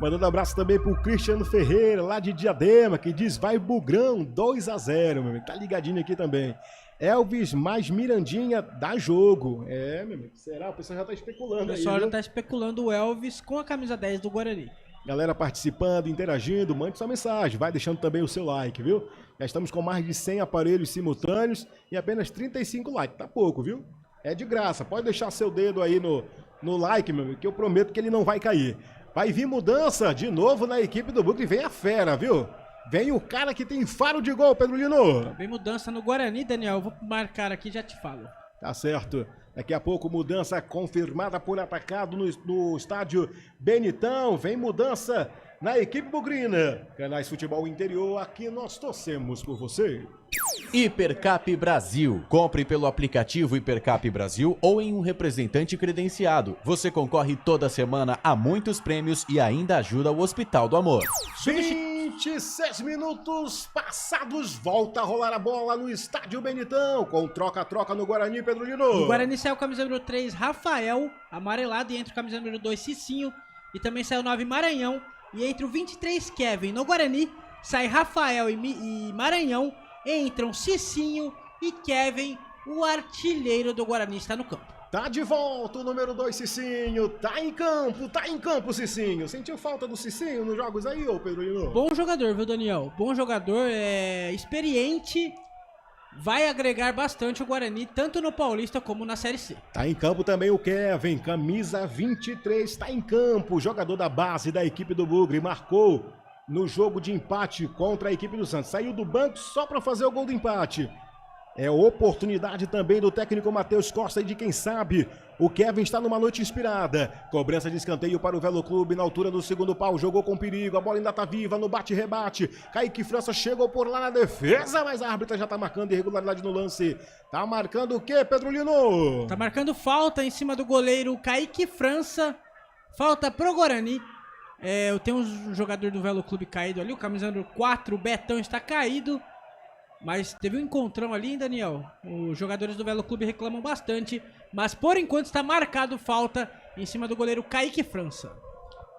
B: Mandando abraço também pro Cristiano Ferreira, lá de Diadema, que diz, vai Bugrão, 2-0, meu amigo. Tá ligadinho aqui também. Elvis mais Mirandinha dá jogo. Meu amigo, será? O pessoal já tá especulando aí,
A: O pessoal já tá especulando o Elvis com a camisa 10 do Guarani.
B: Galera participando, interagindo, mande sua mensagem, vai deixando também o seu like, viu? Já estamos com mais de 100 aparelhos simultâneos e apenas 35 likes, tá pouco, viu? É de graça, pode deixar seu dedo aí no like, meu amigo, que eu prometo que ele não vai cair. Vai vir mudança de novo na equipe do Bugre, vem a fera, viu? Vem o cara que tem faro de gol, Pedro Lino.
A: Vem mudança no Guarani, Daniel, eu vou marcar aqui e já te falo.
B: Tá certo. Daqui a pouco mudança confirmada por atacado no estádio Benitão. Vem mudança na equipe bugrina. Canais Futebol Interior, aqui nós torcemos por você.
F: Hipercap Brasil. Compre pelo aplicativo Hipercap Brasil ou em um representante credenciado. Você concorre toda semana a muitos prêmios e ainda ajuda o Hospital do Amor.
B: 26 minutos passados, volta a rolar a bola no estádio Benitão, com troca-troca no Guarani, Pedro Lino.
A: No Guarani saiu o camisa número 3, Rafael, amarelado, e entra o camisa número 2, Cicinho, e também saiu o 9, Maranhão, e entre o 23, Kevin. No Guarani, sai Rafael e Maranhão, entram Cicinho e Kevin, o artilheiro do Guarani, está no campo.
B: Tá de volta o número 2, Cicinho. Tá em campo, Cicinho. Sentiu falta do Cicinho nos jogos aí, ô Pedro Lino?
A: Bom jogador, viu, Daniel? Bom jogador, experiente. vai agregar bastante o Guarani, tanto no Paulista como na Série C.
B: Tá em campo também o Kevin, camisa 23, tá em campo, jogador da base da equipe do Bugre, marcou no jogo de empate contra a equipe do Santos. Saiu do banco só para fazer o gol do empate. É oportunidade também do técnico Matheus Costa e de quem sabe o Kevin está numa noite inspirada. Cobrança de escanteio para o Velo Clube na altura do segundo pau. Jogou com perigo, a bola ainda tá viva no bate-rebate. Kaique França chegou por lá na defesa, mas a árbitra já tá marcando irregularidade no lance. Tá marcando o quê, Pedro Lino?
A: Tá marcando falta em cima do goleiro Kaique França. Falta pro Guarani. Eu tenho um jogador do Velo Clube caído ali, o camisa número 4, o Betão está caído. Mas teve um encontrão ali, hein, Daniel? Os jogadores do Velo Clube reclamam bastante, mas por enquanto está marcado falta em cima do goleiro Kaique França.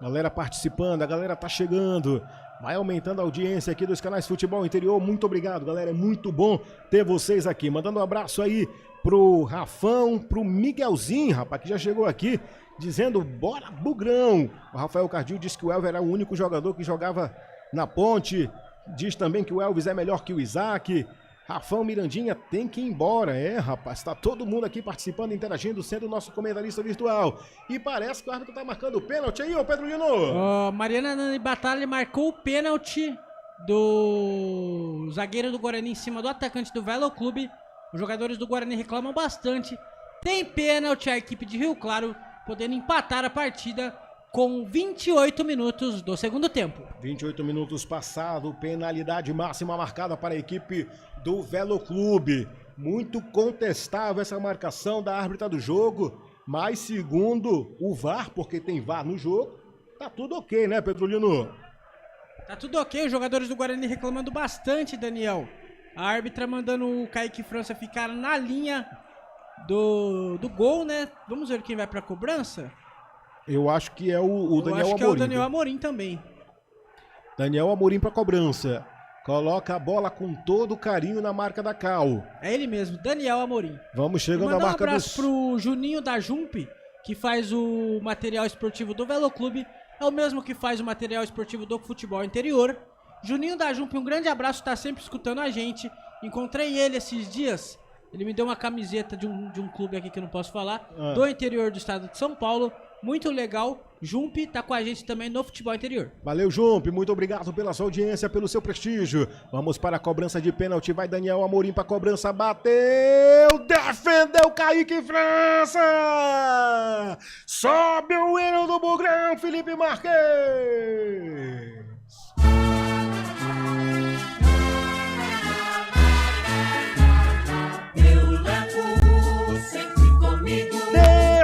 B: Galera participando, a galera tá chegando, vai aumentando a audiência aqui dos canais Futebol Interior. Muito obrigado, galera, é muito bom ter vocês aqui. Mandando um abraço aí pro Rafão, pro Miguelzinho, rapaz, que já chegou aqui, dizendo bora Bugrão. O Rafael Cardil disse que o Elvis era o único jogador que jogava na Ponte. Diz também que o Elvis é melhor que o Isaac. Rafão Mirandinha tem que ir embora. Rapaz, tá todo mundo aqui participando, interagindo, sendo o nosso comentarista virtual. E parece que o árbitro tá marcando o pênalti aí, ô Pedro Lino.
A: Mariana Nani Batalha marcou o pênalti do zagueiro do Guarani em cima do atacante do Velo Clube. Os jogadores do Guarani reclamam bastante. Tem pênalti, a equipe de Rio Claro podendo empatar a partida com 28 minutos do segundo tempo.
B: 28 minutos passado, penalidade máxima marcada para a equipe do Velo Clube. Muito contestável essa marcação da árbitra do jogo, mas segundo o VAR, porque tem VAR no jogo, tá tudo ok, né, Pedro Lino?
A: Tá tudo ok, os jogadores do Guarani reclamando bastante, Daniel. A árbitra mandando o Kaique França ficar na linha do gol, né? Vamos ver quem vai pra cobrança?
B: Eu acho que é o Daniel Amorim.
A: Eu acho que é o Daniel Amorim também.
B: Daniel Amorim para cobrança. Coloca a bola com todo carinho na marca da Cal.
A: É ele mesmo, Daniel Amorim.
B: Vamos chegando à marca
A: um abraço pro Juninho da Jump, que faz o material esportivo do Velo Clube. É o mesmo que faz o material esportivo do Futebol Interior. Juninho da Jump, um grande abraço, tá sempre escutando a gente. Encontrei ele esses dias. Ele me deu uma camiseta de um clube aqui que eu não posso falar, do interior do estado de São Paulo. Muito legal. Jump tá com a gente também no Futebol Interior.
B: Valeu, Jump. Muito obrigado pela sua audiência, pelo seu prestígio. Vamos para a cobrança de pênalti. Vai Daniel Amorim para a cobrança. Bateu. Defendeu Kaique França. Sobe o hino do Bugrão, Felipe Marques.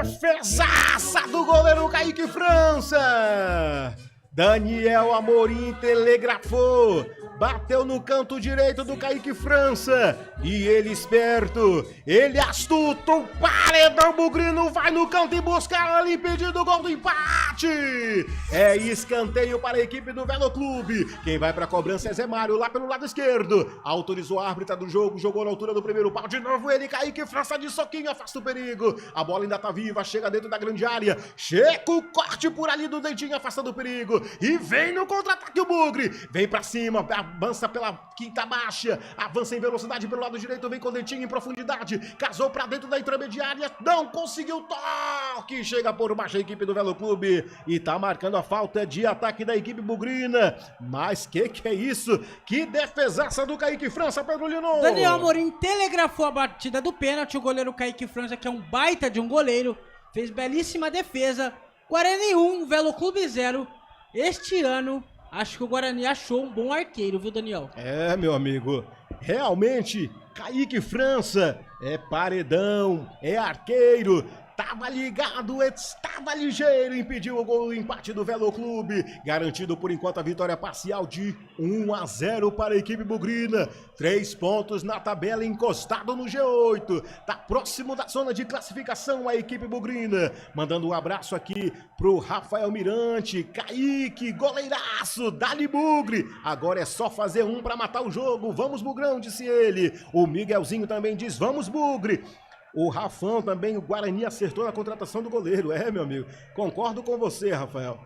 B: Defesaça do goleiro Kaique França. Daniel Amorim telegrafou. Bateu no canto direito do Kaique França. E ele esperto, ele astuto, o paredão bugrino vai no canto e buscar ali pedido o gol do empate. É escanteio para a equipe do Velo Clube. Quem vai para a cobrança é Zé Mário, lá pelo lado esquerdo. Autorizou a árbitra do jogo, jogou na altura do primeiro pau. De novo ele, Kaique França de soquinho, afasta o perigo. A bola ainda tá viva, chega dentro da grande área. Chega o corte por ali do dentinho, afastando o perigo. E vem no contra-ataque o Bugre. Vem pra cima, avança pela quinta marcha. Avança em velocidade pelo lado direito, vem com o dentinho em profundidade. Casou pra dentro da intermediária, não conseguiu toque. Chega por baixo a equipe do Velo Clube. E tá marcando a falta de ataque da equipe bugrina. Mas que é isso? Que defesaça do Kaique França, Pedro Lino.
A: Daniel Amorim telegrafou a batida do pênalti. O goleiro Kaique França, que é um baita de um goleiro, fez belíssima defesa. Guarani 1, Velo Clube 0. Este ano, acho que o Guarani achou um bom arqueiro, viu, Daniel?
B: É, meu amigo, realmente, Kaique França é paredão, é arqueiro. Tava ligado, estava ligeiro, impediu o gol do empate do Velo Clube. Garantido por enquanto a vitória parcial de 1-0 para a equipe bugrina. 3 pontos na tabela, encostado no G8. Tá próximo da zona de classificação a equipe bugrina. Mandando um abraço aqui pro Rafael Mirante, Kaique, goleiraço, dali Bugre. Agora é só fazer um para matar o jogo. Vamos Bugrão, disse ele. O Miguelzinho também diz, vamos Bugre. O Rafão também, o Guarani acertou na contratação do goleiro. É, meu amigo, concordo com você, Rafael.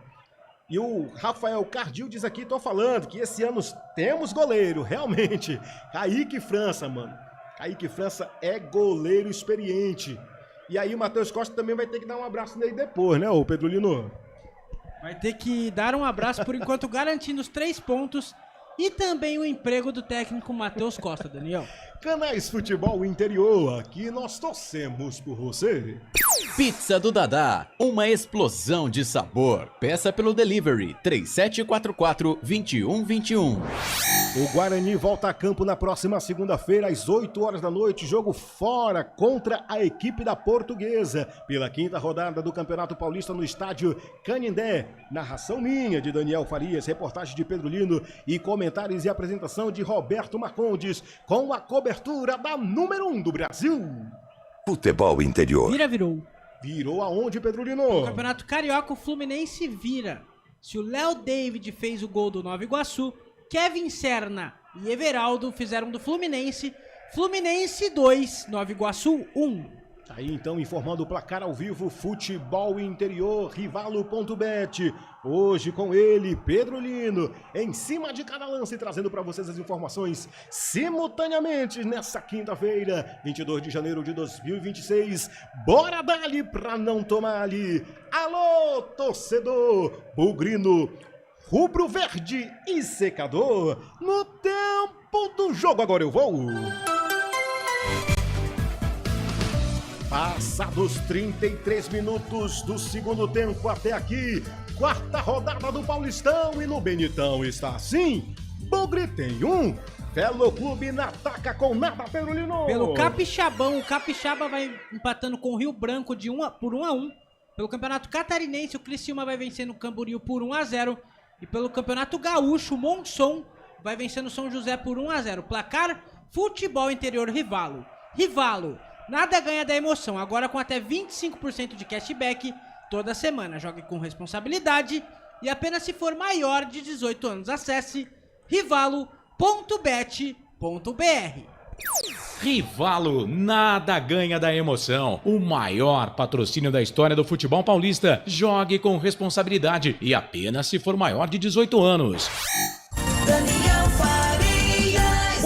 B: E o Rafael Cardil diz aqui, tô falando que esse ano temos goleiro, realmente. Kaique França, mano. Kaique França é goleiro experiente. E aí o Matheus Costa também vai ter que dar um abraço nele depois, né, ô Pedro Lino?
A: Vai ter que dar um abraço por enquanto, garantindo os 3 pontos e também o emprego do técnico Matheus Costa, Daniel.
B: Canais Futebol Interior, aqui nós torcemos por você.
C: Pizza do Dadá, uma explosão de sabor. Peça pelo delivery 3744-2121.
B: O Guarani volta a campo na próxima segunda-feira, às 8 horas da noite, jogo fora contra a equipe da Portuguesa, pela 5ª rodada do Campeonato Paulista no estádio Canindé. Narração minha, de Daniel Farias, reportagem de Pedro Lino e comentários e apresentação de Roberto Marcondes, com a cobertura da número 1 do Brasil.
D: Futebol Interior.
A: Virou.
B: Virou aonde, Pedro Lino?
A: No Campeonato Carioca, o Fluminense vira. Se o Léo David fez o gol do Nova Iguaçu, Kevin Serna e Everaldo fizeram do Fluminense 2, Nova Iguaçu 1.
B: Tá aí então informando o placar ao vivo, Futebol Interior, Rivalo.bet. Hoje com ele, Pedro Lino, em cima de cada lance, trazendo para vocês as informações simultaneamente nessa quinta-feira, 22 de janeiro de 2026. Bora dali pra não tomar ali. Alô, torcedor bugrino, rubro-verde e secador. No tempo do jogo, agora eu vou. Passados 33 minutos do segundo tempo até aqui, 4ª rodada do Paulistão, e no Benitão está assim: Bugre tem 1, Velo Clube na ataca com nada, Pedro Lino.
A: Pelo Capixabão, o Capixaba vai empatando com o Rio Branco por 1-1. Pelo Campeonato Catarinense, o Criciúma vai vencendo o Camboriú por 1-0. E pelo Campeonato Gaúcho, o Monson vai vencendo o São José por 1-0. Placar: Futebol Interior Rivalo. Nada ganha da emoção, agora com até 25% de cashback toda semana. Jogue com responsabilidade e apenas se for maior de 18 anos. Acesse rivalo.bet.br.
G: Rivalo, nada ganha da emoção. O maior patrocínio da história do futebol paulista. Jogue com responsabilidade e apenas se for maior de 18 anos.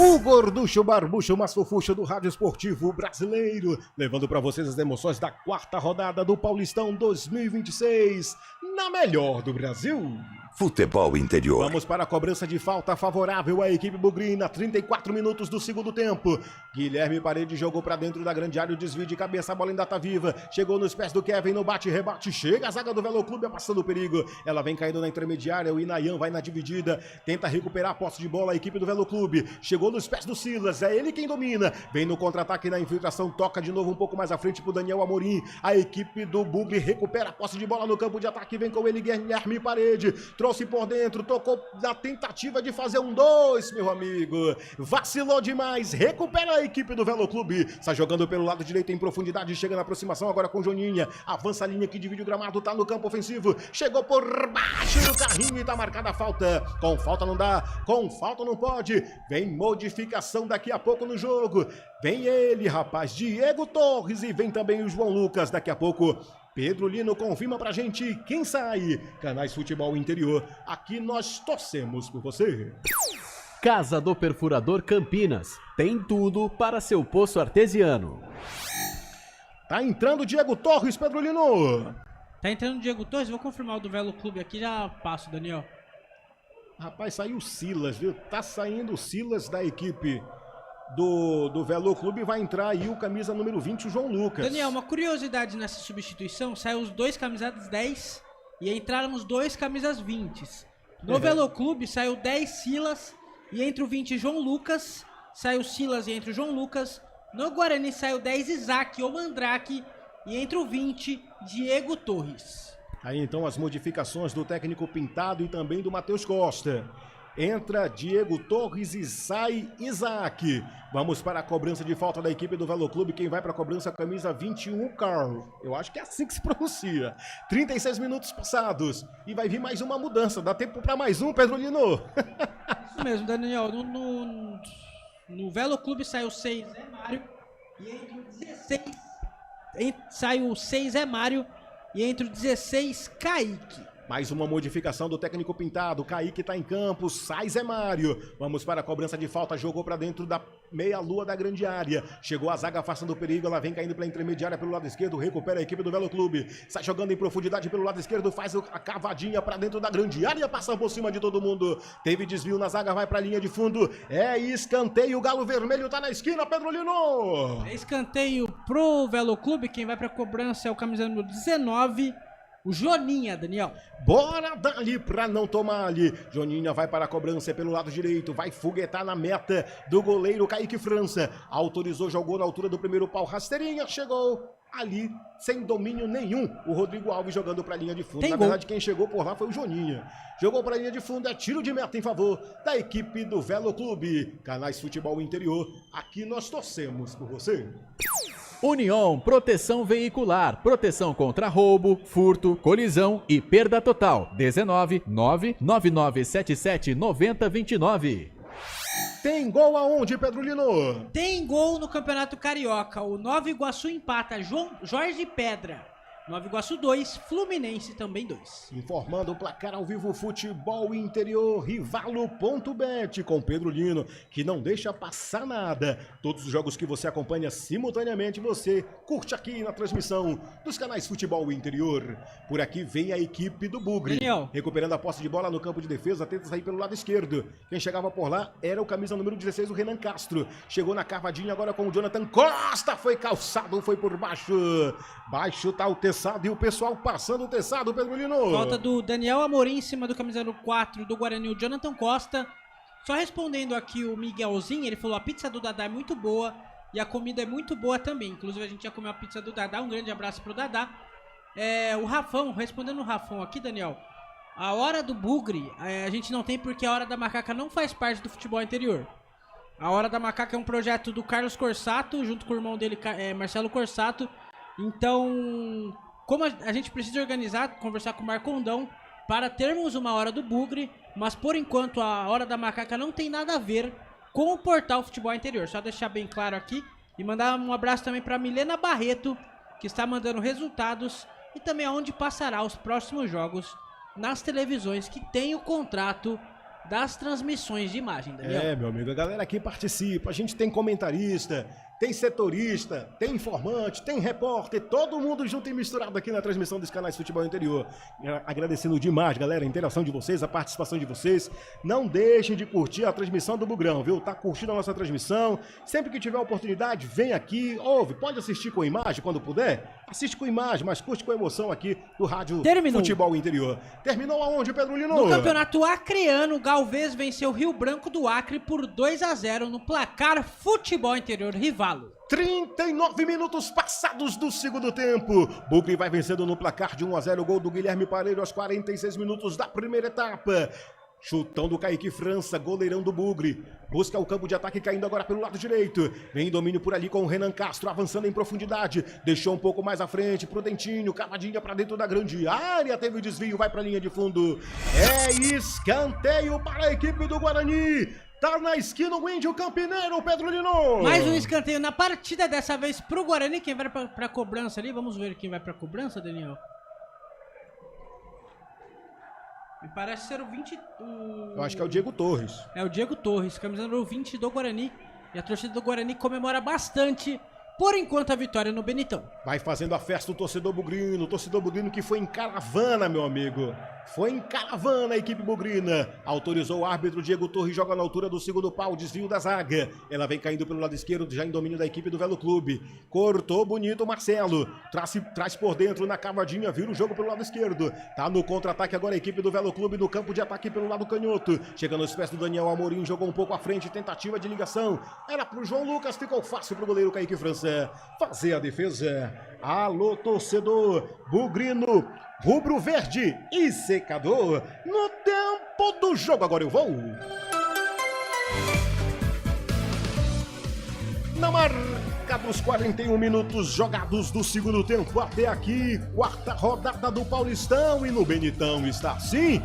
B: O gorducho, barbucho, mais fofucho do rádio esportivo brasileiro, levando para vocês as emoções da 4ª rodada do Paulistão 2026, na melhor do Brasil.
D: Futebol Interior.
B: Vamos para a cobrança de falta favorável à equipe bugrina, 34 minutos do segundo tempo. Guilherme Parede jogou para dentro da grande área, o desvio de cabeça, a bola ainda tá viva. Chegou nos pés do Kevin, no bate-rebate, chega a zaga do Velo Clube, passando o perigo. Ela vem caindo na intermediária, o Inayan vai na dividida, tenta recuperar a posse de bola, a equipe do Velo Clube. Chegou nos pés do Silas, é ele quem domina. Vem no contra-ataque, na infiltração, toca de novo um pouco mais à frente pro Daniel Amorim. A equipe do Bugre recupera a posse de bola no campo de ataque, vem com ele Guilherme Parede. Trouxe por dentro, tocou na tentativa de fazer 1-2, meu amigo. Vacilou demais, recupera a equipe do Velo Clube. Está jogando pelo lado direito em profundidade, chega na aproximação agora com Joninha. Avança a linha que divide o gramado, tá no campo ofensivo. Chegou por baixo do carrinho e tá marcada a falta. Com falta não dá, com falta não pode. Vem modificação daqui a pouco no jogo. Vem ele, rapaz, Diego Torres, e vem também o João Lucas. Daqui a pouco Pedro Lino confirma pra gente quem sai. Canais Futebol Interior, aqui nós torcemos por você.
F: Casa do Perfurador Campinas, tem tudo para seu poço artesiano.
B: Tá entrando Diego Torres, Pedro Lino.
A: Tá entrando Diego Torres, vou confirmar o do Velo Clube aqui, já passo, Daniel.
B: Rapaz, saiu o Silas, viu? Tá saindo o Silas da equipe do Velo Clube, vai entrar aí o camisa número 20, o João Lucas.
A: Daniel, uma curiosidade nessa substituição, saiu os 2 camisas 10 e entraram os 2 camisas 20. No Velo Clube saiu 10 Silas e entre o 20 João Lucas, saiu Silas e entre o João Lucas. No Guarani saiu 10 Isaac ou Mandrake e entre o 20 Diego Torres.
B: Aí então as modificações do técnico Pintado e também do Matheus Costa. Entra Diego Torres e sai Isaac. Vamos para a cobrança de falta da equipe do Velo Clube. Quem vai para a cobrança, camisa 21, Carl. Eu acho que é assim que se pronuncia. 36 minutos passados. E vai vir mais uma mudança. Dá tempo para mais um, Pedro Lino?
A: Isso mesmo, Daniel. No Velo Clube saiu 6 Zé Mário. E entre o 16... Saiu 6 Zé Mário. E entre o 16, Kaique.
B: Mais uma modificação do técnico pintado. Kaique tá em campo, sai Zé Mário. Vamos para a cobrança de falta, jogou para dentro da meia-lua da grande área. Chegou a zaga afastando o perigo, ela vem caindo pela intermediária pelo lado esquerdo, recupera a equipe do Velo Clube. Sai jogando em profundidade pelo lado esquerdo, faz a cavadinha para dentro da grande área, passa por cima de todo mundo. Teve desvio na zaga, vai para a linha de fundo. É escanteio, o Galo Vermelho tá na esquina, Pedro Lino.
A: É escanteio pro Velo Clube, quem vai pra cobrança é o camisa número 19, o Joninha, Daniel.
B: Bora dali pra não tomar ali. Joninha vai para a cobrança pelo lado direito, vai foguetar na meta do goleiro Kaique França. Autorizou, jogou na altura do primeiro pau, rasteirinha, chegou ali sem domínio nenhum. O Rodrigo Alves jogando pra linha de fundo.
A: Tem
B: Na
A: gol.
B: verdade, quem chegou por lá foi o Joninha. Jogou pra linha de fundo, é tiro de meta em favor da equipe do Velo Clube. Canais Futebol Interior, aqui nós torcemos por você.
C: União Proteção Veicular, proteção contra roubo, furto, colisão e perda total. 19 99977 9029.
B: Tem gol aonde, Pedro Lino?
A: Tem gol no Campeonato Carioca. O Nova Iguaçu empata Jorge Pedra. Nova Iguaçu 2, Fluminense também 2.
B: Informando o placar ao vivo Futebol Interior, Rivalo.bet com Pedro Lino, que não deixa passar nada. Todos os jogos que você acompanha simultaneamente, você curte aqui na transmissão dos canais Futebol Interior. Por aqui vem a equipe do Bugre.
A: Daniel.
B: Recuperando a posse de bola no campo de defesa, tenta sair pelo lado esquerdo. Quem chegava por lá era o camisa número 16, o Renan Castro. Chegou na cavadinha agora com o Jonathan Costa, foi calçado, foi por baixo. Baixo tá o Tessado e o pessoal passando o Tessado, Pedro Lino.
A: Falta do Daniel Amorim em cima do camisa número 4 do Guarani, o Jonathan Costa. Só respondendo aqui o Miguelzinho, ele falou: a pizza do Dadá é muito boa e a comida é muito boa também. Inclusive a gente já comeu a pizza do Dadá, um grande abraço pro Dadá. O Rafão, respondendo o Rafão aqui, Daniel, a hora do Bugre a gente não tem porque a Hora da Macaca não faz parte do futebol interior. A Hora da Macaca é um projeto do Carlos Corsato, junto com o irmão dele, Marcelo Corsato. Então, como a gente precisa organizar, conversar com o Marcondão para termos uma Hora do Bugre, mas por enquanto a Hora da Macaca não tem nada a ver com o portal Futebol Interior. Só deixar bem claro aqui e mandar um abraço também para Milena Barreto, que está mandando resultados e também aonde passará os próximos jogos nas televisões que tem o contrato das transmissões de imagem, Daniel.
B: Meu amigo, a galera aqui participa, a gente tem comentarista, tem setorista, tem informante, tem repórter, todo mundo junto e misturado aqui na transmissão dos canais Futebol Interior. Agradecendo demais, galera, a interação de vocês, a participação de vocês. Não deixem de curtir a transmissão do Bugrão, viu? Tá curtindo a nossa transmissão? Sempre que tiver oportunidade, vem aqui, ouve, pode assistir com imagem quando puder. Assiste com imagem, mas curte com emoção aqui do Rádio Futebol Interior. Terminou aonde, Pedro Lino?
A: No Campeonato Acreano, o Galvez venceu o Rio Branco do Acre por 2-0 no placar Futebol Interior Rivalo.
B: 39 minutos passados do segundo tempo. Bugre vai vencendo no placar de 1-0. O gol do Guilherme Pareiro aos 46 minutos da primeira etapa. Chutão do Kaique França, goleirão do Bugre. Busca o campo de ataque caindo agora pelo lado direito. Vem domínio por ali com o Renan Castro, avançando em profundidade. Deixou um pouco mais à frente, prudentinho, cavadinha pra dentro da grande área. Teve desvio, vai pra linha de fundo. É escanteio para a equipe do Guarani. Tá na esquina o Índio Campineiro, Pedro Lino.
A: Mais um escanteio na partida, dessa vez pro Guarani. Quem vai pra cobrança ali? Vamos ver quem vai pra cobrança, Daniel. Me parece ser o 20...
B: Eu acho que é o Diego Torres. É
A: o Diego Torres, camisa número 20 do Guarani. E a torcida do Guarani comemora bastante, por enquanto, a vitória no Benitão.
B: Vai fazendo a festa o torcedor bugrino que foi em caravana, meu amigo. Foi em caravana a equipe bugrina. Autorizou o árbitro Diego Torres, joga na altura do segundo pau, desvio da zaga. Ela vem caindo pelo lado esquerdo, já em domínio da equipe do Velo Clube. Cortou bonito o Marcelo. Traz por dentro na cavadinha, vira o jogo pelo lado esquerdo. Tá no contra-ataque agora a equipe do Velo Clube no campo de ataque pelo lado canhoto. Chegando aos pés do Daniel Amorim, jogou um pouco à frente, tentativa de ligação. Era pro João Lucas, ficou fácil pro goleiro Kaique França fazer a defesa. Alô, torcedor bugrino, rubro-verde e secador. No tempo do jogo, agora eu vou. Na marca dos 41 minutos jogados do segundo tempo até aqui, quarta rodada do Paulistão, e no Benitão está assim.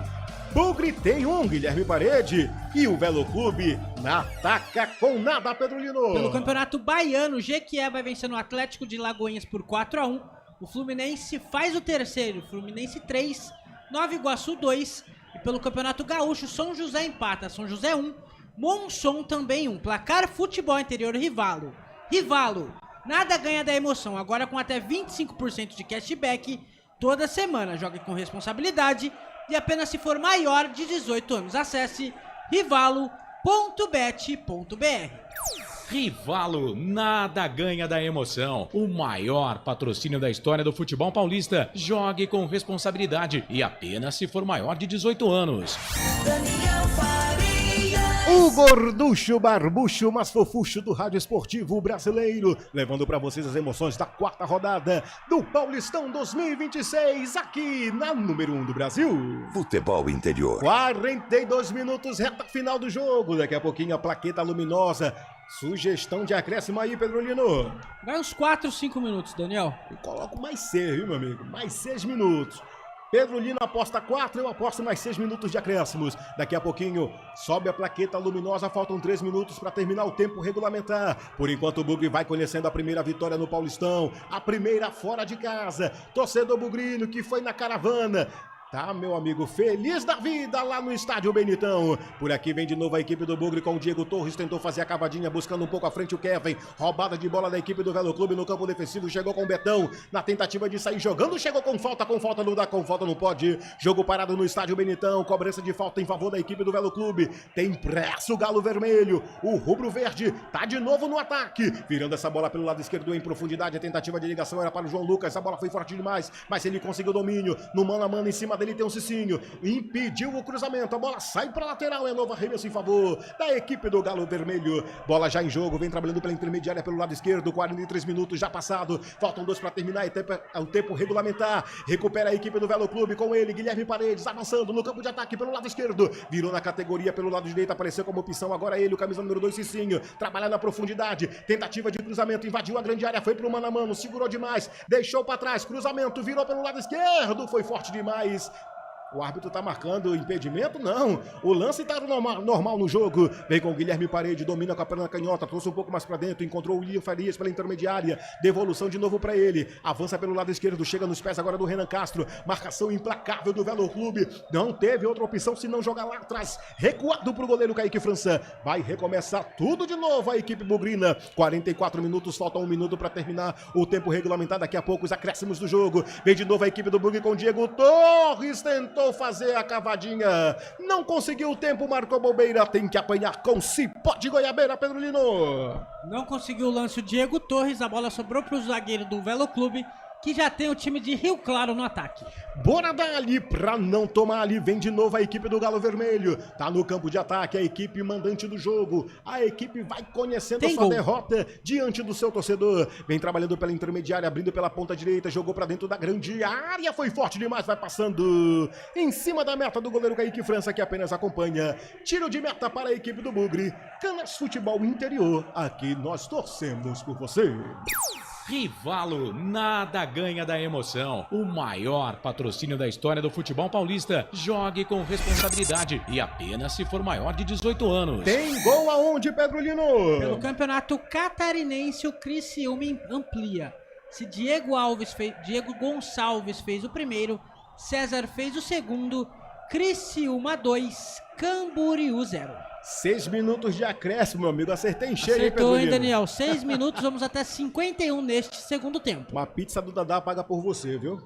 B: Bugre tem um, Guilherme Parede, e o Velo Clube na ataca com nada, Pedro Lino.
A: Pelo Campeonato Baiano, o Jequié vai vencendo o Atlético de Lagoinhas por 4-1. O Fluminense faz o terceiro, Fluminense 3, Nova Iguaçu 2. E pelo Campeonato Gaúcho, São José empata. São José 1, Monson também 1. Placar Futebol Interior Rivalo. Rivalo, nada ganha da emoção. Agora com até 25% de cashback toda semana. Jogue com responsabilidade e apenas se for maior de 18 anos. Acesse rivalo.bet.br.
G: Rivalo, nada ganha da emoção. O maior patrocínio da história do futebol paulista. Jogue com responsabilidade e apenas se for maior de 18 anos.
B: O gorducho, barbucho, mas fofucho do rádio esportivo brasileiro, levando para vocês as emoções da quarta rodada do Paulistão 2026, aqui na número 1 do Brasil.
D: Futebol interior.
B: 42 minutos, reta final do jogo. Daqui a pouquinho a plaqueta luminosa. Sugestão de acréscimo aí, Pedrolino.
A: Vai uns 4, 5 minutos, Daniel.
B: Eu coloco mais 6, viu, meu amigo? Mais 6 minutos. Pedrolino aposta 4, eu aposto mais 6 minutos de acréscimos. Daqui a pouquinho sobe a plaqueta luminosa, faltam 3 minutos para terminar o tempo regulamentar. Por enquanto o Bugre vai conhecendo a primeira vitória no Paulistão, a primeira fora de casa. Torcedor bugrino que foi na caravana. Tá, meu amigo, feliz da vida lá no estádio Benitão. Por aqui vem de novo a equipe do Bugre com o Diego Torres, tentou fazer a cavadinha, buscando um pouco à frente o Kevin. Roubada de bola da equipe do Velo Clube no campo defensivo, chegou com o Betão. Na tentativa de sair jogando, chegou com falta não dá, com falta não pode. Jogo parado no estádio Benitão, cobrança de falta em favor da equipe do Velo Clube. Tem pressa o Galo Vermelho, o Rubro Verde tá de novo no ataque. Virando essa bola pelo lado esquerdo em profundidade, a tentativa de ligação era para o João Lucas, a bola foi forte demais, mas ele conseguiu o domínio. No mano a mano em cima dele tem um Cicinho, impediu o cruzamento, a bola sai para lateral, é novo arremesso em favor da equipe do Galo Vermelho. Bola já em jogo, vem trabalhando pela intermediária pelo lado esquerdo, 43 minutos já passado, faltam 2 para terminar, é o tempo regulamentar. Recupera a equipe do Velo Clube com ele, Guilherme Paredes, avançando no campo de ataque pelo lado esquerdo, virou na categoria pelo lado direito, apareceu como opção agora ele, o camisa número 2, Cicinho, trabalha na profundidade, tentativa de cruzamento, invadiu a grande área, foi pro mano a mano, segurou demais, deixou para trás, cruzamento, virou pelo lado esquerdo, foi forte demais. O árbitro tá marcando impedimento? Não. O lance tá normal no jogo. Vem com o Guilherme Parede, domina com a perna canhota, trouxe um pouco mais pra dentro, encontrou o William Farias pela intermediária. Devolução de novo pra ele. Avança pelo lado esquerdo, chega nos pés agora do Renan Castro. Marcação implacável do Velo Clube. Não teve outra opção senão jogar lá atrás. Recuado pro goleiro Kaique França. Vai recomeçar tudo de novo a equipe bugrina. 44 minutos, falta 1 minuto pra terminar o tempo regulamentar. Daqui a pouco os acréscimos do jogo. Vem de novo a equipe do Bugre com o Diego Torres. Tentou fazer a cavadinha, não conseguiu o tempo, marcou bobeira, tem que apanhar com cipó de goiabeira, Pedrolino.
A: Não conseguiu o lance o Diego Torres, a bola sobrou para o zagueiro do Velo Clube, que já tem o time de Rio Claro no ataque.
B: Bora dar ali pra não tomar ali, vem de novo a equipe do Galo Vermelho, tá no campo de ataque, a equipe mandante do jogo, a equipe vai conhecendo a sua derrota diante do seu torcedor, vem trabalhando pela intermediária, abrindo pela ponta direita, jogou pra dentro da grande área, foi forte demais, vai passando em cima da meta do goleiro Kaique França, que apenas acompanha. Tiro de meta para a equipe do Bugre, Canas Futebol Interior, aqui nós torcemos por você.
G: Rivalo, nada ganha da emoção. O maior patrocínio da história do futebol paulista. Jogue com responsabilidade e apenas se for maior de 18 anos.
B: Tem gol aonde, Pedrolino?
A: Pelo Campeonato Catarinense, o Criciúma amplia. Se Diego Gonçalves fez o primeiro, César fez o segundo, Criciúma 2, Camboriú 0.
B: 6 minutos de acréscimo, meu amigo. Acertei em cheio,
A: Acertou, hein, Daniel? 6 minutos, vamos até 51 neste segundo tempo.
B: Uma pizza do Dadá paga por você, viu?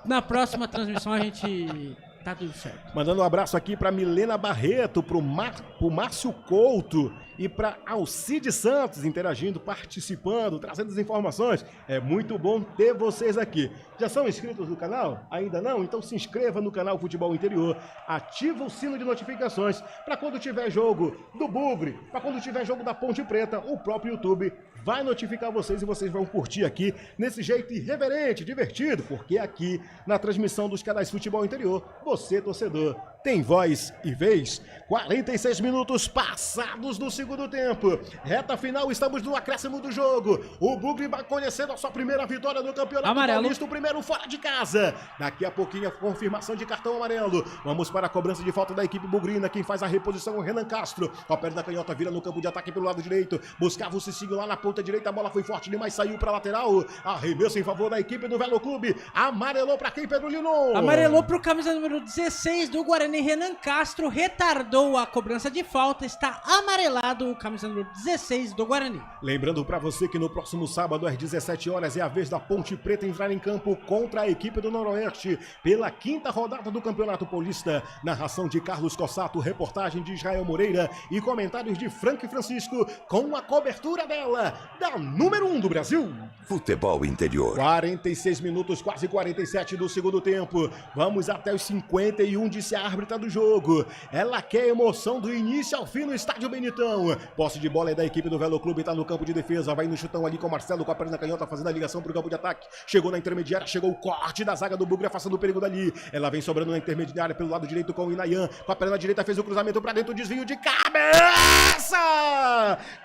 A: Na próxima transmissão a gente... tá tudo certo.
B: Mandando um abraço aqui pra Milena Barreto, pro Márcio Couto e pra Alcide Santos interagindo, participando, trazendo as informações. É muito bom ter vocês aqui. Já são inscritos no canal? Ainda não? Então se inscreva no canal Futebol Interior. Ativa o sino de notificações para quando tiver jogo do Bugre, para quando tiver jogo da Ponte Preta, o próprio YouTube vai notificar vocês e vocês vão curtir aqui nesse jeito irreverente, divertido, porque aqui na transmissão dos canais Futebol Interior, você, torcedor, tem voz e vez. 46 minutos passados do segundo tempo. Reta final, estamos no acréscimo do jogo. O Bugre vai conhecendo a sua primeira vitória no Campeonato Paulista, o primeiro fora de casa. Daqui a pouquinho a confirmação de cartão amarelo. Vamos para a cobrança de falta da equipe bugrina. Quem faz a reposição é o Renan Castro. Com a perna canhota, vira no campo de ataque pelo lado direito. Buscava o Cicinho lá na ponta direita. A bola foi forte demais, saiu para a lateral. Arremesso em favor da equipe do Velo Clube. Amarelou para quem, Pedro Lino?
A: Amarelou para o camisa número 16 do Guarani, Renan Castro. Retardou a cobrança de falta. Está amarelado o camisa número 16 do Guarani.
B: Lembrando para você que no próximo sábado às 17 horas é a vez da Ponte Preta entrar em campo contra a equipe do Noroeste pela 5ª rodada do Campeonato Paulista. Narração de Carlos Cossato, reportagem de Israel Moreira e comentários de Frank Francisco com a cobertura dela, da número 1 do Brasil.
D: Futebol Interior.
B: 46 minutos, quase 47 do segundo tempo. Vamos até os 51, disse a árbitra do jogo. Ela quer emoção do início ao fim no estádio Benitão. Posse de bola é da equipe do Velo Clube, tá no campo de defesa, vai no chutão ali com o Marcelo, com a perna canhota, fazendo a ligação pro campo de ataque. Chegou na intermediária, chegou o corte da zaga do Bugre, afastando o perigo dali. Ela vem sobrando na intermediária pelo lado direito com o Inayan. Com a perna direita fez o cruzamento pra dentro, desvio de cabeça!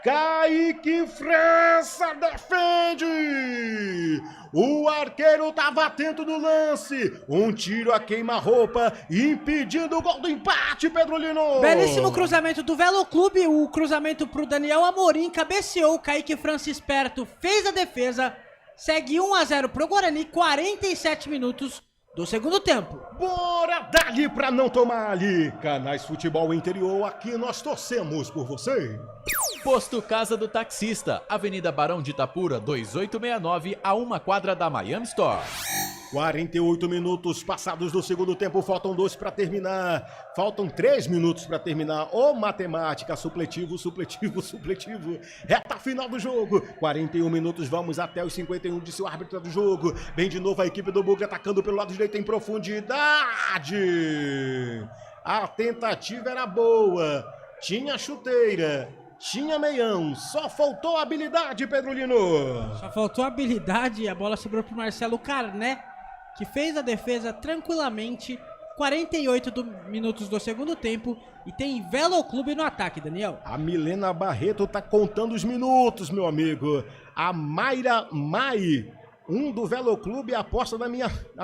B: Kaique França defende! O arqueiro estava atento no lance. Um tiro a queima-roupa, impedindo o gol do empate, Pedro Lino.
A: Belíssimo cruzamento do Velo Clube. O cruzamento pro Daniel Amorim. Cabeceou, Kaique França esperto, fez a defesa. Segue 1-0 pro Guarani, 47 minutos do segundo tempo.
B: Bora dali pra não tomar ali. Canais Futebol Interior, aqui nós torcemos por você.
C: Posto Casa do Taxista, Avenida Barão de Itapura, 2869, a 1 quadra da Miami Store.
B: 48 minutos passados do segundo tempo, faltam 2 para terminar. Faltam 3 minutos para terminar. Ô, matemática, supletivo. Reta final do jogo. 41 minutos, vamos até os 51, disse o árbitro do jogo. Vem de novo a equipe do Bugre atacando pelo lado direito em profundidade. A tentativa era boa. Tinha chuteira. Tinha meião, só faltou habilidade, Pedro Lino.
A: Só faltou habilidade, a bola sobrou pro Marcelo Carné, que fez a defesa tranquilamente. 48 minutos do segundo tempo e tem Velo Clube no ataque, Daniel.
B: A Milena Barreto tá contando os minutos, meu amigo. A Mayra Mai, do Velo Clube, aposta na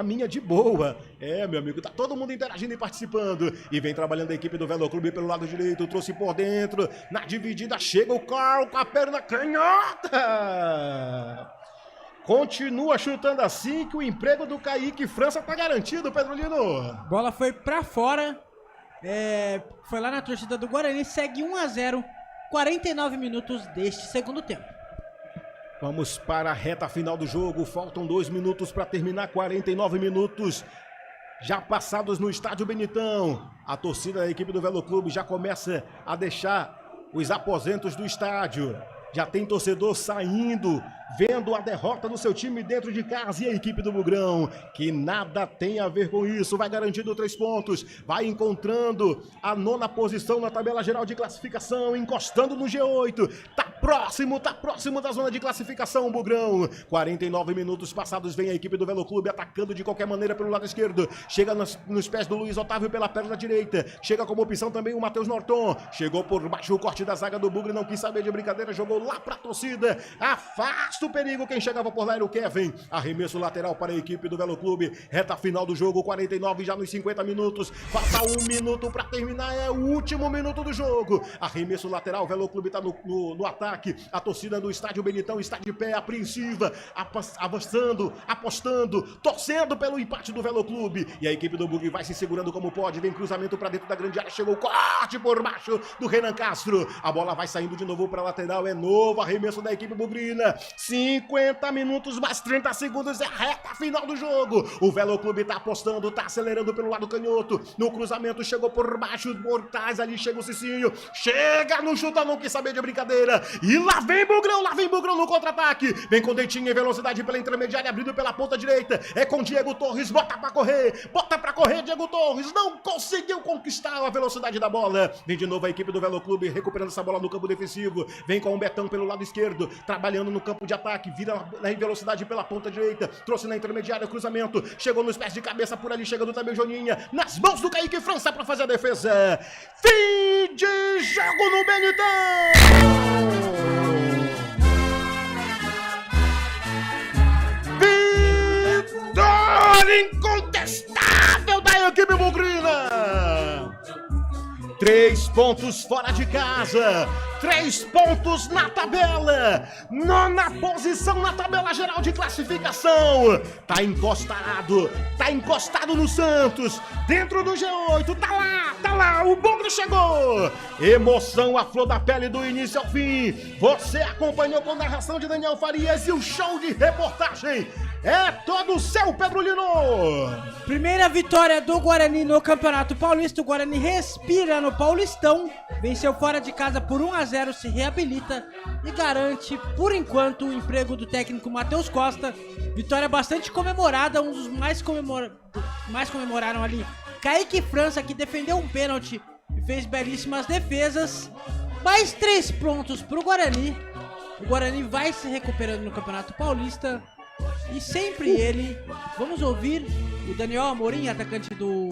B: minha de boa. É, meu amigo, tá todo mundo interagindo e participando. E vem trabalhando a equipe do Velo Clube pelo lado direito, trouxe por dentro. Na dividida chega o Carl com a perna canhota. Continua chutando assim que o emprego do Kaique França tá garantido, Pedro Lino.
A: Bola foi pra fora. Foi lá na torcida do Guarani, segue 1-0. 49 minutos deste segundo tempo.
B: Vamos para a reta final do jogo, faltam 2 minutos para terminar, 49 minutos já passados no estádio Benitão. A torcida da equipe do Velo Clube já começa a deixar os aposentos do estádio. Já tem torcedor saindo, vendo a derrota do seu time dentro de casa, e a equipe do Bugrão, que nada tem a ver com isso, vai garantindo 3 pontos, vai encontrando a 9ª posição na tabela geral de classificação, encostando no G8, tá próximo da zona de classificação, o Bugrão. 49 minutos passados, vem a equipe do Velo Clube atacando de qualquer maneira pelo lado esquerdo, chega nos pés do Luiz Otávio pela perna direita, chega como opção também o Matheus Norton, chegou por baixo o corte da zaga do Bugre, não quis saber de brincadeira, jogou lá pra torcida, afasta o perigo, quem chegava por lá era o Kevin. Arremesso lateral para a equipe do Velo Clube, reta final do jogo, 49 já nos 50 minutos, falta 1 minuto pra terminar, é o último minuto do jogo. Arremesso lateral, Velo Clube tá no ataque, a torcida do estádio Benitão está de pé, apreensiva, avançando, apostando, torcendo pelo empate do Velo Clube, e a equipe do Bugre vai se segurando como pode, vem cruzamento pra dentro da grande área, chegou o corte por baixo do Renan Castro, a bola vai saindo de novo pra lateral, é novo arremesso da equipe bugrina. 50 minutos mais 30 segundos é a reta final do jogo. O Velo Clube tá apostando, tá acelerando pelo lado canhoto. No cruzamento chegou por baixo, por trás ali chega o Cicinho. Chega no chutão, não quis saber de brincadeira. E lá vem Bugrão no contra-ataque. Vem com dentinho em velocidade pela intermediária, abrindo pela ponta direita. É com Diego Torres, bota pra correr, Diego Torres. Não conseguiu conquistar a velocidade da bola. Vem de novo a equipe do Velo Clube recuperando essa bola no campo defensivo. Vem com o Betão pelo lado esquerdo, trabalhando no campo de ataque, vira em velocidade pela ponta direita, trouxe na intermediária, cruzamento, chegou nos pés de cabeça, por ali chegando também o Joninha, nas mãos do Kaique França para fazer a defesa. Fim de jogo no Benitão! Vitória incontestável da equipe bugrina! 3 pontos fora de casa, 3 pontos na tabela, 9ª posição na tabela geral de classificação. Tá encostado no Santos, dentro do G8, tá lá, o Bugre chegou. Emoção à flor da pele do início ao fim. Você acompanhou com narração de Daniel Farias e o show de reportagem é todo seu, Pedro Lino!
A: Primeira vitória do Guarani no Campeonato Paulista. O Guarani respira no Paulistão. Venceu fora de casa por 1-0, se reabilita e garante, por enquanto, o emprego do técnico Matheus Costa. Vitória bastante comemorada, um dos mais comemoraram ali. Kaique França, que defendeu um pênalti e fez belíssimas defesas. Mais 3 pontos pro Guarani. O Guarani vai se recuperando no Campeonato Paulista. E sempre ele. Vamos ouvir o Daniel Amorim, atacante do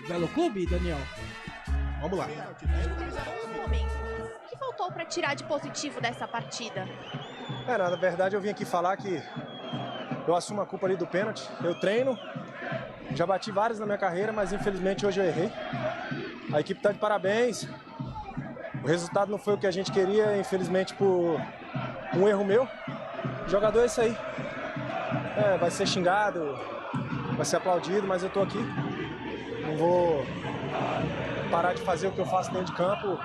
A: Velo Clube, Daniel?
B: Vamos lá.
H: O que faltou para tirar de positivo dessa partida?
J: Na verdade eu vim aqui falar que eu assumo a culpa ali do pênalti. Eu treino, já bati vários na minha carreira, mas infelizmente hoje eu errei. A equipe tá de parabéns. O resultado não foi o que a gente queria, infelizmente por um erro meu. O jogador é isso aí. Vai ser xingado, vai ser aplaudido, mas eu tô aqui. Não vou parar de fazer o que eu faço dentro de campo.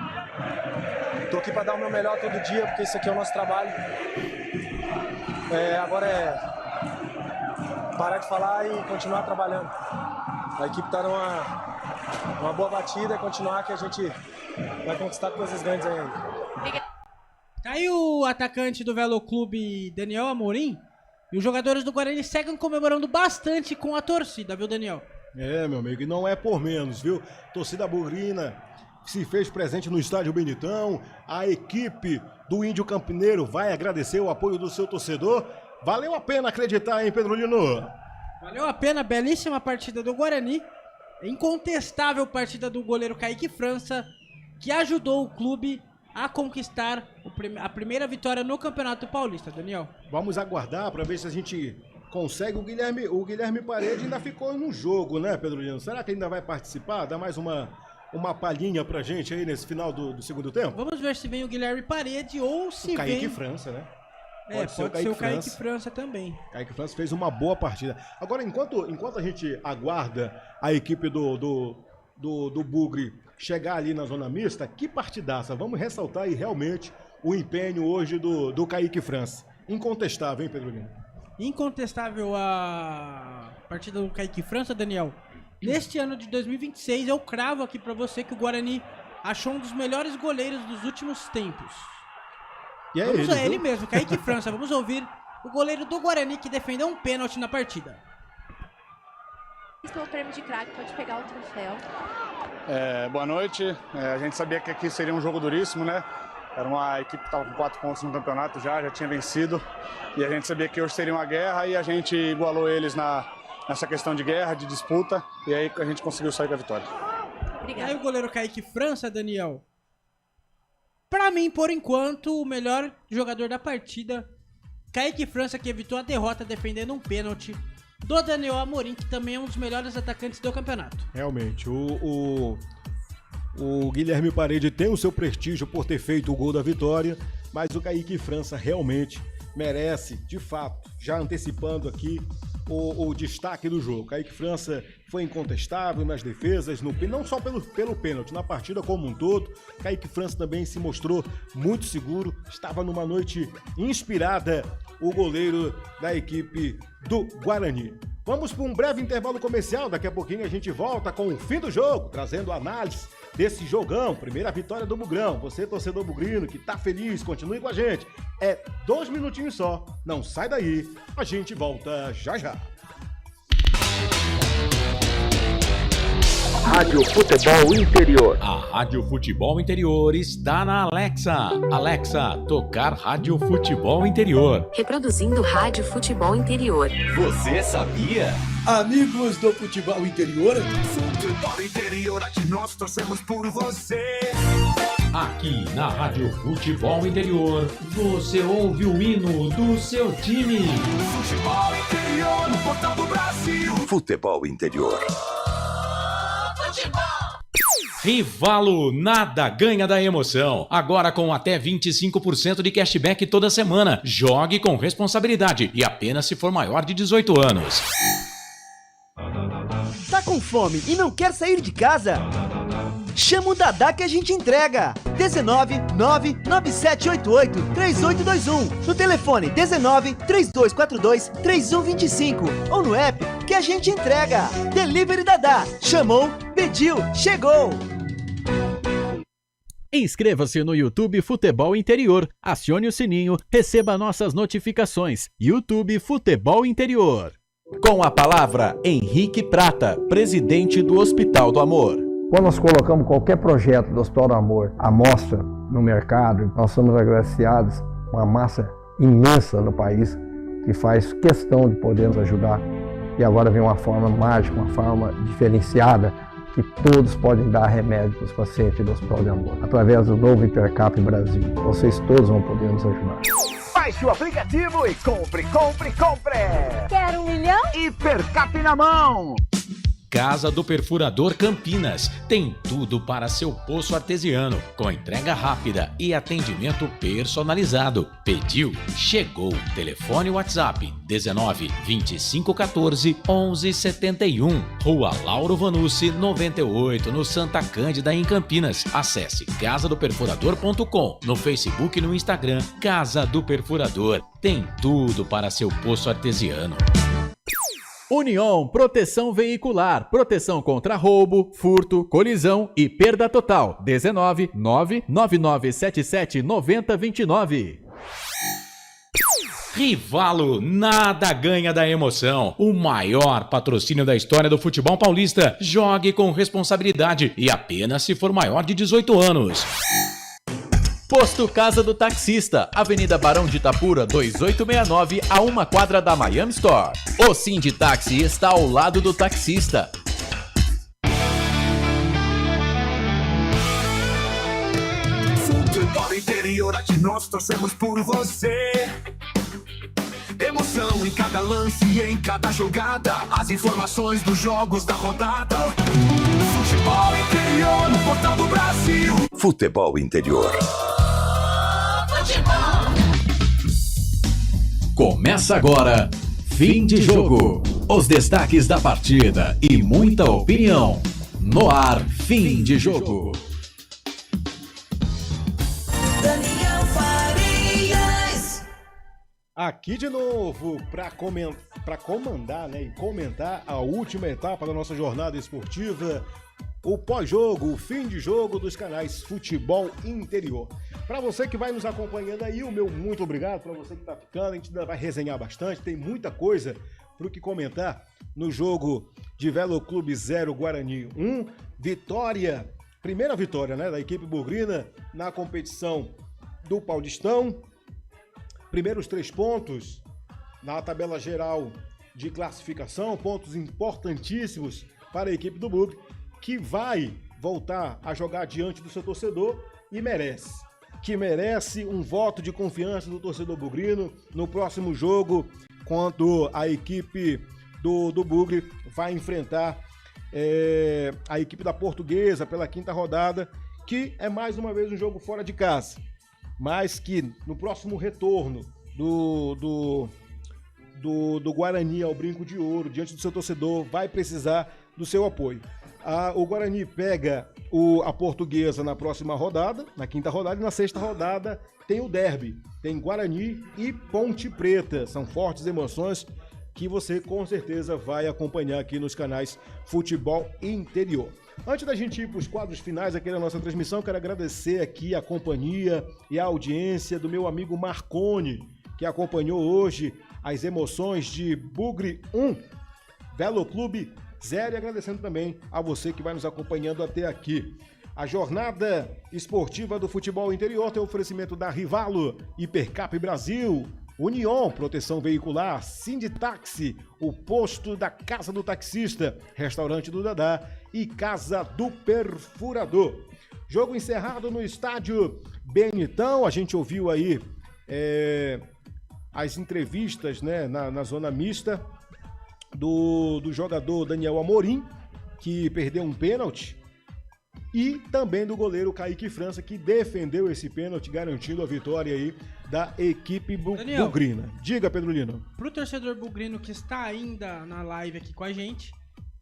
J: Tô aqui para dar o meu melhor todo dia, porque isso aqui é o nosso trabalho. Agora é parar de falar e continuar trabalhando. A equipe tá numa boa batida, continuar que a gente vai conquistar coisas grandes ainda.
A: Tá aí o atacante do Velo Clube, Daniel Amorim. E os jogadores do Guarani seguem comemorando bastante com a torcida, viu, Daniel?
B: Meu amigo, e não é por menos, viu? Torcida bugrina se fez presente no estádio Benitão. A equipe do Índio Campineiro vai agradecer o apoio do seu torcedor. Valeu a pena acreditar, hein, Pedro Lino?
A: Valeu a pena, belíssima partida do Guarani. Incontestável partida do goleiro Kaique França, que ajudou o clube a conquistar a primeira vitória no Campeonato Paulista, Daniel.
B: Vamos aguardar para ver se a gente consegue. O Guilherme Parede ainda ficou no jogo, né, Pedro Lino? Será que ainda vai participar? Dá mais uma palhinha pra gente aí nesse final do segundo tempo?
A: Vamos ver se vem o Guilherme Parede ou se vem...
B: Kaique França, né?
A: Pode ser o Kaique França também.
B: Kaique França fez uma boa partida. Agora, enquanto a gente aguarda a equipe do Bugre chegar ali na zona mista, que partidaça. Vamos ressaltar aí realmente o empenho hoje do Kaique França. Incontestável, hein, Pedro Lino?
A: Incontestável a partida do Kaique França, Daniel. Neste ano de 2026, eu cravo aqui pra você que o Guarani achou um dos melhores goleiros dos últimos tempos.
B: E é
A: ele mesmo, Kaique França. Vamos ouvir o goleiro do Guarani que defendeu um pênalti na partida.
H: Pelo prêmio de craque, pode pegar o troféu.
Q: Boa noite. A gente sabia que aqui seria um jogo duríssimo, né? Era uma equipe que estava com 4 pontos no campeonato já tinha vencido. E a gente sabia que hoje seria uma guerra e a gente igualou eles nessa questão de guerra, de disputa. E aí a gente conseguiu sair com a vitória.
A: Obrigado. Aí o goleiro Kaique França, Daniel. Pra mim, por enquanto, o melhor jogador da partida. Kaique França, que evitou a derrota defendendo um pênalti do Daniel Amorim, que também é um dos melhores atacantes do campeonato.
B: Realmente, o Guilherme Parede tem o seu prestígio por ter feito o gol da vitória, mas o Kaique França realmente merece, de fato, já antecipando aqui o destaque do jogo. Kaique França foi incontestável nas defesas, não só pelo pênalti, na partida como um todo. Kaique França também se mostrou muito seguro, estava numa noite inspirada, o goleiro da equipe do Guarani. Vamos para um breve intervalo comercial, daqui a pouquinho a gente volta com o fim do jogo, trazendo análise desse jogão, primeira vitória do Bugrão. Você, torcedor bugrino, que tá feliz, continue com a gente. É 2 minutinhos só, não sai daí, a gente volta já já.
R: Rádio Futebol Interior.
G: A Rádio Futebol Interior está na Alexa. Alexa, tocar Rádio Futebol Interior.
M: Reproduzindo Rádio Futebol Interior.
F: Você sabia?
N: Amigos do Futebol Interior.
L: Futebol Interior, aqui nós torcemos por você.
G: Aqui na Rádio Futebol Interior, você ouve o hino do seu time.
L: Futebol Interior, no portal do Brasil.
D: Futebol Interior.
G: Rivalo, nada ganha da emoção. Agora com até 25% de cashback toda semana. Jogue com responsabilidade e apenas se for maior de 18 anos.
O: Tá com fome e não quer sair de casa? Chama o Dadá que a gente entrega. 19 99788 3821. No telefone 19 3242 3125 ou no app que a gente entrega. Delivery Dadá. Chamou, pediu, chegou.
F: Inscreva-se no YouTube Futebol Interior, acione o sininho, receba nossas notificações. YouTube Futebol Interior. Com a palavra, Henrique Prata, presidente do Hospital do Amor.
P: Quando nós colocamos qualquer projeto do Hospital do Amor à mostra no mercado, nós somos agraciados com uma massa imensa no país que faz questão de poder nos ajudar. E agora vem uma forma mágica, uma forma diferenciada, que todos podem dar remédio para os pacientes do Hospital do Amor. Através do novo Hipercap Brasil, vocês todos vão poder nos ajudar.
I: Baixe o aplicativo e compre.
E: Quer 1 milhão?
I: Hipercap na mão.
G: Casa do Perfurador Campinas. Tem tudo para seu poço artesiano, com entrega rápida e atendimento personalizado. Pediu, chegou. Telefone WhatsApp 19 25 14 11 71. Rua Lauro Vanucci 98, no Santa Cândida, em Campinas. Acesse casadoperfurador.com. No Facebook e no Instagram, Casa do Perfurador. Tem tudo para seu poço artesiano.
F: União Proteção Veicular, proteção contra roubo, furto, colisão e perda total. 19 99977 9029.
G: Rivalo, nada ganha da emoção. O maior patrocínio da história do futebol paulista. Jogue com responsabilidade e apenas se for maior de 18 anos.
F: Posto Casa do Taxista, Avenida Barão de Itapura, 2869, a 1 quadra da Miami Store. O Sinditaxi está ao lado do taxista.
L: Futebol Interior, aqui nós torcemos por você. Emoção em cada lance e em cada jogada. As informações dos jogos da rodada. Futebol Interior, no portal do Brasil.
D: Futebol Interior.
F: Começa agora, fim de jogo. Os destaques da partida e muita opinião. No ar, fim de jogo.
E: Daniel Farias.
B: Aqui de novo para comandar, né, e comentar a última etapa da nossa jornada esportiva, o pós-jogo, o fim de jogo dos canais Futebol Interior. Para você que vai nos acompanhando aí, o meu muito obrigado. Para você que tá ficando, a gente ainda vai resenhar bastante, tem muita coisa para o que comentar no jogo de Velo Clube 0, Guarani 1. Vitória, primeira vitória, né, da equipe bugrina na competição do Paulistão. Primeiros 3 pontos na tabela geral de classificação, pontos importantíssimos para a equipe do Bugre, que vai voltar a jogar diante do seu torcedor e merece um voto de confiança do torcedor bugrino no próximo jogo, quando a equipe do Bugre vai enfrentar a equipe da Portuguesa pela 5ª rodada, que é mais uma vez um jogo fora de casa, mas que no próximo retorno do Guarani ao Brinco de Ouro, diante do seu torcedor, vai precisar do seu apoio. O Guarani pega a Portuguesa na próxima rodada, na 5ª rodada, e na 6ª rodada tem o derby, tem Guarani e Ponte Preta. São fortes emoções que você com certeza vai acompanhar aqui nos canais Futebol Interior. Antes da gente ir para os quadros finais aqui da nossa transmissão, quero agradecer aqui a companhia e a audiência do meu amigo Marconi, que acompanhou hoje as emoções de Bugre 1, Velo Clube 0 e agradecendo também a você que vai nos acompanhando até aqui. A jornada esportiva do futebol interior tem oferecimento da Rivalo, Hipercap Brasil, Union, proteção veicular, Sinditaxi, o posto da Casa do Taxista, restaurante do Dadá e Casa do Perfurador. Jogo encerrado no estádio Benitão, a gente ouviu aí as entrevistas, né, na zona mista do jogador Daniel Amorim, que perdeu um pênalti, e também do goleiro Kaique França, que defendeu esse pênalti, garantindo a vitória aí da equipe bugrina. Diga, Pedro Lino.
A: Pro torcedor bugrino que está ainda na live aqui com a gente,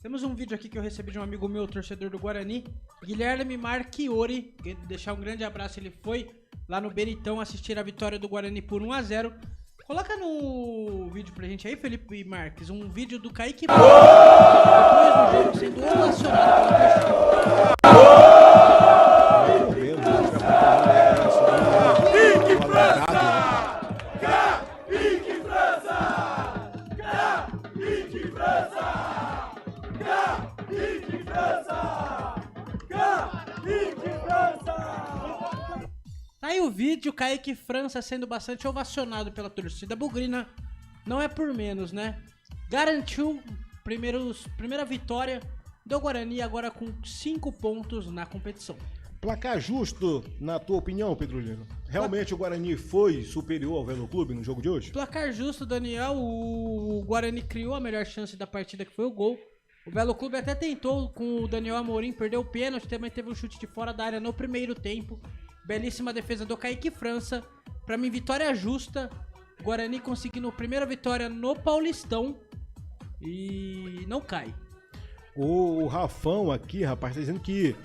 A: temos um vídeo aqui que eu recebi de um amigo meu, torcedor do Guarani, Guilherme Marchiori. Deixar um grande abraço, ele foi lá no Benitão assistir a vitória do Guarani por 1-0. Coloca no vídeo pra gente aí, Felipe Marques, um vídeo do Kaique depois do jogo sendo ovacionado pela torcida. Tá aí o vídeo, Kaique França sendo bastante ovacionado pela torcida bugrina. Não é por menos, né? Garantiu primeira vitória do Guarani, agora com 5 pontos na competição.
B: Placar justo, na tua opinião, Pedro Lino? Realmente o Guarani foi superior ao Velo Clube no jogo de hoje?
A: Placar justo, Daniel. O Guarani criou a melhor chance da partida, que foi o gol. O Velo Clube até tentou com o Daniel Amorim, perdeu o pênalti, também teve um chute de fora da área no primeiro tempo. Belíssima defesa do Kaique França. Pra mim, vitória justa. Guarani conseguindo a primeira vitória no Paulistão. E não cai.
B: O Rafão aqui, rapaz, tá dizendo que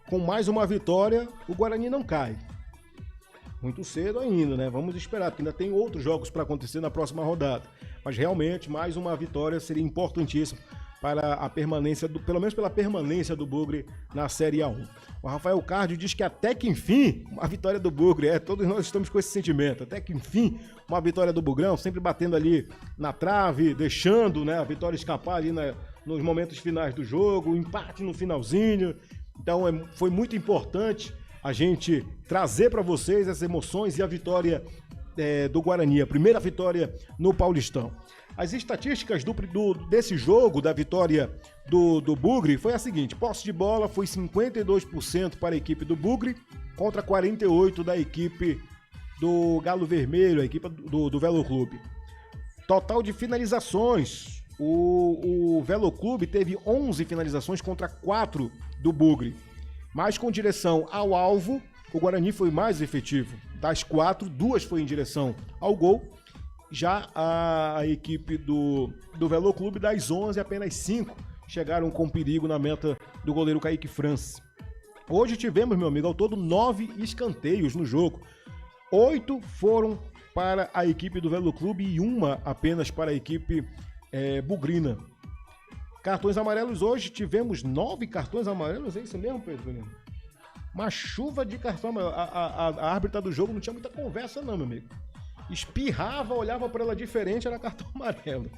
B: com mais uma vitória, o Guarani não cai. Muito cedo ainda, né? Vamos esperar, porque ainda tem outros jogos para acontecer na próxima rodada. Mas realmente, mais uma vitória seria importantíssima para a permanência, pelo menos pela permanência do Bugre na Série A1. O Rafael Cardio diz que até que enfim, uma vitória do Bugre, todos nós estamos com esse sentimento, até que enfim, uma vitória do Bugrão, sempre batendo ali na trave, deixando, né, a vitória escapar ali nos momentos finais do jogo, empate no finalzinho. Então foi muito importante a gente trazer para vocês essas emoções e a vitória do Guarani, a primeira vitória no Paulistão. As estatísticas desse jogo, da vitória do Bugre, foi a seguinte: posse de bola foi 52% para a equipe do Bugre, contra 48% da equipe do Galo Vermelho, a equipe do Velo Clube. Total de finalizações, o Velo Clube teve 11 finalizações contra 4 do Bugre. Mas com direção ao alvo, o Guarani foi mais efetivo. Das 4, 2 foi em direção ao gol. Já a equipe do Velo Clube, das 11, apenas 5 chegaram com perigo na meta do goleiro Kaique França. Hoje tivemos, meu amigo, ao todo 9 escanteios no jogo. 8 foram para a equipe do Velo Clube e 1 apenas para a equipe bugrina. Cartões amarelos hoje, tivemos 9 cartões amarelos, é isso mesmo, Pedro? Uma chuva de cartão amarelo. A árbitra do jogo não tinha muita conversa não, meu amigo. Espirrava, olhava para ela diferente, era cartão amarelo.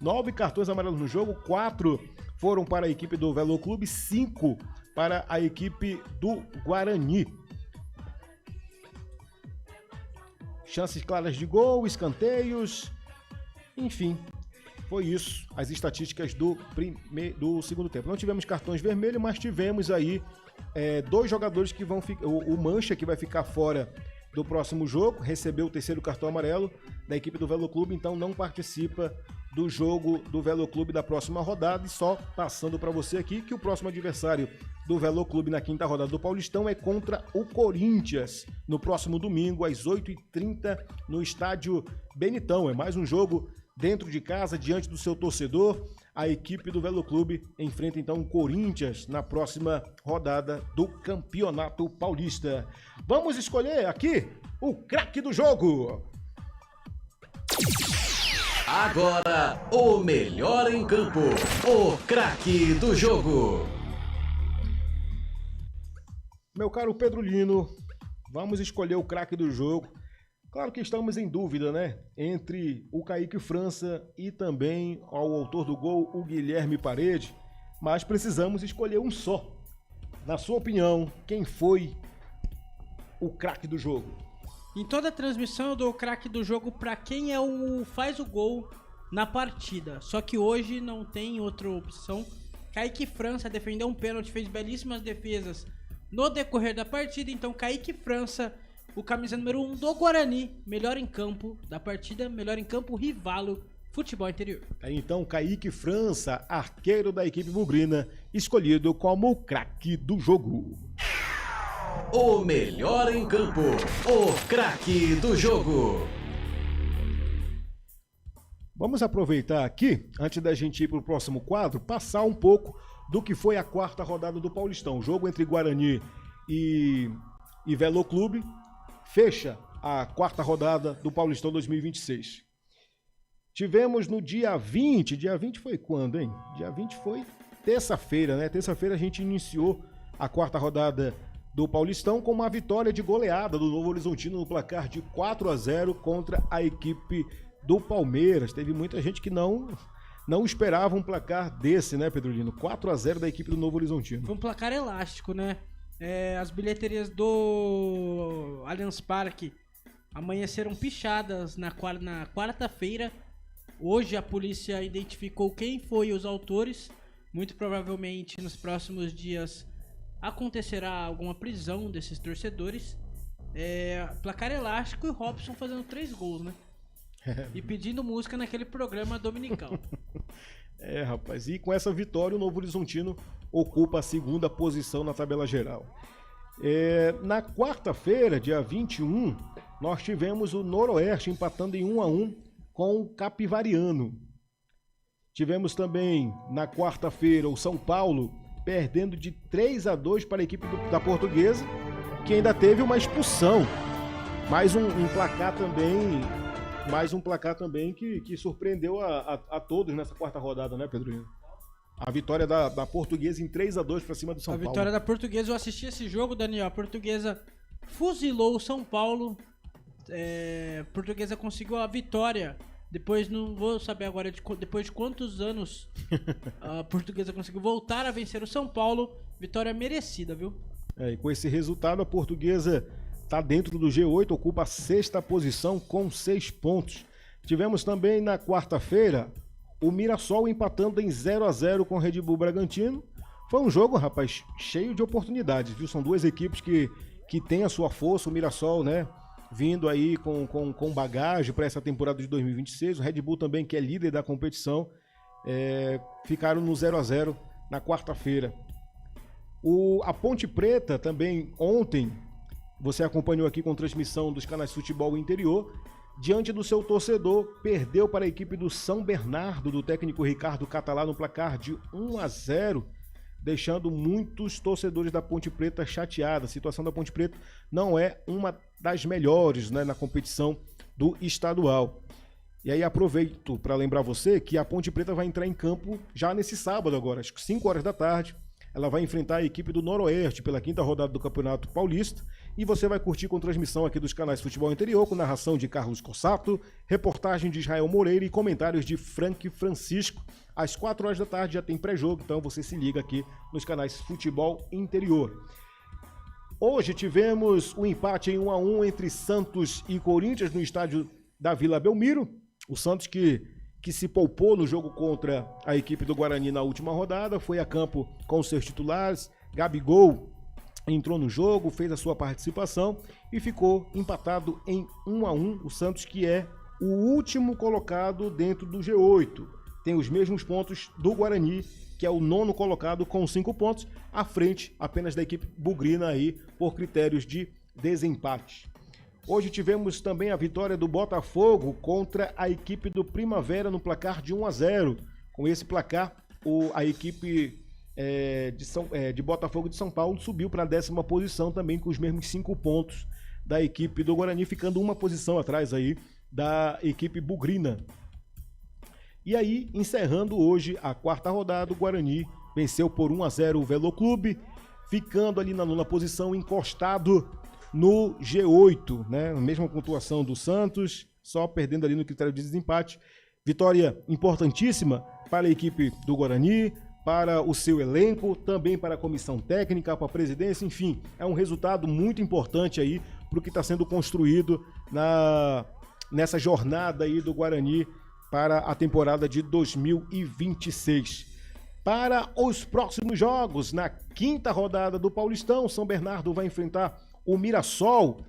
B: 9 cartões amarelos no jogo, 4 foram para a equipe do Velo Clube, 5 para a equipe do Guarani. Chances claras de gol, escanteios, enfim, foi isso, as estatísticas do segundo tempo. Não tivemos cartões vermelhos, mas tivemos aí 2 jogadores que vão ficar, o Mancha, que vai ficar fora do próximo jogo, recebeu o 3º cartão amarelo da equipe do Velo Clube, então não participa do jogo do Velo Clube da próxima rodada. E só passando para você aqui que o próximo adversário do Velo Clube na 5ª rodada do Paulistão é contra o Corinthians, no próximo domingo às 8h30 no estádio Benitão. É mais um jogo dentro de casa, diante do seu torcedor. A equipe do Velo Clube enfrenta então o Corinthians na próxima rodada do Campeonato Paulista. Vamos escolher aqui o craque do jogo.
C: Agora, o melhor em campo, o craque do jogo.
B: Meu caro Pedro Lino, vamos escolher o craque do jogo. Claro que estamos em dúvida, né? Entre o Kaique França e também ao autor do gol, o Guilherme Parede. mas precisamos escolher um só. Na sua opinião, quem foi o craque do jogo?
A: Em toda a transmissão eu dou o craque do jogo pra quem faz o gol na partida. Só que hoje não tem outra opção. Kaique França defendeu um pênalti, fez belíssimas defesas no decorrer da partida. Então Kaique França, o camisa número 1 do Guarani, melhor em campo da partida, melhor em campo, Rivalo Futebol Interior.
B: Então Kaique França, arqueiro da equipe bugrina, escolhido como o craque do jogo.
C: O melhor em campo, o craque do jogo.
B: Vamos aproveitar aqui, antes da gente ir para o próximo quadro, passar um pouco do que foi a quarta rodada do Paulistão. O jogo entre Guarani e Velo Clube fecha a quarta rodada do Paulistão 2026. Tivemos no dia 20 foi quando, hein? Dia 20 foi terça-feira, né? Terça-feira a gente iniciou a quarta rodada do Paulistão com uma vitória de goleada do Novo Horizontino no placar de 4-0 contra a equipe do Palmeiras. Teve muita gente que não esperava um placar desse, né, Pedrolino? 4-0 da equipe do Novo Horizontino.
A: Foi um placar elástico, né? As bilheterias do Allianz Parque amanheceram pichadas na quarta-feira. Hoje a polícia identificou quem foi os autores. Muito provavelmente nos próximos dias acontecerá alguma prisão desses torcedores. Placar elástico e Robson fazendo 3 gols, né? E pedindo música naquele programa dominical.
B: Rapaz, e com essa vitória o Novo Horizontino ocupa a segunda posição na tabela geral. Na quarta-feira, dia 21, nós tivemos o Noroeste empatando em 1-1 com o Capivariano. Tivemos também na quarta-feira o São Paulo perdendo de 3-2 para a equipe da Portuguesa, que ainda teve uma expulsão. Mais um placar também que surpreendeu a todos nessa quarta rodada, né, Pedro? A vitória da Portuguesa em 3-2 para cima do São Paulo.
A: A vitória da Portuguesa, eu assisti esse jogo, Daniel. A Portuguesa fuzilou o São Paulo. Portuguesa conseguiu a vitória. Depois, não vou saber agora depois de quantos anos a Portuguesa conseguiu voltar a vencer o São Paulo. Vitória merecida, viu?
B: E com esse resultado, a Portuguesa está dentro do G8, ocupa a 6ª posição com 6 pontos. Tivemos também na quarta-feira o Mirassol empatando em 0-0 com o Red Bull Bragantino. Foi um jogo, rapaz, cheio de oportunidades, viu? São duas equipes que têm a sua força. O Mirassol, né, vindo aí com bagagem para essa temporada de 2026. O Red Bull também, que é líder da competição, ficaram no 0-0 na quarta-feira. A Ponte Preta também ontem, você acompanhou aqui com transmissão dos canais Futebol Interior, diante do seu torcedor, perdeu para a equipe do São Bernardo, do técnico Ricardo Catalá, no placar de 1-0, deixando muitos torcedores da Ponte Preta chateados. A situação da Ponte Preta não é uma das melhores, né, na competição do estadual. E aí aproveito para lembrar você que a Ponte Preta vai entrar em campo já nesse sábado agora, às 5 horas da tarde. Ela vai enfrentar a equipe do Noroeste pela 5ª rodada do Campeonato Paulista. E você vai curtir com transmissão aqui dos canais Futebol Interior, com narração de Carlos Cossato, reportagem de Israel Moreira e comentários de Frank Francisco. Às 4 horas da tarde já tem pré-jogo, então você se liga aqui nos canais Futebol Interior. Hoje tivemos um empate em 1-1 entre Santos e Corinthians no estádio da Vila Belmiro. O Santos que se poupou no jogo contra a equipe do Guarani na última rodada, foi a campo com os seus titulares. Gabigol entrou no jogo, fez a sua participação e ficou empatado em 1-1. O Santos, que é o último colocado dentro do G8, tem os mesmos pontos do Guarani, que é o 9º colocado com 5 pontos, à frente apenas da equipe bugrina aí por critérios de desempate. Hoje tivemos também a vitória do Botafogo contra a equipe do Primavera no placar de 1-0. Com esse placar, a equipe de Botafogo de São Paulo subiu para a 10ª posição também com os mesmos 5 pontos da equipe do Guarani, ficando uma posição atrás aí da equipe bugrina. E aí, encerrando hoje a quarta rodada, o Guarani venceu por 1-0 o Velo Clube, ficando ali na 9ª posição, encostado no G8, né? A mesma pontuação do Santos, só perdendo ali no critério de desempate. Vitória importantíssima para a equipe do Guarani, para o seu elenco, também para a comissão técnica, para a presidência, enfim, é um resultado muito importante aí para o que está sendo construído nessa jornada aí do Guarani para a temporada de 2026. Para os próximos jogos, na quinta rodada do Paulistão, São Bernardo vai enfrentar o Mirassol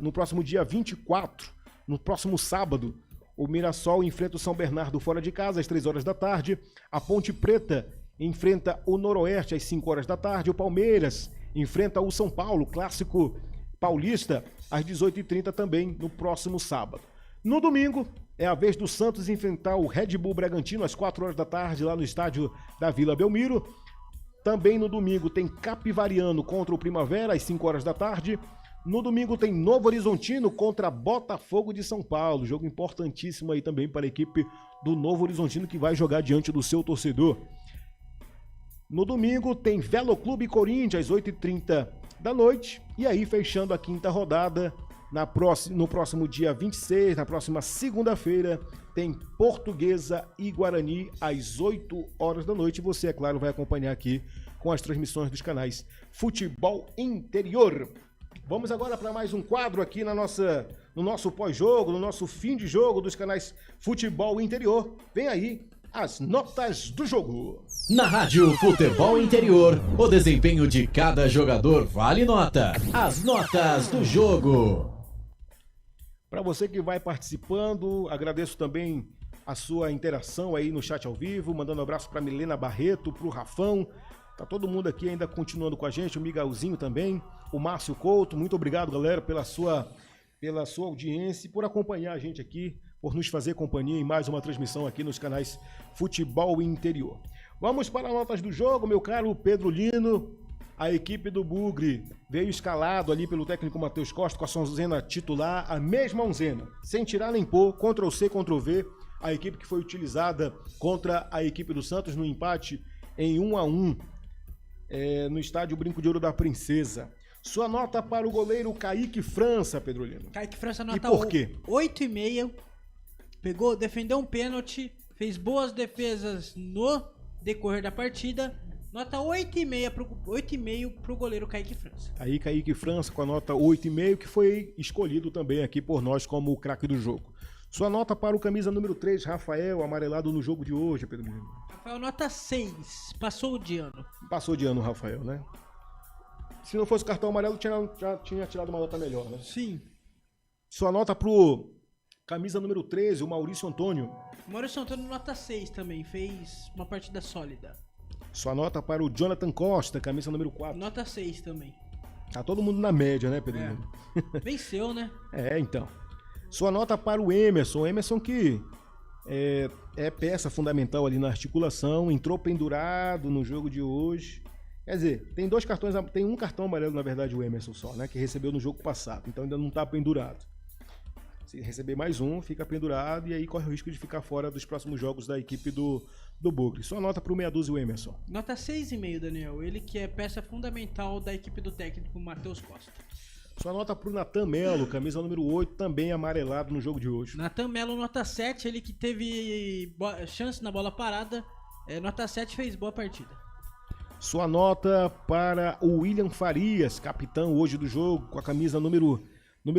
B: no próximo dia 24, no próximo sábado. O Mirassol enfrenta o São Bernardo fora de casa às 3 horas da tarde. A Ponte Preta enfrenta o Noroeste às 5 horas da tarde. O Palmeiras enfrenta o São Paulo, clássico paulista, às 18h30 também no próximo sábado. No domingo, é a vez do Santos enfrentar o Red Bull Bragantino às 4 horas da tarde lá no estádio da Vila Belmiro. Também no domingo tem Capivariano contra o Primavera às 5 horas da tarde. No domingo tem Novo Horizontino contra Botafogo de São Paulo. Jogo importantíssimo aí também para a equipe do Novo Horizontino que vai jogar diante do seu torcedor. No domingo tem Velo Clube Corinthians às 8h30 da noite. E aí fechando a quinta rodada, no próximo dia 26, na próxima segunda-feira, tem Portuguesa e Guarani às 8 horas da noite. Você, é claro, vai acompanhar aqui com as transmissões dos canais Futebol Interior. Vamos agora para mais um quadro aqui no nosso pós-jogo, no nosso fim de jogo dos canais Futebol Interior. Vem aí as notas do jogo.
F: Na Rádio Futebol Interior, o desempenho de cada jogador vale nota. As notas do jogo.
B: Para você que vai participando, agradeço também a sua interação aí no chat ao vivo, mandando um abraço para Milena Barreto, para o Rafão. Tá todo mundo aqui ainda continuando com a gente, o Miguelzinho também, o Márcio Couto. Muito obrigado, galera, pela sua audiência e por acompanhar a gente aqui, por nos fazer companhia em mais uma transmissão aqui nos canais Futebol Interior. Vamos para as notas do jogo, meu caro Pedro Lino. A equipe do Bugre veio escalado ali pelo técnico Matheus Costa com a sua onzena titular, a mesma onzena, sem tirar nem pôr, Ctrl+C, Ctrl+V, a equipe que foi utilizada contra a equipe do Santos no empate em 1-1 no estádio Brinco de Ouro da Princesa. Sua nota para o goleiro Kaique França, Pedro Lino.
A: Kaique França nota
B: e por quê?
A: 8,5, defendeu um pênalti, fez boas defesas no decorrer da partida. Nota 8,5 pro goleiro Kaique França.
B: Aí Kaique França com a nota 8,5, que foi escolhido também aqui por nós como o craque do jogo. Sua nota para o camisa número 3, Rafael, amarelado no jogo de hoje, Pedro Lino.
A: Rafael, nota 6, passou de ano.
B: Passou de ano o Rafael, né? Se não fosse o cartão amarelo, já tinha tirado uma nota melhor, né?
A: Sim.
B: Sua nota pro camisa número 13, o Maurício Antônio.
A: O Maurício Antônio, nota 6 também, fez uma partida sólida.
B: Sua nota para o Jonathan Costa, camisa número 4.
A: Nota 6 também.
B: Tá todo mundo na média, né, Pedro?
A: Venceu, né?
B: Então. Sua nota para o Emerson. Emerson que é peça fundamental ali na articulação, entrou pendurado no jogo de hoje. Quer dizer, tem um cartão amarelo, na verdade, o Emerson só, né? Que recebeu no jogo passado, então ainda não tá pendurado. Se receber mais um, fica pendurado e aí corre o risco de ficar fora dos próximos jogos da equipe do Bugre. Sua nota para o meia dúzia, o Emerson.
A: Nota 6,5, Daniel. Ele que é peça fundamental da equipe do técnico Matheus Costa.
B: Sua nota para o Natan Melo, camisa número 8, também amarelado no jogo de hoje.
A: Natan Melo, nota 7, ele que teve chance na bola parada. Nota 7, fez boa partida.
B: Sua nota para o William Farias, capitão hoje do jogo, com a camisa número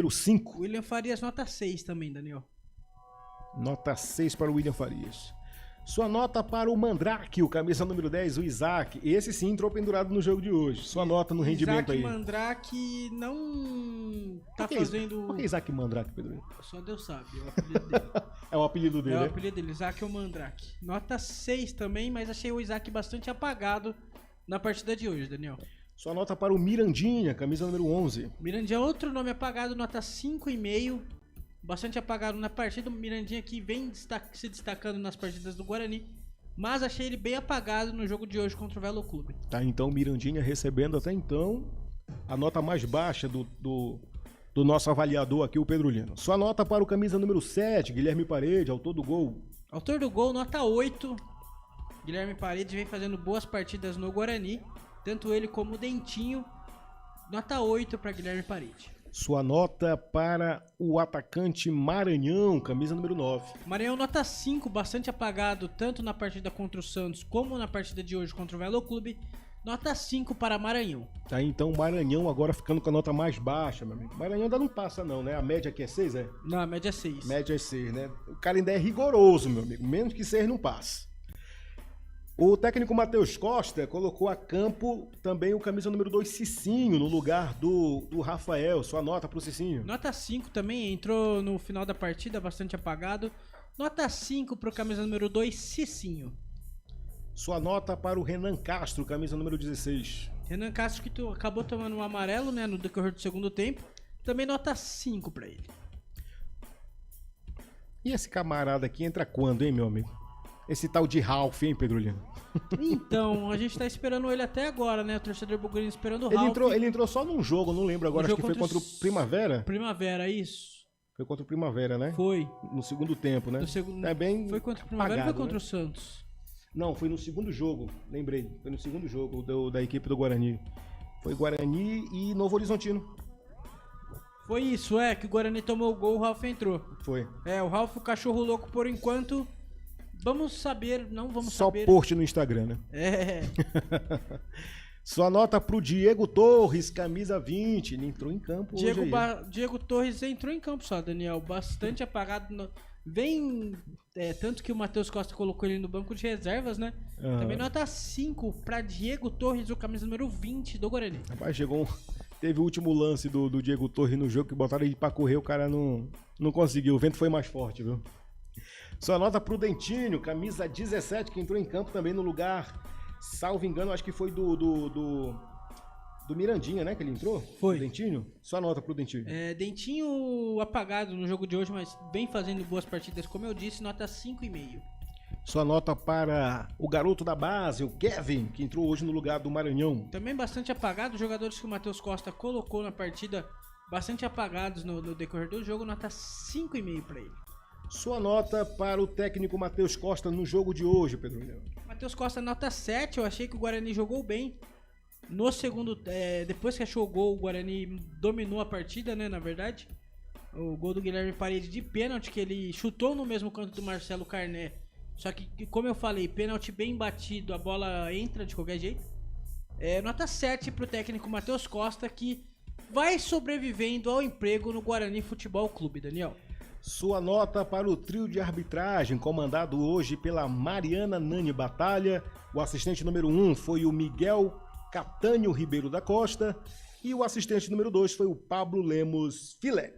B: 5.
A: William Farias, nota 6 também, Daniel.
B: Nota 6 para o William Farias. Sua nota para o Mandrake, o camisa número 10, o Isaac. Esse sim entrou pendurado no jogo de hoje. Sua nota no rendimento aí.
A: Isaac Mandrake não tá fazendo...
B: Por que Isaac Mandrake, Pedro?
A: Só Deus sabe, é o apelido dele.
B: É o apelido dele,
A: É o apelido dele, Isaac é o Mandrake. Nota 6 também, mas achei o Isaac bastante apagado na partida de hoje, Daniel.
B: Sua nota para o Mirandinha, camisa número 11.
A: Mirandinha, outro nome apagado, nota 5,5. Bastante apagado na partida. O Mirandinha que vem se destacando nas partidas do Guarani. Mas achei ele bem apagado no jogo de hoje contra o Velo Clube.
B: Tá, então Mirandinha recebendo até então a nota mais baixa do nosso avaliador aqui, o Pedro Lino. Sua nota para o camisa número 7, Guilherme Parede, autor do gol.
A: Autor do gol, nota 8. Guilherme Parede vem fazendo boas partidas no Guarani. Tanto ele como o Dentinho. Nota 8 para Guilherme Parede.
B: Sua nota para o atacante Maranhão, camisa número 9.
A: Maranhão nota 5, bastante apagado, tanto na partida contra o Santos como na partida de hoje contra o Velo Clube. Nota 5 para Maranhão.
B: Tá, então Maranhão agora ficando com a nota mais baixa, meu amigo. Maranhão ainda não passa não, né? A média aqui é 6, é?
A: Não, a média é 6.
B: Média é 6, né? O cara ainda é rigoroso, meu amigo. Menos que 6 não passa. O técnico Matheus Costa colocou a campo também o camisa número 2, Cicinho, no lugar do Rafael. Sua nota pro Cicinho?
A: Nota 5 também, entrou no final da partida, bastante apagado. Nota 5 pro camisa número 2, Cicinho.
B: Sua nota para o Renan Castro, camisa número 16.
A: Renan Castro que acabou tomando um amarelo, né, no decorrer do segundo tempo. Também nota 5 pra ele.
B: E esse camarada aqui entra quando, hein, meu amigo? Esse tal de Ralf, hein, Pedro Lino?
A: Então, a gente tá esperando ele até agora, né? O torcedor bugrino esperando o Ralf.
B: Ele entrou só num jogo, não lembro agora, acho que foi contra o Primavera.
A: Primavera, isso.
B: Foi contra o Primavera, né?
A: Foi.
B: No segundo tempo, né?
A: É bem foi contra o Primavera
B: apagado,
A: ou foi contra
B: né?
A: o Santos?
B: Não, foi no segundo jogo, lembrei. Foi no segundo jogo da equipe do Guarani. Foi Guarani e Novo Horizontino.
A: Foi isso, que o Guarani tomou o gol, o Ralf entrou.
B: Foi.
A: O Ralf, o cachorro louco, por enquanto... Vamos saber, não vamos saber.
B: Só post no Instagram, né? Sua nota pro Diego Torres, camisa 20. Ele entrou em campo hoje aí.
A: Diego Torres entrou em campo só, Daniel. Bastante apagado. Vem... tanto que o Matheus Costa colocou ele no banco de reservas, né? Também nota 5 pra Diego Torres, o camisa número 20 do Guarani.
B: Rapaz, teve o último lance do Diego Torres no jogo que botaram ele pra correr, o cara não conseguiu. O vento foi mais forte, viu? Sua nota pro Dentinho, camisa 17, que entrou em campo também no lugar, salvo engano, acho que foi do Mirandinha, né, que ele entrou?
A: Foi.
B: Dentinho? Sua nota pro Dentinho.
A: Dentinho apagado no jogo de hoje, mas vem fazendo boas partidas, como eu disse, nota 5,5.
B: Sua nota para o garoto da base, o Kevin, que entrou hoje no lugar do Maranhão.
A: Também bastante apagado, os jogadores que o Matheus Costa colocou na partida, bastante apagados no decorrer do jogo, nota 5,5 para ele.
B: Sua nota para o técnico Matheus Costa no jogo de hoje, Pedro Leão.
A: Matheus Costa, nota 7. Eu achei que o Guarani jogou bem. No segundo, depois que achou o gol, o Guarani dominou a partida, né, na verdade. O gol do Guilherme Parede de pênalti, que ele chutou no mesmo canto do Marcelo Carné. Só que, como eu falei, pênalti bem batido, a bola entra de qualquer jeito. Nota 7 para o técnico Matheus Costa, que vai sobrevivendo ao emprego no Guarani Futebol Clube, Daniel.
B: Sua nota para o trio de arbitragem, comandado hoje pela Mariana Nani Batalha. O assistente número 1 foi o Miguel Catânio Ribeiro da Costa. E o assistente número 2 foi o Pablo Lemos Filé.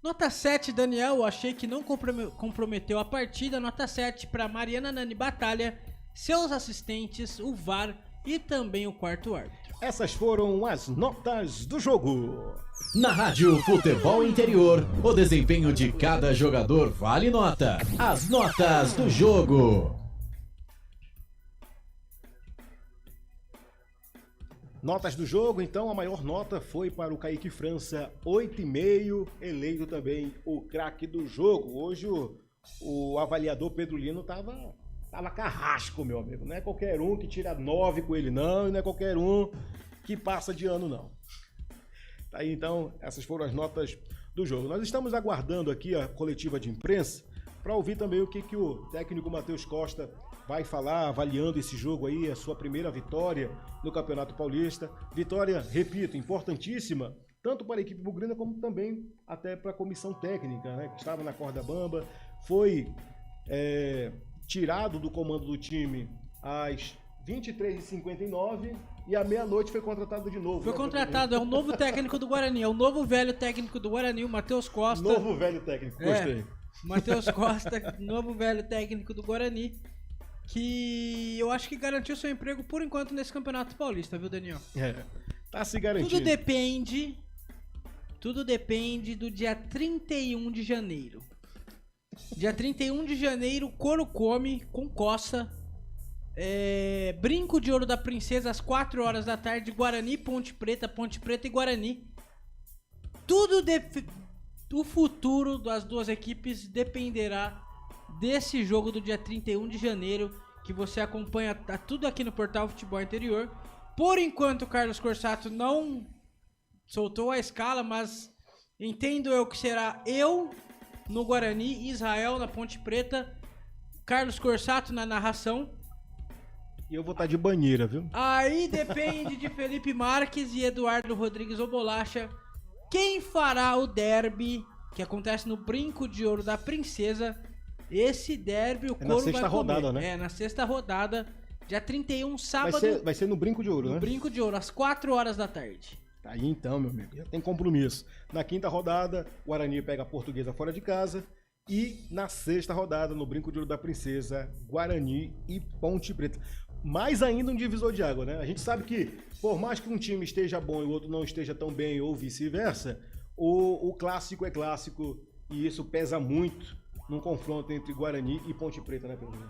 A: Nota 7, Daniel. Achei que não comprometeu a partida. Nota 7 para Mariana Nani Batalha, seus assistentes, o VAR e também o quarto árbitro.
B: Essas foram as notas do jogo.
F: Na Rádio Futebol Interior, o desempenho de cada jogador vale nota. As notas do jogo.
B: Notas do jogo, então, a maior nota foi para o Kaique França, 8,5, eleito também o craque do jogo. Hoje o avaliador Pedro Lino tava carrasco, meu amigo. Não é qualquer um que tira 9 com ele, não, e não é qualquer um que passa de ano, não. Tá aí, então, essas foram as notas do jogo. Nós estamos aguardando aqui a coletiva de imprensa para ouvir também o que o técnico Matheus Costa vai falar, avaliando esse jogo aí, a sua primeira vitória no Campeonato Paulista. Vitória, repito, importantíssima, tanto para a equipe bugrina como também até para a comissão técnica, né, que estava na corda bamba. Foi tirado do comando do time às 23h59 e à meia-noite foi contratado de novo.
A: Foi contratado, é o novo técnico do Guarani, é o novo velho técnico do Guarani, o Matheus Costa.
B: Novo velho técnico, gostei.
A: Matheus Costa, novo velho técnico do Guarani, que eu acho que garantiu seu emprego por enquanto nesse Campeonato Paulista, viu, Daniel?
B: Tá se garantindo.
A: Tudo depende do dia 31 de janeiro. Dia 31 de janeiro, couro come, com coça. Brinco de Ouro da Princesa às 4 horas da tarde, Guarani, Ponte Preta e Guarani. O futuro das duas equipes dependerá desse jogo do dia 31 de janeiro, que você acompanha tudo aqui no Portal Futebol Interior. Por enquanto, o Carlos Corsato não soltou a escala, mas Entendo eu que será eu no Guarani, Israel na Ponte Preta, Carlos Corsato na narração.
B: E eu vou estar de banheira, viu?
A: Aí depende de Felipe Marques e Eduardo Rodrigues ou Bolacha. Quem fará o derby que acontece no Brinco de Ouro da Princesa? Esse derby o couro vai comer.
B: Na sexta rodada, né?
A: É, na sexta rodada, dia 31, sábado.
B: Vai ser no Brinco de Ouro, né?
A: No Brinco de Ouro, às 4 horas da tarde.
B: Tá aí então, meu amigo, já tem compromisso. Na quinta rodada, o Guarani pega a Portuguesa fora de casa. E na sexta rodada, no Brinco de Ouro da Princesa, Guarani e Ponte Preta. Mais ainda um divisor de água, né? A gente sabe que, por mais que um time esteja bom e o outro não esteja tão bem, ou vice-versa, o clássico é clássico e isso pesa muito num confronto entre Guarani e Ponte Preta, né, Pedro?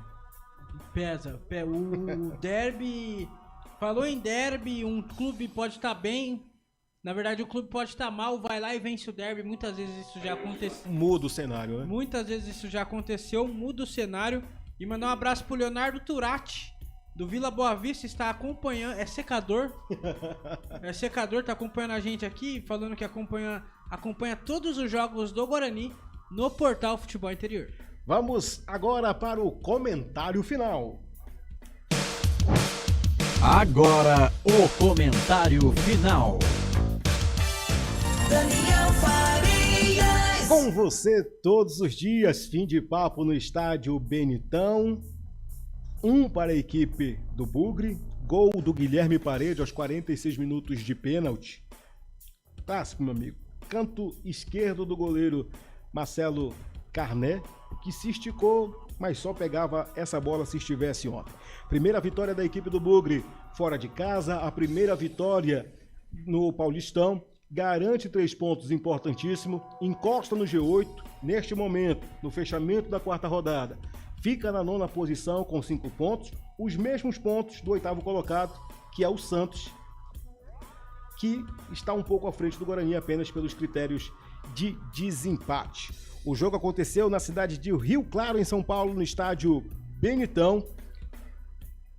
A: Pesa. O derby... Falou em derby, um clube pode estar bem, na verdade o clube pode estar mal, vai lá e vence o derby, muitas vezes isso já aconteceu.
B: Muda o cenário, né?
A: Muitas vezes isso já aconteceu, muda o cenário. E mandar um abraço pro Leonardo Turati, do Vila Boa Vista, está acompanhando, é secador, tá acompanhando a gente aqui, falando que acompanha todos os jogos do Guarani no portal Futebol Interior.
B: Vamos agora para o comentário final.
C: Agora, o comentário final.
E: Daniel Farias.
B: Com você todos os dias, fim de papo no estádio Benitão. 1 para a equipe do Bugre. Gol do Guilherme Parede aos 46 minutos de pênalti. Clássico, meu amigo. Canto esquerdo do goleiro Marcelo Carné, que se esticou, mas só pegava essa bola se estivesse ontem. Primeira vitória da equipe do Bugre fora de casa, a primeira vitória no Paulistão, garante 3 pontos importantíssimo, encosta no G8 neste momento, no fechamento da quarta rodada. Fica na 9ª posição com 5 pontos, os mesmos pontos do 8º colocado, que é o Santos, que está um pouco à frente do Guarani apenas pelos critérios de desempate. O jogo aconteceu na cidade de Rio Claro, em São Paulo, no estádio Benitão.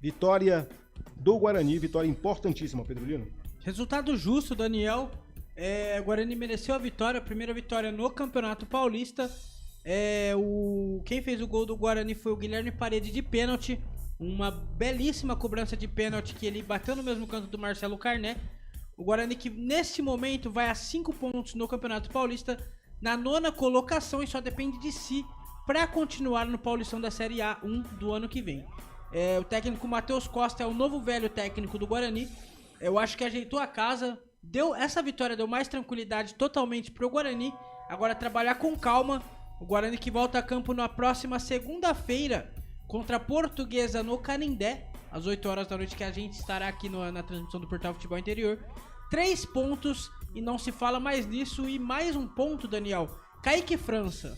B: Vitória do Guarani, vitória importantíssima, Pedro Lino.
A: Resultado justo, Daniel. O Guarani mereceu a vitória, a primeira vitória no Campeonato Paulista. Quem fez o gol do Guarani foi o Guilherme Parede de pênalti. Uma belíssima cobrança de pênalti que ele bateu no mesmo canto do Marcelo Carné. O Guarani que neste momento vai a 5 pontos no Campeonato Paulista, na 9ª colocação, e só depende de si para continuar no Paulistão da Série A1 do ano que vem. O técnico Matheus Costa é o novo velho técnico do Guarani. Eu acho que ajeitou a casa. Essa vitória deu mais tranquilidade totalmente pro Guarani. Agora trabalhar com calma. O Guarani que volta a campo na próxima segunda-feira contra a Portuguesa no Canindé, às 8 horas da noite, que a gente estará aqui na transmissão do Portal Futebol Interior. 3 pontos e não se fala mais nisso. E mais um ponto, Daniel. Kaique França.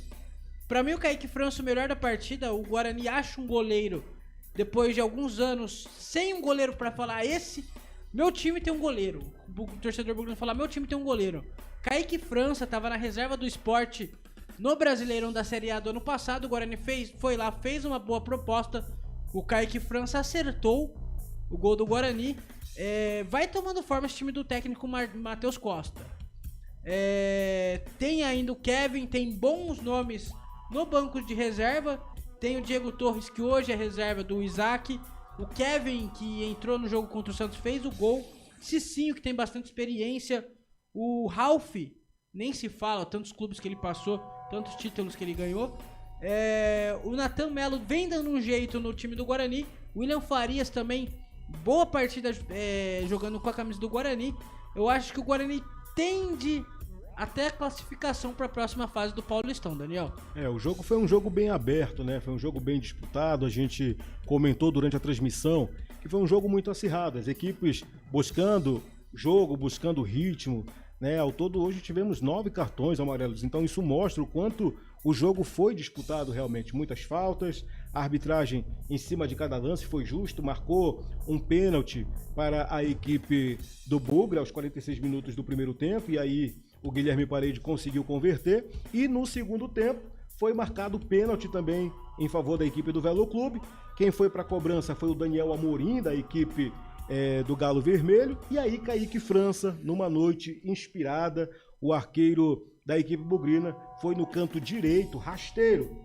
A: Pra mim, o Kaique França, o melhor da partida. O Guarani acha um goleiro depois de alguns anos sem um goleiro pra falar: meu time tem um goleiro. O torcedor burguês falar: meu time tem um goleiro. Kaique França tava na reserva do Sport no Brasileirão da Série A do ano passado. O Guarani foi lá, fez uma boa proposta. O Kaique França acertou o gol do Guarani. Vai tomando forma esse time do técnico Matheus Costa. Tem ainda o Kevin, tem bons nomes no banco de reserva. Tem o Diego Torres, que hoje é reserva do Isaac. O Kevin, que entrou no jogo contra o Santos, fez o gol. Cicinho, que tem bastante experiência. O Ralf, nem se fala, tantos clubes que ele passou, tantos títulos que ele ganhou. O Natan Melo vem dando um jeito no time do Guarani. William Farias também, boa partida jogando com a camisa do Guarani. Eu acho que o Guarani tende até a classificação para a próxima fase do Paulistão, Daniel.
B: O jogo foi um jogo bem aberto, né? Foi um jogo bem disputado. A gente comentou durante a transmissão que foi um jogo muito acirrado. As equipes buscando jogo, buscando ritmo, né? Ao todo, hoje tivemos 9 cartões amarelos. Então isso mostra o quanto o jogo foi disputado realmente. Muitas faltas, a arbitragem em cima de cada lance foi justo, marcou um pênalti para a equipe do Bugre aos 46 minutos do primeiro tempo, e aí o Guilherme Parede conseguiu converter, e no segundo tempo foi marcado pênalti também em favor da equipe do Velo Clube. Quem foi para a cobrança foi o Daniel Amorim, da equipe do Galo Vermelho, e aí Kaique França, numa noite inspirada, o arqueiro da equipe bugrina foi no canto direito, rasteiro,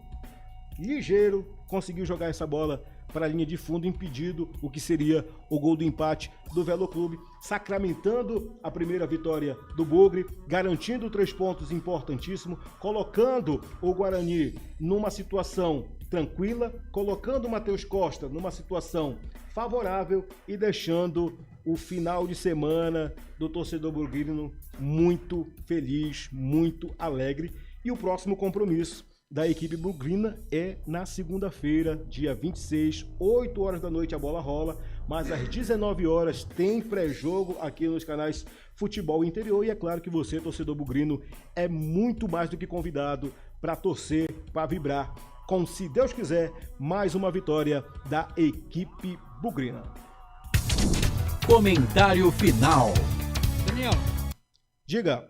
B: ligeiro, conseguiu jogar essa bola para a linha de fundo, impedindo o que seria o gol do empate do Velo Clube, sacramentando a primeira vitória do Bugre, garantindo 3 pontos importantíssimos, colocando o Guarani numa situação tranquila, colocando o Matheus Costa numa situação favorável e deixando o final de semana do torcedor bugrino muito feliz, muito alegre. E o próximo compromisso da equipe bugrina é na segunda-feira, dia 26, 8 horas da noite a bola rola, mas às 19 horas tem pré-jogo aqui nos canais Futebol Interior, e é claro que você, torcedor bugrino, é muito mais do que convidado para torcer, para vibrar com, se Deus quiser, mais uma vitória da equipe bugrina.
C: Comentário final.
A: Daniel.
B: Diga.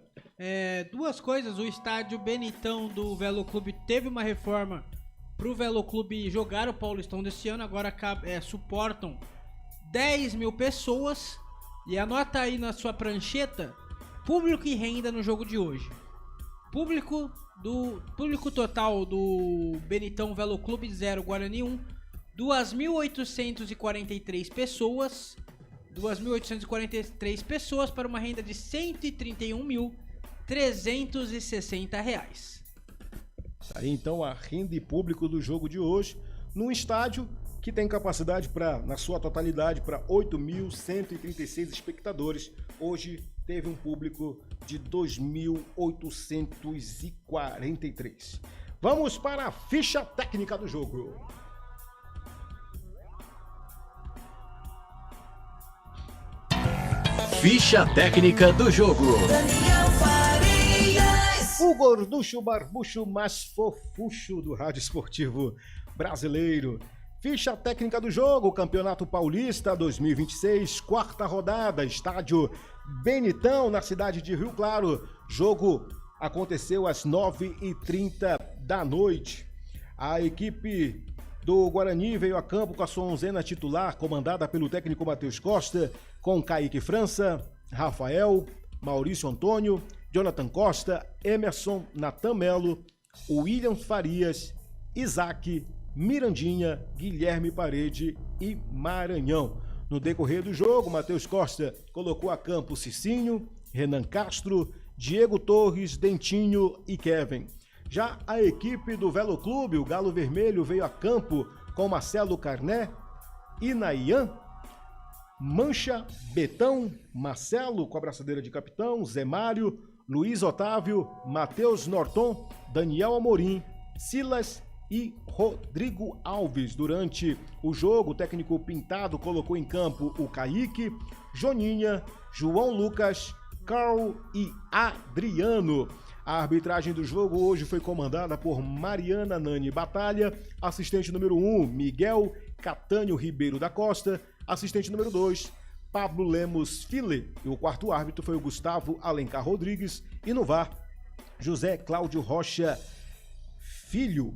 A: 2 coisas. O estádio Benitão do Velo Clube teve uma reforma pro Velo Clube jogar o Paulistão desse ano. Agora suportam 10 mil pessoas. E anota aí na sua prancheta: público e renda no jogo de hoje. Público total do Benitão Velo Clube 0, Guarani 1, 2.843 pessoas. 2.843 pessoas para uma renda de R$ 131.360.
B: Aí então a renda e público do jogo de hoje, num estádio que tem capacidade na sua totalidade, para 8.136 espectadores. Hoje teve um público de 2.843. Vamos para a ficha técnica do jogo.
C: Ficha técnica do jogo.
B: O gorducho barbucho mais fofucho do rádio esportivo brasileiro. Ficha técnica do jogo, Campeonato Paulista 2026, 4ª rodada, estádio Benitão, na cidade de Rio Claro. Jogo aconteceu às 9h30 da noite. A equipe do Guarani veio a campo com a sua onzena titular, comandada pelo técnico Matheus Costa, com Kaique França, Rafael, Maurício Antônio, Jonathan Costa, Emerson, Natan Melo, William Farias, Isaac, Mirandinha, Guilherme Parede e Maranhão. No decorrer do jogo, Matheus Costa colocou a campo Cicinho, Renan Castro, Diego Torres, Dentinho e Kevin. Já a equipe do Velo Clube, o Galo Vermelho, veio a campo com Marcelo Carné, Inayan, Mancha, Betão, Marcelo com a braçadeira de capitão, Zé Mário, Luiz Otávio, Matheus Norton, Daniel Amorim, Silas e Rodrigo Alves. Durante o jogo, o técnico Pintado colocou em campo o Kaique, Joninha, João Lucas, Carl e Adriano. A arbitragem do jogo hoje foi comandada por Mariana Nani Batalha, assistente número 1, Miguel Catânio Ribeiro da Costa, assistente número 2, Pablo Lemos File, e o quarto árbitro foi o Gustavo Alencar Rodrigues, e no VAR, José Cláudio Rocha Filho.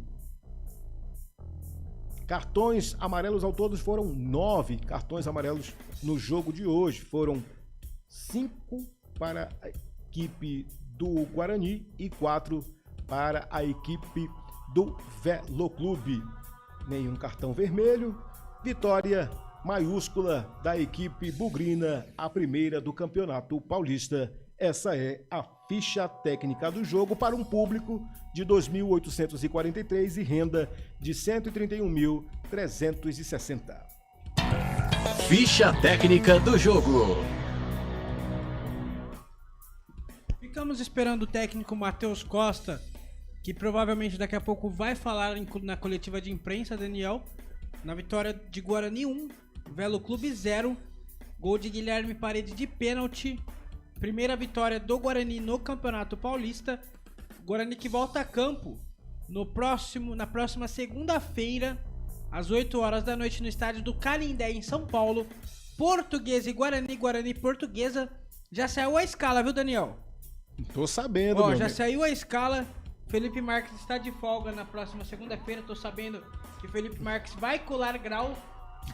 B: Cartões amarelos ao todo foram 9 cartões amarelos no jogo de hoje. Foram 5 para a equipe do Guarani e 4 para a equipe do Velo Clube. Nenhum cartão vermelho. Vitória maiúscula da equipe bugrina, a primeira do Campeonato Paulista. Essa é a ficha técnica do jogo para um público de 2.843 e renda de 131.360.
C: Ficha técnica do jogo.
A: Ficamos esperando o técnico Matheus Costa, que provavelmente daqui a pouco vai falar na coletiva de imprensa, Daniel, na vitória de Guarani 1, Velo Clube 0, gol de Guilherme Parede de pênalti. Primeira vitória do Guarani no Campeonato Paulista. Guarani que volta a campo na próxima segunda-feira, às 8 horas da noite, no estádio do Canindé, em São Paulo. Portuguesa e Guarani, Guarani e Portuguesa. Já saiu a escala, viu, Daniel?
B: Tô sabendo,
A: já amigo. Saiu a escala. Felipe Marques está de folga na próxima segunda-feira. Tô sabendo que Felipe Marques vai colar grau.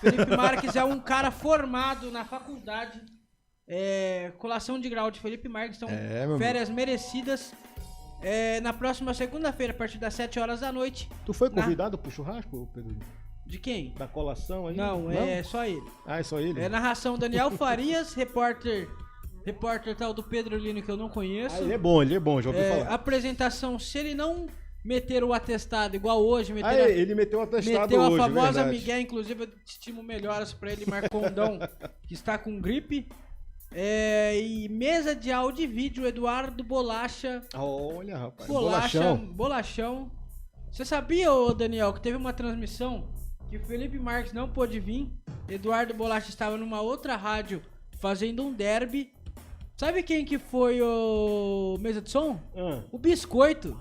A: Felipe Marques é um cara formado na faculdade. Colação de grau de Felipe Marques, então férias merecidas. na próxima segunda-feira, a partir das 7 horas da noite.
B: Tu foi convidado pro churrasco, Pedro?
A: De quem?
B: Da colação aí?
A: Não, é só ele.
B: Ah, é só ele?
A: É narração Daniel Farias, repórter tal do Pedro Lino, que eu não conheço.
B: Ah, ele é bom, já ouvi falar.
A: Apresentação, se ele não meter o atestado igual hoje,
B: ele meteu o atestado
A: meteu
B: hoje,
A: a famosa
B: verdade.
A: Miguel, inclusive eu estimo melhoras pra ele, Marcondão, que está com gripe. E mesa de áudio e vídeo, Eduardo Bolacha.
B: Olha, rapaz.
A: Bolachão. Você sabia, ô Daniel, que teve uma transmissão que o Felipe Marques não pôde vir? Eduardo Bolacha estava numa outra rádio fazendo um derby. Sabe quem que foi o mesa de som? O Biscoito.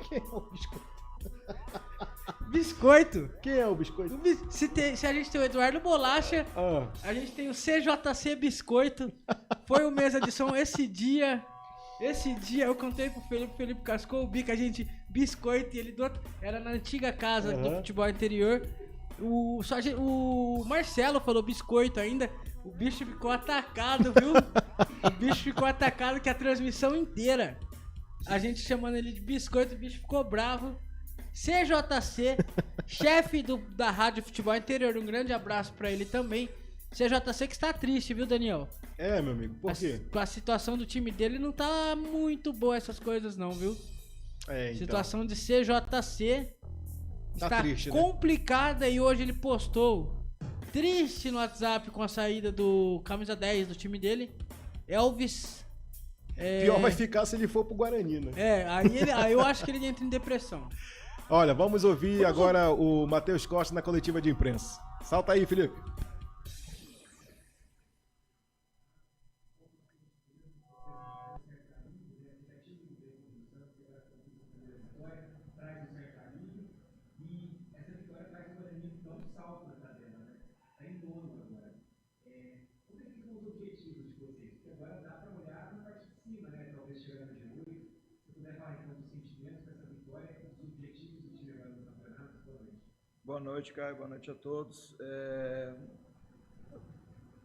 B: Quem é o Biscoito?
A: Biscoito.
B: Quem é o Biscoito?
A: Se a gente tem o Eduardo Bolacha, a gente tem o CJC Biscoito. Foi o mesa de som esse dia eu contei pro Felipe cascou o bico, a gente Biscoito, e ele era na antiga casa do futebol interior. O Marcelo falou Biscoito ainda. O bicho ficou atacado, viu? O bicho ficou atacado que a transmissão inteira. A gente chamando ele de Biscoito, o bicho ficou bravo. CJC, chefe da Rádio Futebol Interior, um grande abraço pra ele também. CJC que está triste, viu, Daniel?
B: É, meu amigo, por quê?
A: A situação do time dele não tá muito boa, essas coisas não, viu?
B: Então.
A: Situação de CJC está
B: triste,
A: complicada, né? E hoje ele postou triste no WhatsApp com a saída do camisa 10 do time dele, Elvis.
B: Pior vai ficar se ele for pro Guarani, né?
A: Aí eu acho que ele entra em depressão.
B: Olha, vamos ouvir agora o Matheus Costa na coletiva de imprensa. Salta aí, Felipe.
S: Boa noite, Caio. Boa noite a todos.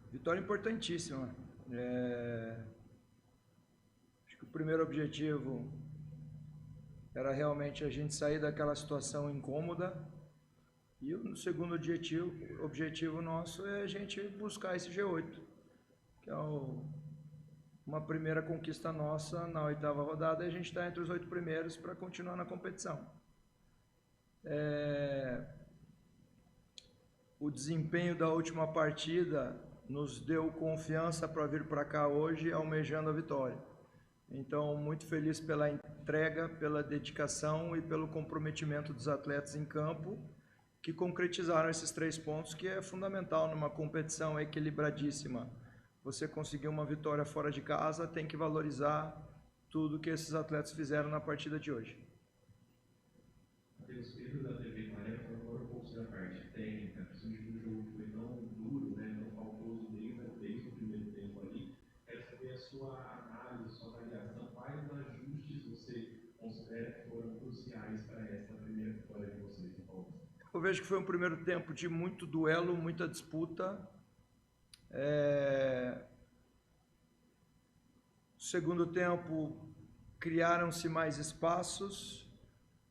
S: Vitória importantíssima. Acho que o primeiro objetivo era realmente a gente sair daquela situação incômoda. E o segundo objetivo nosso é a gente buscar esse G8, que é uma primeira conquista nossa na 8ª rodada, e a gente está entre os 8 primeiros para continuar na competição. O desempenho da última partida nos deu confiança para vir para cá hoje almejando a vitória. Então, muito feliz pela entrega, pela dedicação e pelo comprometimento dos atletas em campo, que concretizaram esses 3 pontos, que é fundamental numa competição equilibradíssima. Você conseguir uma vitória fora de casa, tem que valorizar tudo que esses atletas fizeram na partida de hoje.
T: Matheus, Pedro da TV Maré falou um pouco sobre a parte técnica, principalmente no jogo que foi tão duro, né, tão faltoso desde o primeiro tempo ali. Quero saber a sua análise, sua avaliação, quais ajustes você considera que foram cruciais para essa primeira vitória de vocês, Paulo?
S: Eu vejo que foi um primeiro tempo de muito duelo, muita disputa. Segundo tempo, criaram-se mais espaços.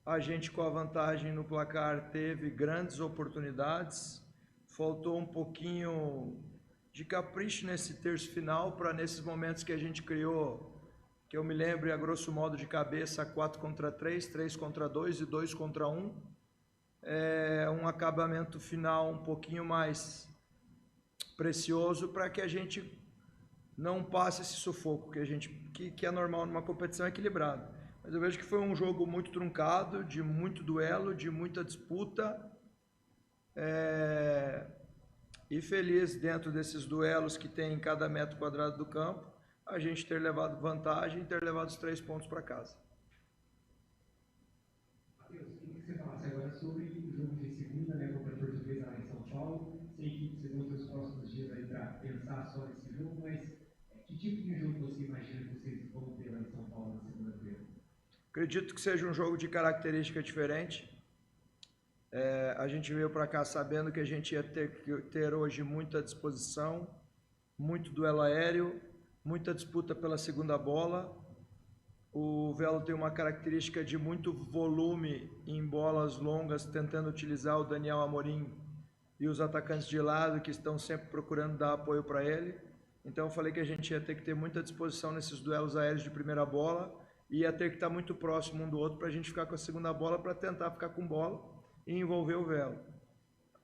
S: A gente, com a vantagem no placar, teve grandes oportunidades. Faltou um pouquinho de capricho nesse terço final, para nesses momentos que a gente criou, que eu me lembro, a grosso modo de cabeça, 4 contra 3, 3 contra 2 e 2 contra 1. Um acabamento final um pouquinho mais precioso, para que a gente não passe esse sufoco que é normal numa competição equilibrada. Mas eu vejo que foi um jogo muito truncado, de muito duelo, de muita disputa. E feliz dentro desses duelos que tem em cada metro quadrado do campo, a gente ter levado vantagem e ter levado os 3 pontos para casa.
T: Matheus, queria que você falasse agora sobre o jogo de segunda, né, contra a Portuguesa lá em São Paulo. Sei que vocês vão ter os próximos dias aí para pensar só nesse jogo, mas que tipo de jogo você imagina que vocês vão ter lá em São Paulo na segunda-feira?
S: Acredito que seja um jogo de característica diferente. A gente veio para cá sabendo que a gente ia ter hoje muita disposição, muito duelo aéreo, muita disputa pela segunda bola. O Velo tem uma característica de muito volume em bolas longas, tentando utilizar o Daniel Amorim e os atacantes de lado, que estão sempre procurando dar apoio para ele. Então eu falei que a gente ia ter que ter muita disposição nesses duelos aéreos de primeira bola, e ia ter que estar muito próximo um do outro para a gente ficar com a segunda bola, para tentar ficar com bola e envolver o Velo.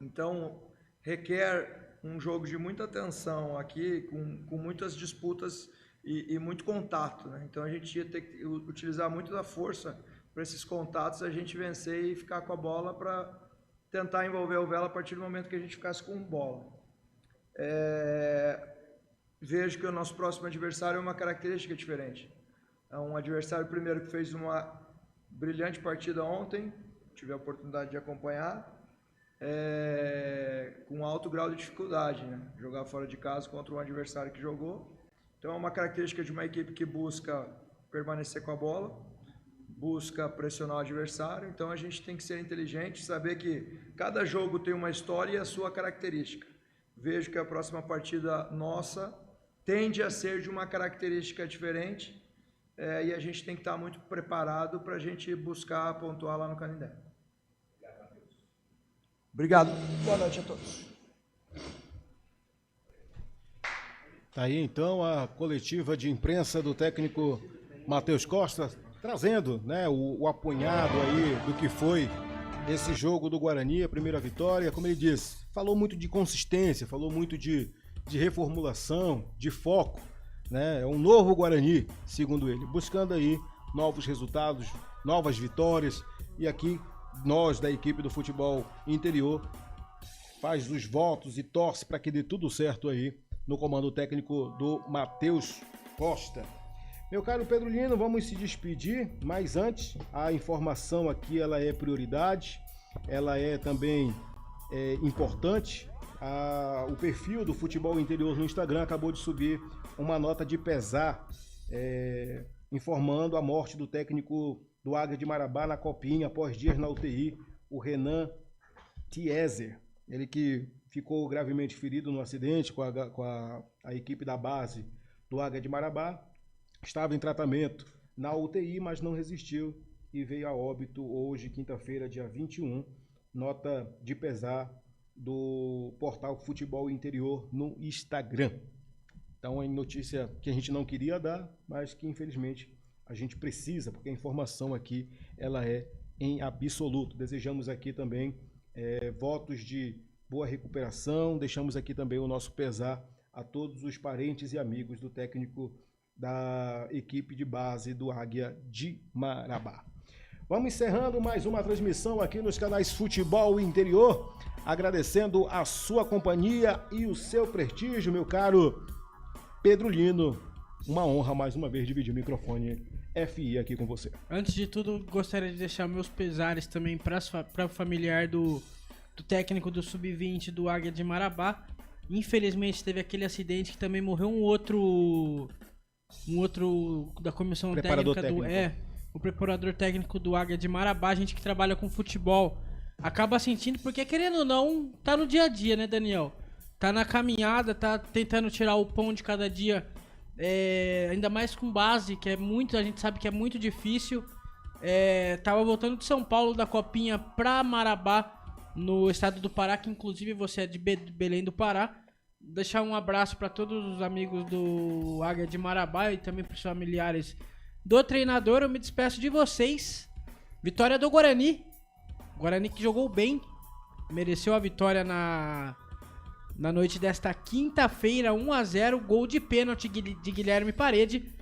S: Então requer um jogo de muita atenção aqui, com muitas disputas e muito contato, né? Então a gente ia ter que utilizar muito da força para esses contatos, a gente vencer e ficar com a bola para tentar envolver o Velo a partir do momento que a gente ficasse com bola. Vejo que o nosso próximo adversário é uma característica diferente. É um adversário, primeiro, que fez uma brilhante partida ontem, tive a oportunidade de acompanhar, com alto grau de dificuldade, né? Jogar fora de casa contra um adversário que jogou. Então é uma característica de uma equipe que busca permanecer com a bola, busca pressionar o adversário. Então a gente tem que ser inteligente, saber que cada jogo tem uma história e a sua característica. Vejo que a próxima partida nossa tende a ser de uma característica diferente, e a gente tem que estar muito preparado para a gente buscar pontuar lá no Canindé. Obrigado. Boa noite a todos.
B: Tá aí então a coletiva de imprensa do técnico Matheus Costa, trazendo, né, o apunhado aí do que foi esse jogo do Guarani, a primeira vitória. Como ele disse, falou muito de consistência, falou muito de reformulação, de foco, né? É um novo Guarani, segundo ele, buscando aí novos resultados, novas vitórias. E aqui nós da equipe do futebol interior faz os votos e torce para que dê tudo certo aí no comando técnico do Matheus Costa. Meu caro Pedro Lino, vamos se despedir, mas antes, a informação aqui ela é prioridade, ela é também importante. O perfil do Futebol Interior no Instagram acabou de subir uma nota de pesar, informando a morte do técnico do Águia de Marabá na Copinha, após dias na UTI, o Renan Thieser. Ele que ficou gravemente ferido no acidente com a equipe da base do Águia de Marabá. Estava em tratamento na UTI, mas não resistiu e veio a óbito hoje, quinta-feira, dia 21. Nota de pesar do portal Futebol Interior no Instagram. Então, é notícia que a gente não queria dar, mas que infelizmente a gente precisa, porque a informação aqui ela é em absoluto. Desejamos aqui também votos de boa recuperação, deixamos aqui também o nosso pesar a todos os parentes e amigos do técnico da equipe de base do Águia de Marabá. Vamos encerrando mais uma transmissão aqui nos canais Futebol Interior, agradecendo a sua companhia e o seu prestígio, meu caro Pedro Lino. Uma honra mais uma vez dividir o microfone FI aqui com você.
A: Antes de tudo, gostaria de deixar meus pesares também para o familiar do técnico do Sub-20 do Águia de Marabá. Infelizmente teve aquele acidente que também morreu um outro da comissão técnica. O preparador técnico do Águia de Marabá. A gente que trabalha com futebol acaba sentindo, porque querendo ou não, tá no dia a dia, né, Daniel? Tá na caminhada, tá tentando tirar o pão de cada dia, ainda mais com base, que a gente sabe que é muito difícil. Tava voltando de São Paulo da Copinha pra Marabá, no estado do Pará, que inclusive você é de Belém do Pará. Deixar um abraço para todos os amigos do Águia de Marabá e também para os familiares do treinador. Eu me despeço de vocês. Vitória do Guarani. Guarani que jogou bem, mereceu a vitória na noite desta quinta-feira, 1-0, gol de pênalti de Guilherme Parede.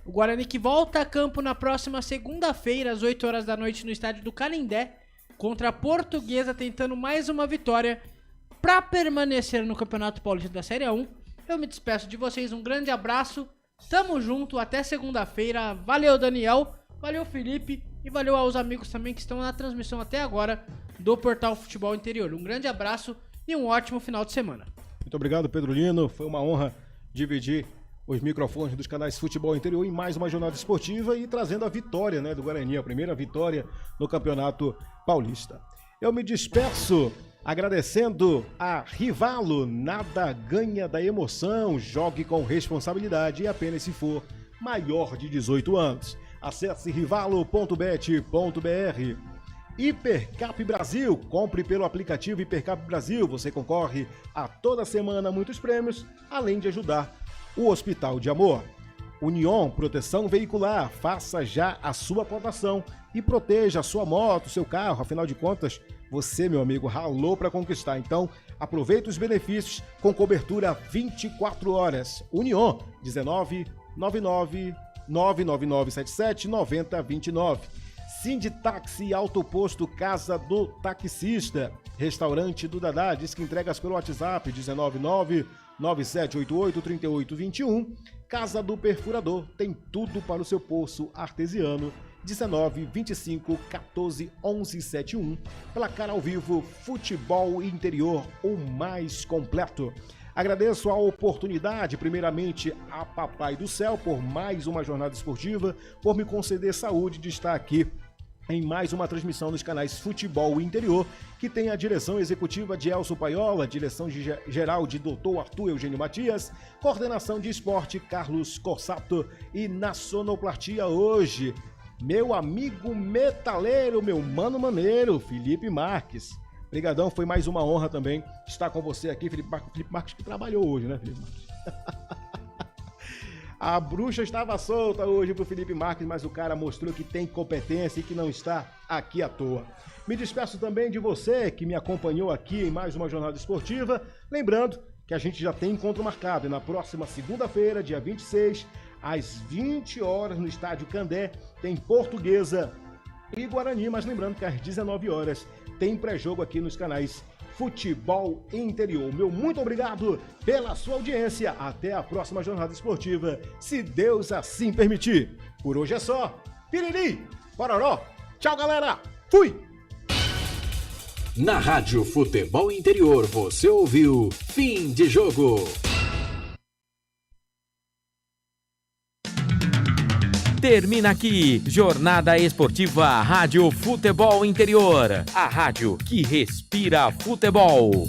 A: O Guarani que volta a campo na próxima segunda-feira, às 8 horas da noite, no estádio do Canindé, contra a Portuguesa, tentando mais uma vitória para permanecer no Campeonato Paulista da Série A1. Eu me despeço de vocês, um grande abraço, tamo junto, até segunda-feira. Valeu, Daniel, valeu, Felipe, e valeu aos amigos também que estão na transmissão até agora do Portal Futebol Interior. Um grande abraço e um ótimo final de semana.
B: Muito obrigado, Pedro Lino, foi uma honra dividir os microfones dos canais Futebol Interior em mais uma jornada esportiva e trazendo a vitória, né, do Guarani, a primeira vitória no Campeonato Paulista. Eu me despeço agradecendo a Rivalo, nada ganha da emoção, jogue com responsabilidade e apenas se for maior de 18 anos. Acesse rivalo.bet.br. Hipercap Brasil, compre pelo aplicativo Hipercap Brasil, você concorre a toda semana muitos prêmios, além de ajudar o Hospital de Amor. Union Proteção Veicular, faça já a sua cotação e proteja a sua moto, seu carro, afinal de contas, você, meu amigo, ralou para conquistar, então aproveite os benefícios com cobertura 24 horas. Union 1999-99977-9029. Sinditaxi Autoposto Casa do Taxista. Restaurante do Dadá, diz que entregas pelo WhatsApp 199-9788-3821. Casa do Perfurador, tem tudo para o seu poço artesiano. 19-25-14-11-71. Placar ao vivo, futebol interior, o mais completo. Agradeço a oportunidade, primeiramente, a Papai do Céu, por mais uma jornada esportiva, por me conceder saúde de estar aqui em mais uma transmissão nos canais Futebol Interior, que tem a direção executiva de Elcio Paiola, direção geral de Dr. Arthur Eugênio Matias, coordenação de esporte Carlos Corsato e na sonoplastia hoje, meu amigo metaleiro, meu mano maneiro, Felipe Marques. Obrigadão, foi mais uma honra também estar com você aqui, Felipe Marques, que trabalhou hoje, né, Felipe Marques? A bruxa estava solta hoje pro Felipe Marques, mas o cara mostrou que tem competência e que não está aqui à toa. Me despeço também de você que me acompanhou aqui em mais uma jornada esportiva. Lembrando que a gente já tem encontro marcado. E na próxima segunda-feira, dia 26, às 20 horas, no Estádio Candé, tem Portuguesa e Guarani. Mas lembrando que às 19 horas tem pré-jogo aqui nos canais Futebol Interior. Meu muito obrigado pela sua audiência. Até a próxima jornada esportiva, se Deus assim permitir. Por hoje é só. Piriri, pororó. Tchau, galera. Fui!
C: Na Rádio Futebol Interior, você ouviu Fim de Jogo.
G: Termina aqui, Jornada Esportiva Rádio Futebol Interior. A rádio que respira futebol.